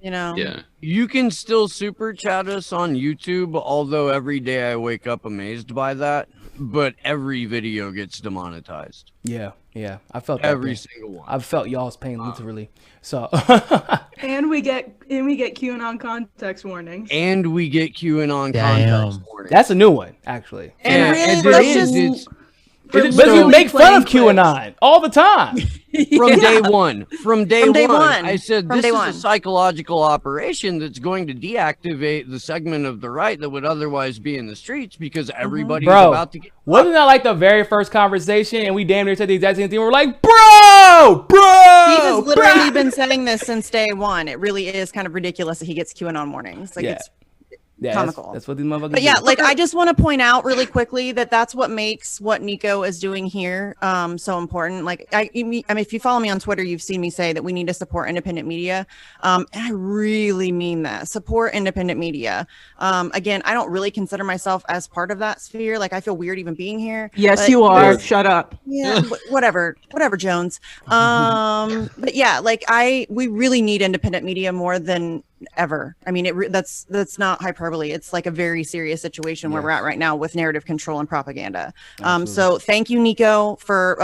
You know. Yeah. You can still super chat us on YouTube, although every day I wake up amazed by that. But every video gets demonetized. Yeah, yeah. I felt that every pain. single one. I've felt y'all's pain literally. So And we get QAnon context warnings. And we get QAnon context warnings. That's a new one, actually. And Yeah, really, it is. But you make fun of QAnon all the time. From day one. From day one. I said From this day is one. a psychological operation that's going to deactivate the segment of the right that would otherwise be in the streets because everybody's Bro, about to get. wasn't that like the very first conversation and we damn near said the exact same thing? We're like, bro! He has literally been saying this since day one. It really is kind of ridiculous that he gets QAnon warnings. Like, it's comical. That's what these motherfuckers But yeah, do. like I just want to point out really quickly that that's what makes what Nico is doing here so important. Like I mean, if you follow me on Twitter, you've seen me say that we need to support independent media. And I really mean that. Support independent media. Again, I don't really consider myself as part of that sphere. Like I feel weird even being here. Yes, but- you are. Shut up. Yeah, whatever, Jones. But yeah, like we really need independent media more than ever. I mean, that's not hyperbole. It's like a very serious situation where we're at right now with narrative control and propaganda. So thank you, Nico, for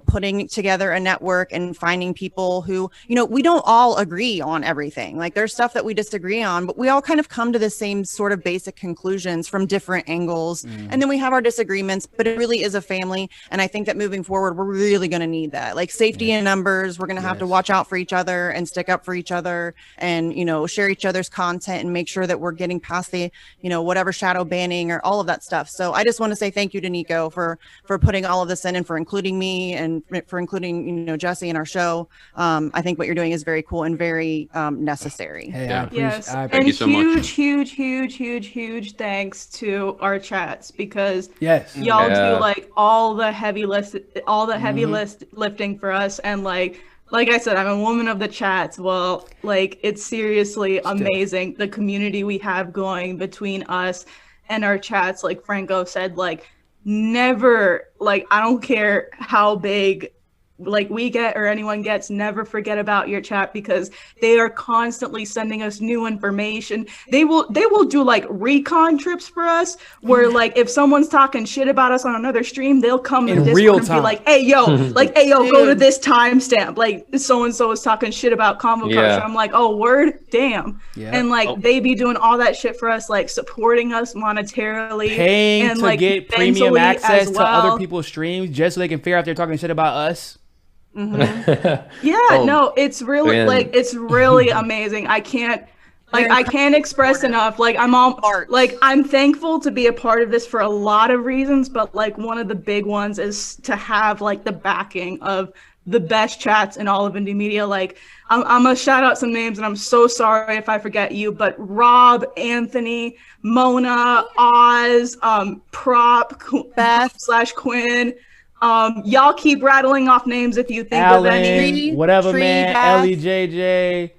putting together a network and finding people who, we don't all agree on everything. Like there's stuff that we disagree on, but we all kind of come to the same sort of basic conclusions from different angles. And then we have our disagreements, but it really is a family. And I think that moving forward, we're really going to need that. Like safety in numbers, we're going to have to watch out for each other and stick up for each other and, share each other's content and make sure that we're getting past the, whatever shadow banning or all of that stuff. So I just want to say thank you to Nico for putting all of this in and for including me and for including, Jesse in our show. I think what you're doing is very cool and very necessary. Yes. Thank And you so much. huge thanks to our chats because Yes. y'all Yeah. do like all the heavy lifting for us. And like I said, I'm a woman of the chats. Well, like it's seriously amazing the community we have going between us and our chats. Like Franco said, like never, like I don't care how big like we get or anyone gets, never forget about your chat because they are constantly sending us new information. They will do like recon trips for us where like if someone's talking shit about us on another stream, they'll come In to Discord real and be time. like, hey yo, go to this timestamp. Like so and so is talking shit about Convo Couch. Yeah. And I'm like, oh word, damn. Yeah. And like they be doing all that shit for us, like supporting us monetarily, Paying and to like get premium mentally access as to other well. people's streams just so they can figure out if they're talking shit about us. Yeah, no, it's really man. like it's really amazing. I can't express enough. Like I'm thankful to be a part of this for a lot of reasons, but like one of the big ones is to have like the backing of the best chats in all of indie media. Like I'm gonna shout out some names and I'm so sorry if I forget you, but Rob, Anthony, Mona, Oz, Prop, Beth / Quinn. Y'all keep rattling off names if you think of any. Alan, whatever Tree, man, Beth. Ellie JJ,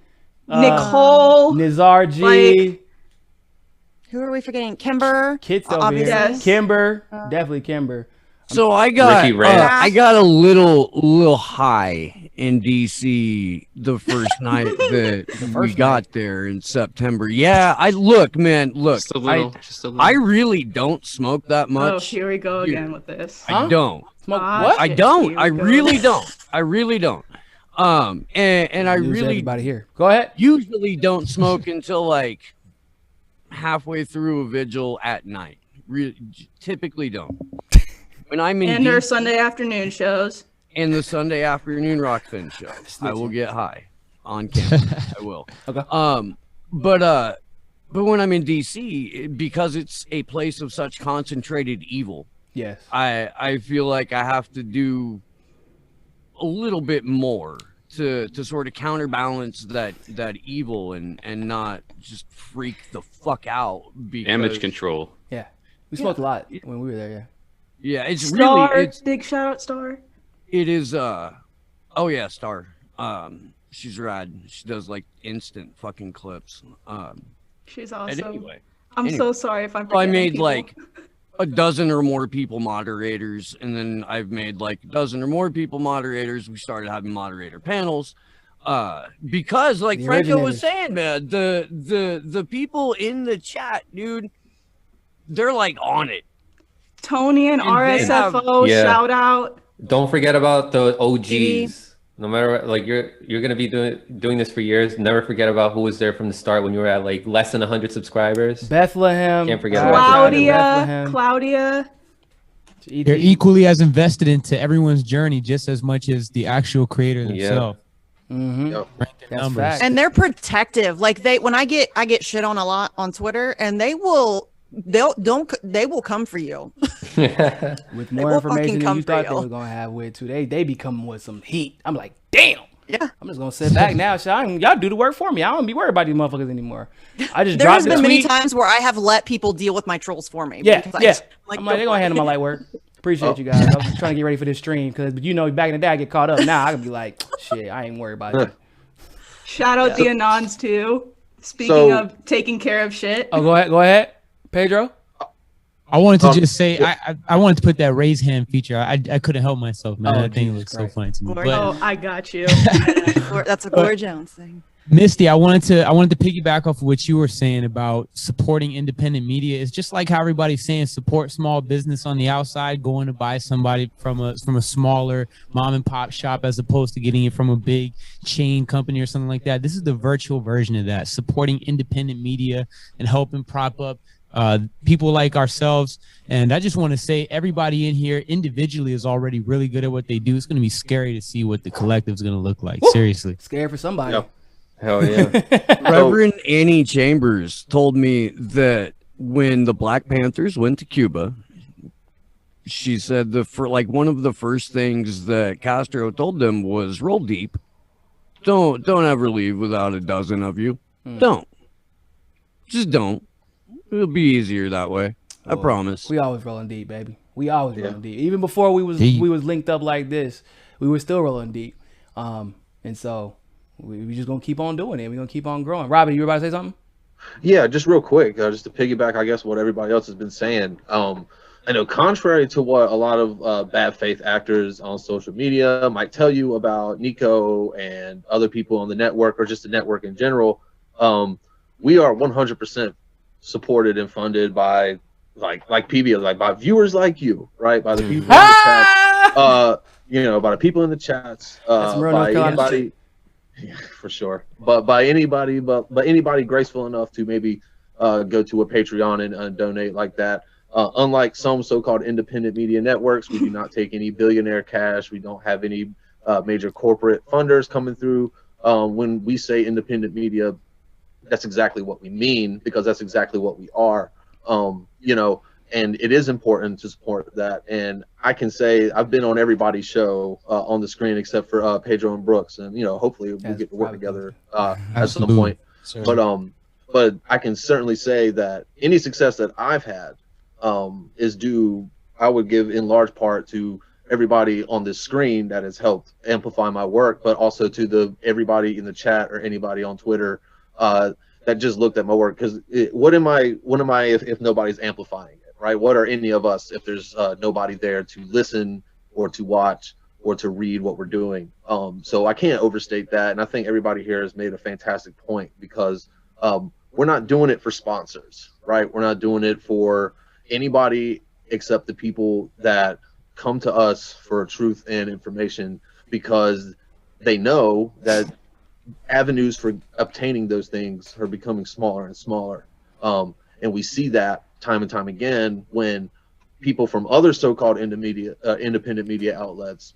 Nicole, Nizar G, Who are we forgetting? Kimber. Kit's over obviously. here. Yes. Kimber, definitely Kimber. So I got Ricky Rant. I got a little high in DC the first night that we got there in September. Yeah, look, Just a little. I really don't smoke that much. Oh, here we go again with this. I don't. Smoke what? I don't. I really don't. I really don't. And I really everybody here. Go ahead. Usually don't smoke until like halfway through a vigil at night. Typically don't. When I'm in And our Sunday afternoon shows. In the Sunday afternoon Rockfin show, I will get high on camera. I will. Okay. But when I'm in DC, because it's a place of such concentrated evil, yes, I feel like I have to do a little bit more to sort of counterbalance that evil and not just freak the fuck out. Because, damage control. Yeah, we smoked a lot when we were there. Yeah. Yeah, it's Star, really big shout out, Star. It is oh yeah, Star. She's rad. She does like instant fucking clips. She's awesome. Anyway, I'm so sorry if I'm I forgetting made people. like a dozen or more people moderators, and then I've made like a dozen or more people moderators. We started having moderator panels. Because like The Franco was originators. saying, man, the people in the chat, dude, they're like on it. Tony and they have- RSFO, Yeah. shout out. Don't forget about the OGs. No matter what, like you're gonna be doing this for years. Never forget about who was there from the start when you were at like less than 100 subscribers. Bethlehem. Can't forget about that. Claudia. They're equally as invested into everyone's journey just as much as the actual creator themselves. And they're protective. Like when I get shit on a lot on Twitter, and they will come for you. With more will information fucking than come you for thought they you. were gonna have with too. They be coming with some heat. I'm like, damn. Yeah. I'm just gonna sit back now. Y'all do the work for me. I don't be worried about these motherfuckers anymore. I just There dropped has the been tweet. many times where I have let people deal with my trolls for me. Yeah, because yeah. I'm I'm like, they're gonna handle my light work. Appreciate you guys. I was just trying to get ready for this stream because, you know, back in the day I get caught up. Now I can be like, shit, I ain't worried about it. Shout out the Anons too. Speaking of taking care of shit. Oh, go ahead, Pedro. I wanted to just say I wanted to put that raise hand feature. I couldn't help myself, man. That thing looks so funny to me. But, Oh, I got you. That's a Gloria Jones thing. Misty, I wanted to piggyback off of what you were saying about supporting independent media. It's just like how everybody's saying support small business on the outside, going to buy somebody from a smaller mom and pop shop as opposed to getting it from a big chain company or something like that. This is the virtual version of that, supporting independent media and helping prop up people like ourselves. And I just want to say everybody in here individually is already really good at what they do. It's going to be scary to see what the collective is going to look like. Seriously. Scared for somebody. Yep. Hell yeah. Reverend Annie Chambers told me that when the Black Panthers went to Cuba, she said one of the first things that Castro told them was roll deep. Don't ever leave without a dozen of you. Don't. Just don't. It'll be easier that way. I promise. We always rolling deep, baby. We always rolling deep. Even before we was linked up like this, we were still rolling deep. And so we just gonna keep on doing it. We're gonna keep on growing. Robbie, you were about to say something? Yeah, just real quick, just to piggyback, I guess, what everybody else has been saying. I know contrary to what a lot of bad faith actors on social media might tell you about Nico and other people on the network or just the network in general, we are 100% supported and funded by like PBS, like by viewers like you, right? By the people in the chat, you know, by the people in the chats, by anybody, yeah, for sure. But by anybody, but anybody graceful enough to maybe go to a Patreon and donate like that. Unlike some so-called independent media networks, we do not take any billionaire cash. We don't have any major corporate funders coming through. When we say independent media, that's exactly what we mean, because that's exactly what we are. You know, and it is important to support that. And I can say I've been on everybody's show on the screen except for Pedro and Brooks, and you know, hopefully we'll get to work together at some point. But I can certainly say that any success that I've had is due, I would give in large part to everybody on this screen that has helped amplify my work, but also to everybody in the chat or anybody on Twitter that just looked at my work. Because what am I if nobody's amplifying it, right? What are any of us if there's nobody there to listen or to watch or to read what we're doing. So I can't overstate that. And I think everybody here has made a fantastic point, because we're not doing it for sponsors, right? We're not doing it for anybody except the people that come to us for truth and information, because they know that avenues for obtaining those things are becoming smaller and smaller. And we see that time and time again when people from other so-called independent media outlets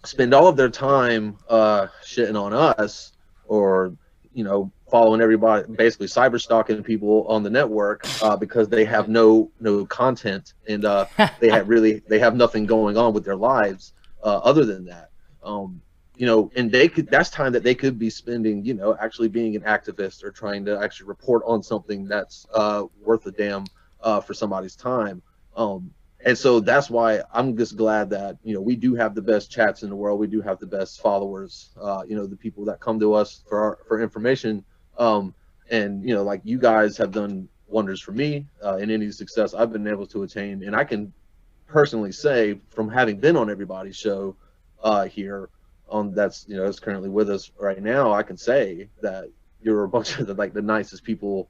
spend all of their time shitting on us, or following everybody, basically cyber stalking people on the network, because they have no content, and they have nothing going on with their lives other than that. And that's time that they could be spending, actually being an activist, or trying to actually report on something that's worth a damn for somebody's time. And so that's why I'm just glad that, we do have the best chats in the world. We do have the best followers, the people that come to us for information. And, like you guys have done wonders for me in any success I've been able to attain. And I can personally say, from having been on everybody's show here, that's currently with us right now, I can say that you're a bunch of the nicest people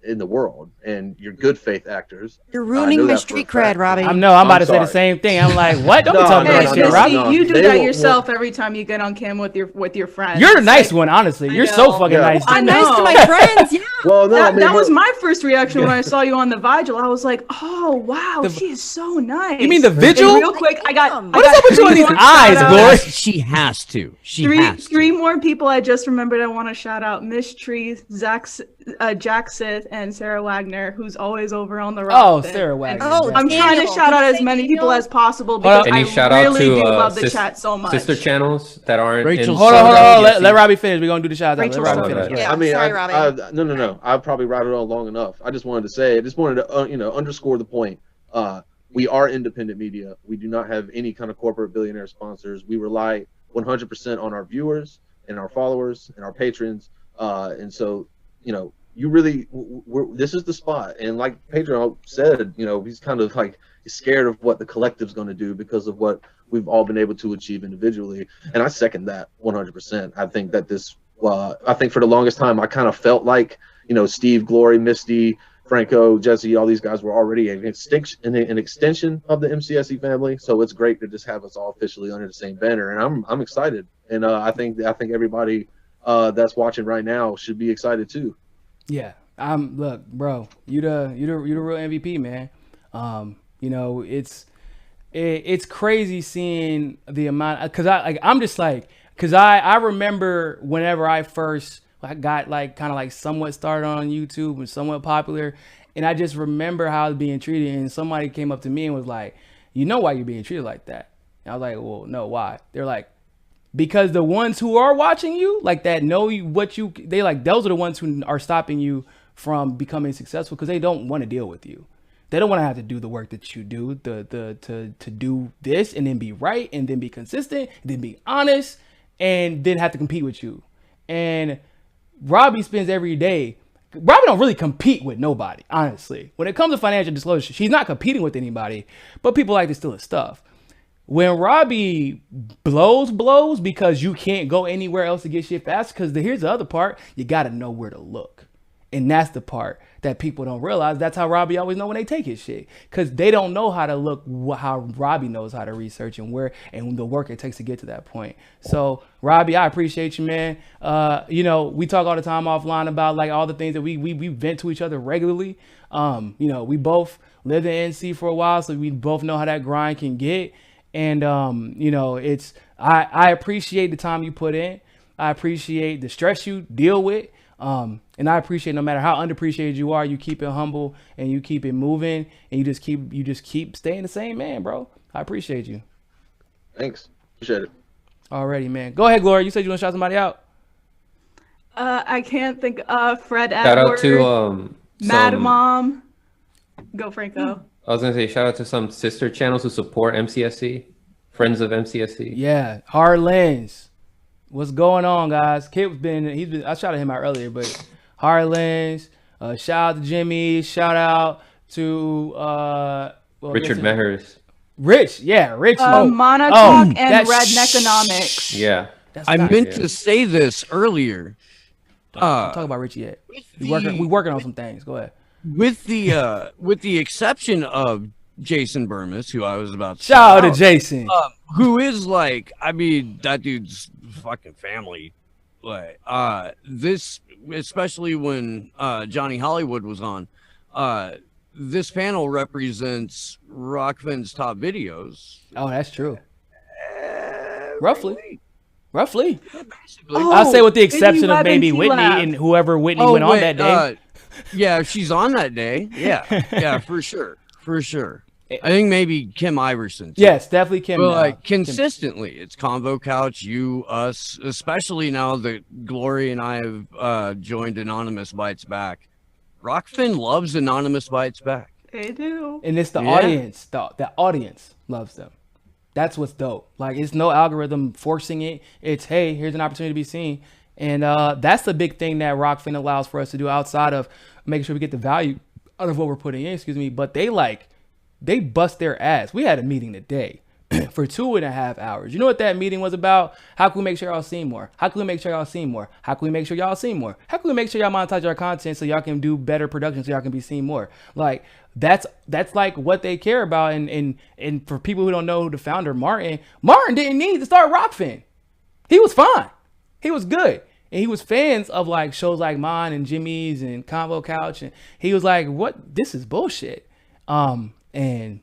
in the world, and you're good faith actors. You're ruining my street cred, Robbie. I'm about to say the same thing. I'm like, what? Don't be talking about shit, Robbie. You do that yourself every time you get on cam with your friends. You're the nice one, honestly. You're so fucking nice. I'm nice to my friends. Yeah. Well, no, that was my first reaction when I saw you on the Vigil. I was like, oh wow, she is so nice. You mean the Vigil? And real quick, I got what is up with you in these eyes, Glory? She has to. Three more people I just remembered I want to shout out: Miss Tree, Jack Sith, and Sarah Wagner, who's always over on the rock. Oh, Sarah Wagner. I'm trying to shout out as many people as possible, because I really do love the chat so much. Sister channels that aren't. Rachel, hold on. Let Robbie finish. We're gonna do the shout out. Let Robbie finish. Yeah, I mean, sorry, Robbie. No. I've probably rattled on long enough. I just wanted to underscore the point. We are independent media. We do not have any kind of corporate billionaire sponsors. We rely 100% on our viewers and our followers and our patrons. And so, this is the spot. And like Pedro said, he's kind of he's scared of what the collective's going to do because of what we've all been able to achieve individually. And I second that 100%. I think that I think for the longest time, I kind of felt like, Steve, Glory, Misty, Franco, Jesse, all these guys were already an extension of the MCSC family. So it's great to just have us all officially under the same banner. And I'm excited. And I think everybody that's watching right now should be excited too. Yeah, look, bro, you the real MVP, man. It's crazy seeing the amount, because I remember whenever I first got kind of somewhat started on YouTube and somewhat popular, and I just remember how I was being treated, and somebody came up to me and was like, why you're being treated like that? And I was like, well, no, why? They're like, because the ones who are watching you that know those are the ones who are stopping you from becoming successful, because they don't want to deal with you. They don't want to have to do the work that you do, to do this and then be right and then be consistent and then be honest and then have to compete with you. And Robbie spends every day. Robbie don't really compete with nobody, honestly. When it comes to financial disclosure, she's not competing with anybody, but people like to steal his stuff. When Robbie blows because you can't go anywhere else to get shit fast, because here's the other part, you got to know where to look. And that's the part that people don't realize. That's how Robbie always know when they take his shit, because they don't know how to look, how Robbie knows how to research and the work it takes to get to that point. So Robbie, I appreciate you, man. We talk all the time offline about all the things that we vent to each other regularly. We both lived in NC for a while, so we both know how that grind can get. And, I appreciate the time you put in. I appreciate the stress you deal with. And I appreciate, no matter how underappreciated you are, you keep it humble and you keep it moving, and you just keep staying the same man, bro. I appreciate you. Thanks. Appreciate it. Alrighty, man. Go ahead, Gloria. You said you want to shout somebody out. I can't think of Fred Shout Edward, out to Mad Mom. Go, Franco. I was gonna say shout out to some sister channels who support MCSC, Friends of MCSC. Yeah, Harlan's. What's going on, guys? Kid's been I shouted him out earlier, but Harlan's. Shout out to Jimmy. Shout out to Richard Mehers. Rich, yeah, Richie. Montauk and that Redneckonomics. Yeah. I meant to say this earlier. Don't talk about Richie yet. We working on some things. Go ahead. With the exception of Jason Burmis, who I was about to shout out to Jason, who is like, I mean, that dude's fucking family. Like, this, especially when Johnny Hollywood was on, this panel represents Rockfin's top videos. Oh, that's true. Roughly. Oh, I'll say with the exception of maybe T-Lab. Whitney and whoever Whitney went on that day. Yeah, she's on that day. Yeah, for sure. I think maybe Kim Iverson. Too. Yes, definitely Kim. But like consistently, it's Convo Couch, you, us, especially now that Glory and I have joined Anonymous Bites Back. Rockfin loves Anonymous Bites Back. They do. And it's the audience. The audience loves them. That's what's dope. Like, it's no algorithm forcing it. It's, hey, here's an opportunity to be seen. And that's the big thing that Rockfin allows for us to do outside of making sure we get the value out of what we're putting in, But they bust their ass. We had a meeting today for 2.5 hours. You know what that meeting was about? How can we make sure y'all see more? How can we make sure y'all see more? How can we make sure y'all see more? How can we make sure y'all monetize our content so y'all can do better production so y'all can be seen more? Like, that's like what they care about. And for people who don't know who the founder, Martin didn't need to start Rockfin. He was fine. He was good. And he was fans of like shows like mine and Jimmy's and Convo Couch. And he was like, what? This is bullshit. And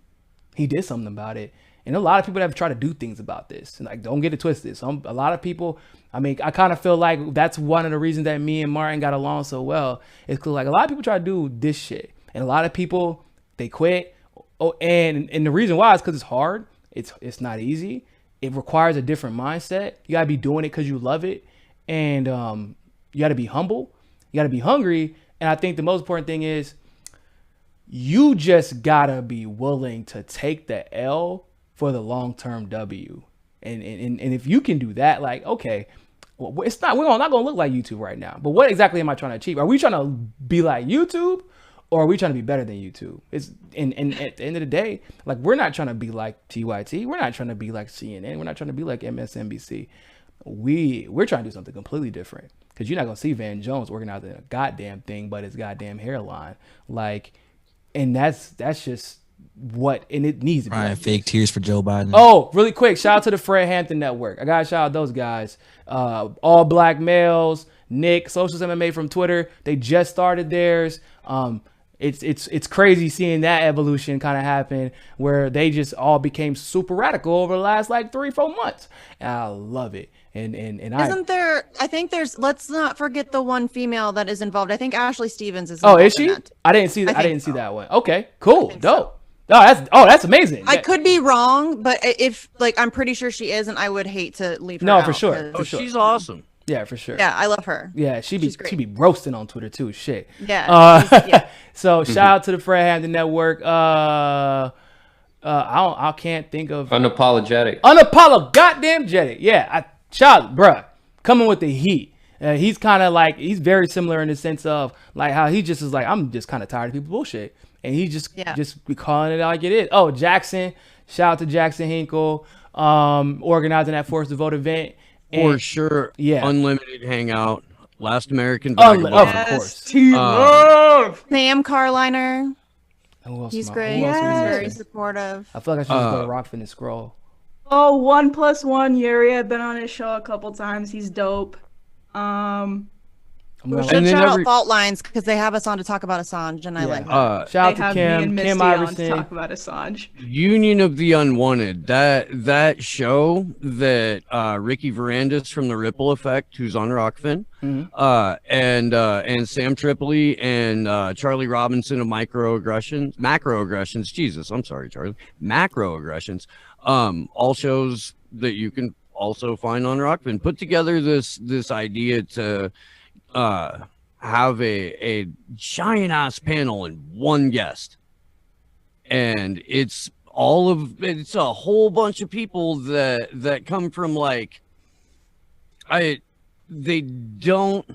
he did something about it. And a lot of people have tried to do things about this. And like, don't get it twisted. A lot of people, I mean, I kind of feel like that's one of the reasons that me and Martin got along so well. Is because like a lot of people try to do this shit. And a lot of people, they quit. Oh, and the reason why is because it's hard. It's not easy. It requires a different mindset. You gotta be doing it because you love it. And you gotta be humble. You gotta be hungry. And I think the most important thing is you just gotta be willing to take the L for the long-term W. And if you can do that, like, okay, well, we're not gonna look like YouTube right now. But what exactly am I trying to achieve? Are we trying to be like YouTube? Or are we trying to be better than YouTube? And at the end of the day, like, we're not trying to be like TYT. We're not trying to be like CNN. We're not trying to be like MSNBC. We're trying to do something completely different. Because you're not going to see Van Jones organizing a goddamn thing but his goddamn hairline. Like, and that's just what, and it needs to be. Right, fake tears for Joe Biden. Oh, really quick, shout out to the Fred Hampton Network. I got to shout out those guys. All Black Males, Nick, Socialist MMA from Twitter. They just started theirs. It's crazy seeing that evolution kind of happen where they just all became super radical over the last like 3-4 months. And I love it. And I think there's, let's not forget the one female that is involved. I think Ashley Stevens is involved. Oh, is she? I didn't see that. I didn't see that one. Okay, cool. Dope. So. That's amazing. I could be wrong, but if like, I'm pretty sure she is, and I would hate to leave her out. For sure. Oh, she's awesome. Yeah, for sure. Yeah, I love her. Yeah, she be roasting on Twitter too. Shit. Yeah. Yeah. So shout out to the Fred Hampton Network. I can't think of unapologetic. Goddamn jetted. Yeah, bruh, coming with the heat. He's kind of like, he's very similar in the sense of like how he just is like, I'm just kind of tired of people bullshit, and he just be calling it like it is. Oh, Jackson, shout out to Jackson Hinkle, organizing that Force to Vote event. For sure. Yeah. Unlimited Hangout. Last American Vagabond. Of course. Sam Carliner. He's great. Yes. He's very supportive. I feel like I should just go to Rockfin and scroll. Oh, 1+1 Yeager. I've been on his show a couple times. He's dope. We should shout out Fault Lines because they have us on to talk about Assange, and I like that. Shout out to Kim Iverson. To talk about Assange. Union of the Unwanted. That show that Ricky Varandas from the Ripple Effect, who's on Rockfin, and Sam Tripoli and Charlie Robinson of Macroaggressions. Jesus, I'm sorry, Charlie. Macroaggressions. All shows that you can also find on Rockfin put together this idea to have a giant ass panel and one guest, and it's a whole bunch of people that come from like they don't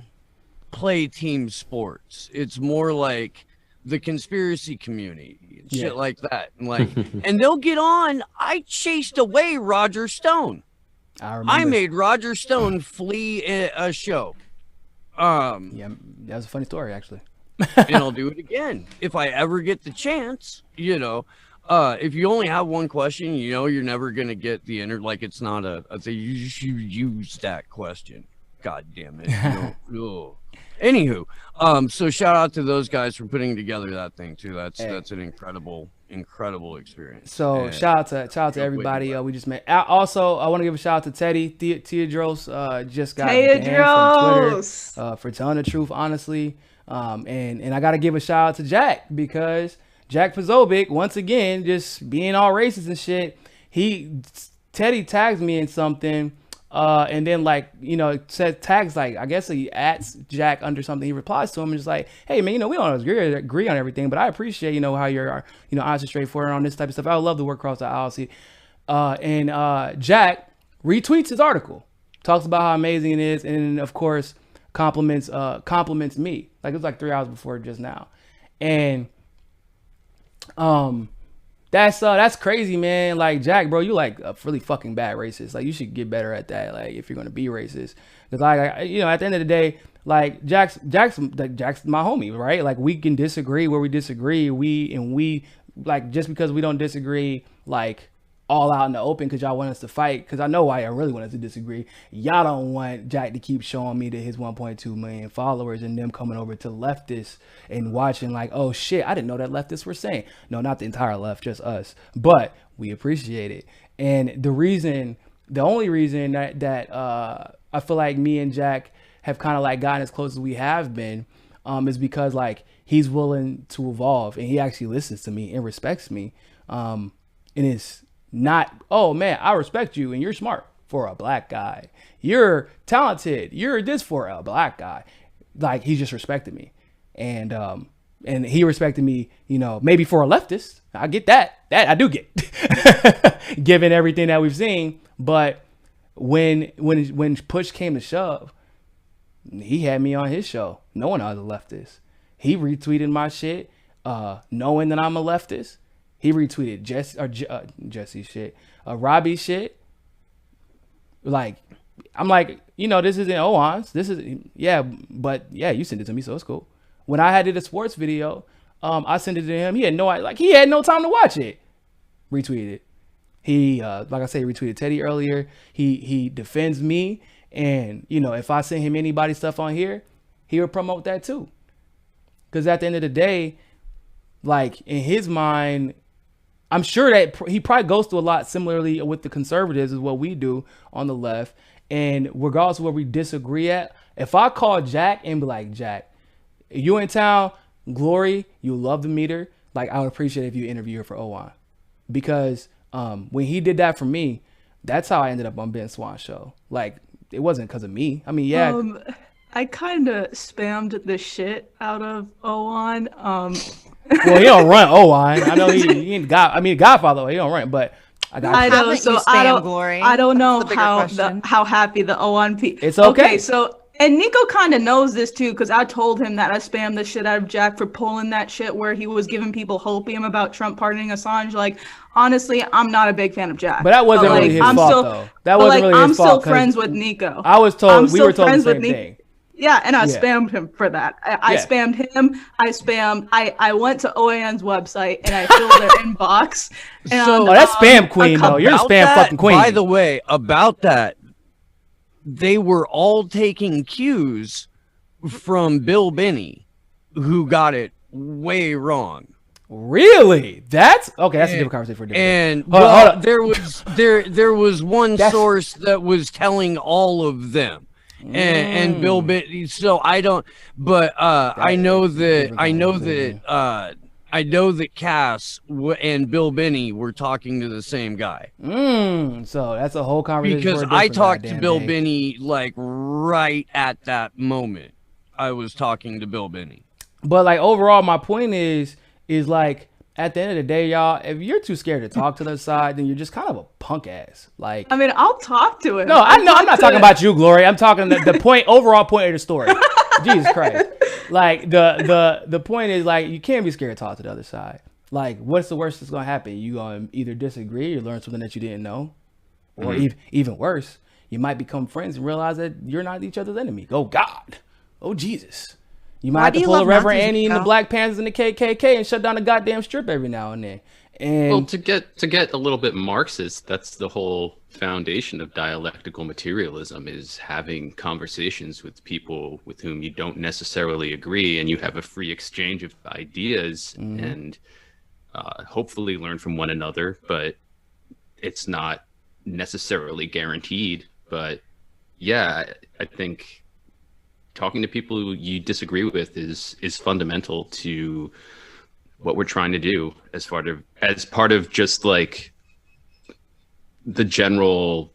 play team sports. It's more like the conspiracy community, and Yeah. shit like that. And like, and they'll get on. I chased away Roger Stone. I made Roger Stone flee a show. Yeah, that was a funny story actually. And I'll do it again if I ever get the chance. You know, if you only have one question, you know you're never gonna get the like it's not a you should use that question. God damn it. Anywho, so shout out to those guys for putting together that thing too. That's an incredible experience. So And shout out to everybody we just met. Also, I want to give a shout out to Teddy Teodros. Just got banned from Twitter for telling the truth, honestly. And I got to give a shout out to Jack, because Jack Pozobic, once again, just being all racist and shit. Teddy tags me in something. And then like, you know, said tags, like, I guess he adds Jack under something. He replies to him and just like, hey man, you know, we don't agree on everything, but I appreciate, you know, how you're, you know, honest and straightforward on this type of stuff. I would love to work across the aisle. And Jack retweets his article, talks about how amazing it is, and of course compliments me. Like, it was like 3 hours before just now. And that's crazy, man. Like, Jack, bro, you like a really fucking bad racist. Like, you should get better at that. Like, if you're gonna be racist, because like, you know, at the end of the day, like Jack's my homie, right? Like, we can disagree where we disagree. We like, just because we don't disagree like all out in the open because y'all want us to fight, because I know why y'all really want us to disagree. Y'all don't want Jack to keep showing me that his 1.2 million followers and them coming over to leftists and watching like, oh shit, I didn't know that leftists were saying. No, not the entire left, just us. But we appreciate it. And the only reason that I feel like me and Jack have kind of like gotten as close as we have been is because like he's willing to evolve and he actually listens to me and respects me. And it's not, oh man, I respect you and you're smart for a black guy. You're talented. You're this for a black guy. Like, he just respected me. And he respected me, you know, maybe for a leftist. I get that. That I do get, given everything that we've seen. But when push came to shove, he had me on his show knowing I was a leftist. He retweeted my shit, knowing that I'm a leftist. He retweeted Jesse shit, Robbie shit. Like, I'm like, you know, this isn't OAN's. This is, yeah, but yeah, you sent it to me, so it's cool. When I did a sports video, I sent it to him. He had no time to watch it. Retweeted it. He, like I said, retweeted Teddy earlier. He defends me, and you know, if I send him anybody's stuff on here, he would promote that too. Because at the end of the day, like, in his mind, I'm sure that he probably goes through a lot similarly with the conservatives is what we do on the left. And regardless of where we disagree at, if I call Jack and be like, Jack, you in town, Glory, you love the meter. Like, I would appreciate it if you interview her for OWAN. Because when he did that for me, that's how I ended up on Ben Swan's show. Like, it wasn't because of me. I mean, yeah. I kind of spammed the shit out of OWAN. Well, he don't run OWAN. I know he ain't Godfather. He don't run, but I know. So I don't. Glory? I don't know how happy the OWAN people. It's okay. So, and Nico kind of knows this too, because I told him that I spammed the shit out of Jack for pulling that shit where he was giving people hopium about Trump pardoning Assange. Like, honestly, I'm not a big fan of Jack. But that wasn't really his fault, though. That wasn't really his fault. I'm still friends with Nico. I was told we were told the same thing. Yeah, and I spammed him for that. I spammed him. I went to OAN's website and I filled their inbox. And, so that's spam queen, though. You're a spam fucking queen. By the way, about that, they were all taking cues from Bill Binney, who got it way wrong. Really? That's okay. That's a different conversation for a different. And hold on. there was one source that was telling all of them. And Bill Binney, so I don't, but I know that Cass and Bill Binney were talking to the same guy. So that's a whole conversation. Because I talked to Bill Binney like right at that moment. I was talking to Bill Binney. But like, overall, my point is like, at the end of the day, y'all, if you're too scared to talk to the side, then you're just kind of a punk ass. Like, I mean, I'll talk to him. No, I know. I'm not talking about you, Glory. I'm talking the point, overall point of the story. Jesus Christ. like the point is like you can't be scared to talk to the other side. Like, what's the worst that's gonna happen? You gonna either disagree or learn something that you didn't know, or even worse, you might become friends and realize that you're not each other's enemy. Oh God, oh Jesus. You might have to pull a Reverend Annie and the Black Panthers and the KKK and shut down the goddamn strip every now and then. And well, to get a little bit Marxist, that's the whole foundation of dialectical materialism, is having conversations with people with whom you don't necessarily agree, and you have a free exchange of ideas and hopefully learn from one another, but it's not necessarily guaranteed. But yeah, I think talking to people you disagree with is fundamental to what we're trying to do as part of just like the general,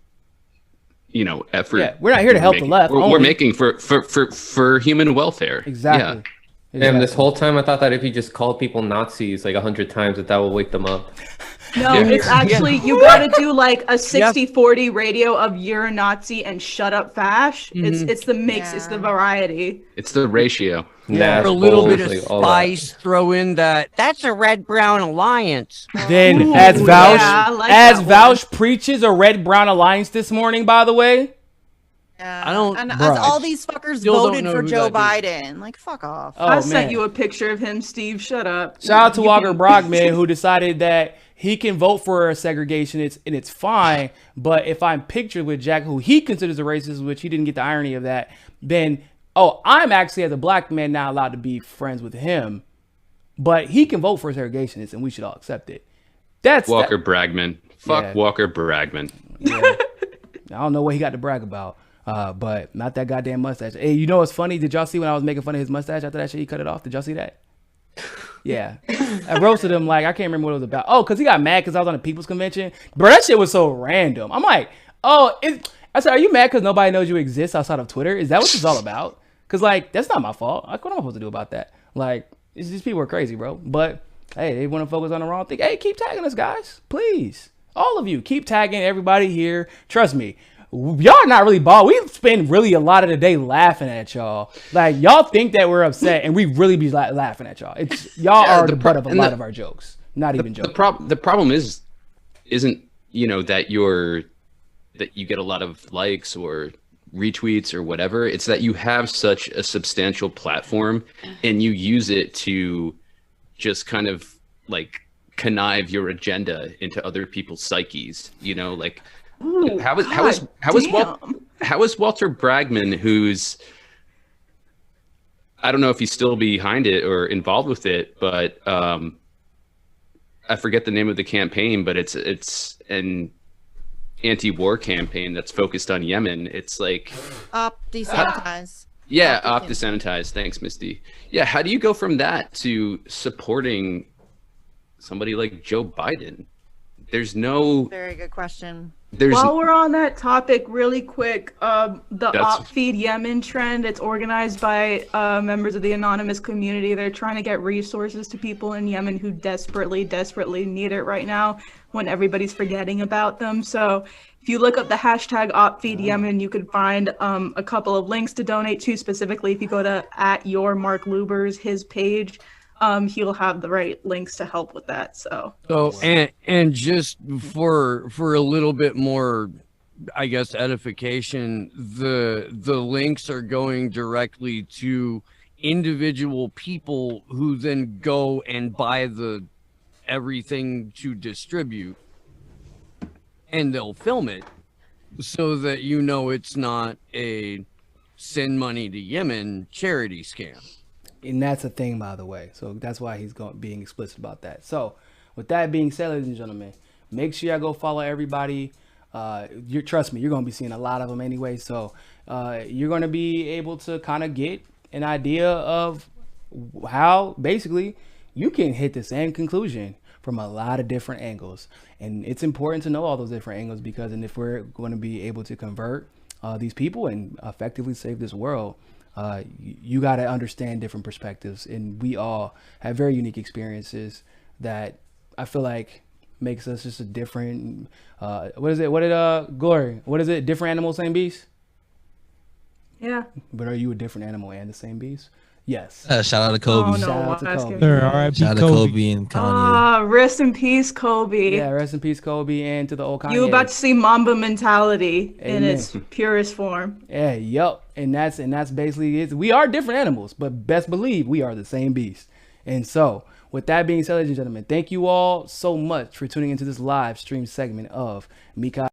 effort. Yeah, we're not here to help the left. We're making for human welfare. Exactly. Yeah. And this whole time I thought that if you just call people Nazis like 100 times that will wake them up. No, it's actually, you gotta do like a 60-40 ratio of you're a Nazi and shut up fash. It's the mix, it's the variety. It's the ratio. Yeah, a little bit of spice, throw in that's a red-brown alliance. Then as Vouch preaches a red-brown alliance this morning, by the way. I don't. And as all these fuckers voted for Joe Biden, like fuck off. I sent you a picture of him, Steve. Shut up. Shout out to Walker Brogman, who decided that he can vote for a segregation. It's fine, but if I'm pictured with Jack, who he considers a racist, which he didn't get the irony of that, then I'm actually as a black man now allowed to be friends with him, but he can vote for a segregationist, and we should all accept it. That's Walker Bragman. Fuck Walker Bragman. Yeah. I don't know what he got to brag about. But not that goddamn mustache. Hey, you know what's funny? Did y'all see when I was making fun of his mustache after that shit? He cut it off. Did y'all see that? Yeah. I roasted him like, I can't remember what it was about. Oh, because he got mad because I was on a People's Convention. Bro, that shit was so random. I'm like, I said, are you mad because nobody knows you exist outside of Twitter? Is that what it's all about? Because, like, that's not my fault. Like, what am I supposed to do about that? Like, these people are crazy, bro. But, hey, they want to focus on the wrong thing. Hey, keep tagging us, guys. Please. All of you. Keep tagging everybody here. Trust me. Y'all not really bald. We spend really a lot of the day laughing at y'all. Like, y'all think that we're upset, and we really be laughing at y'all. It's y'all are the butt of a lot of our jokes. Not even jokes. The problem isn't that you get a lot of likes or retweets or whatever. It's that you have such a substantial platform, and you use it to just kind of like connive your agenda into other people's psyches. Like. Ooh, how is Walter Bragman, who's, I don't know if he's still behind it or involved with it, but I forget the name of the campaign, but it's an anti-war campaign that's focused on Yemen. It's like Desanitize. Desanitize. Thanks, Misty. Yeah, how do you go from that to supporting somebody like Joe Biden? There's no very good question. While we're on that topic, really quick, the Op Feed Yemen trend, it's organized by members of the anonymous community. They're trying to get resources to people in Yemen who desperately need it right now when everybody's forgetting about them. So if you look up the hashtag Op Feed Yemen, you could find a couple of links to donate to. Specifically, if you go to @YourMarkLubers, his page, he'll have the right links to help with that. So and just for a little bit more, I guess, edification, the links are going directly to individual people who then go and buy everything to distribute, and they'll film it so that it's not a send money to Yemen charity scam. And that's a thing, by the way. So that's why he's being explicit about that. So with that being said, ladies and gentlemen, make sure y'all go follow everybody. Trust me, you're going to be seeing a lot of them anyway. So you're going to be able to kind of get an idea of how basically you can hit the same conclusion from a lot of different angles. And it's important to know all those different angles because if we're going to be able to convert these people and effectively save this world, you got to understand different perspectives, and we all have very unique experiences that I feel like makes us just a different Glory, what is it, different animal, same beast? Yeah. But are you a different animal and the same beast? Yes. Shout out to Kobe. Oh, no, Shout out to why Kobe. asking me? R.I.P. Shout out to Kobe and Kanye. Ah, rest in peace, Kobe. Yeah, rest in peace, Kobe, and to the old Kanye. You about to see Mamba mentality in Amen. its purest form. Yeah, yup. And that's basically it. We are different animals, but best believe we are the same beast. And so, with that being said, ladies and gentlemen, thank you all so much for tuning into this live stream segment of Mika.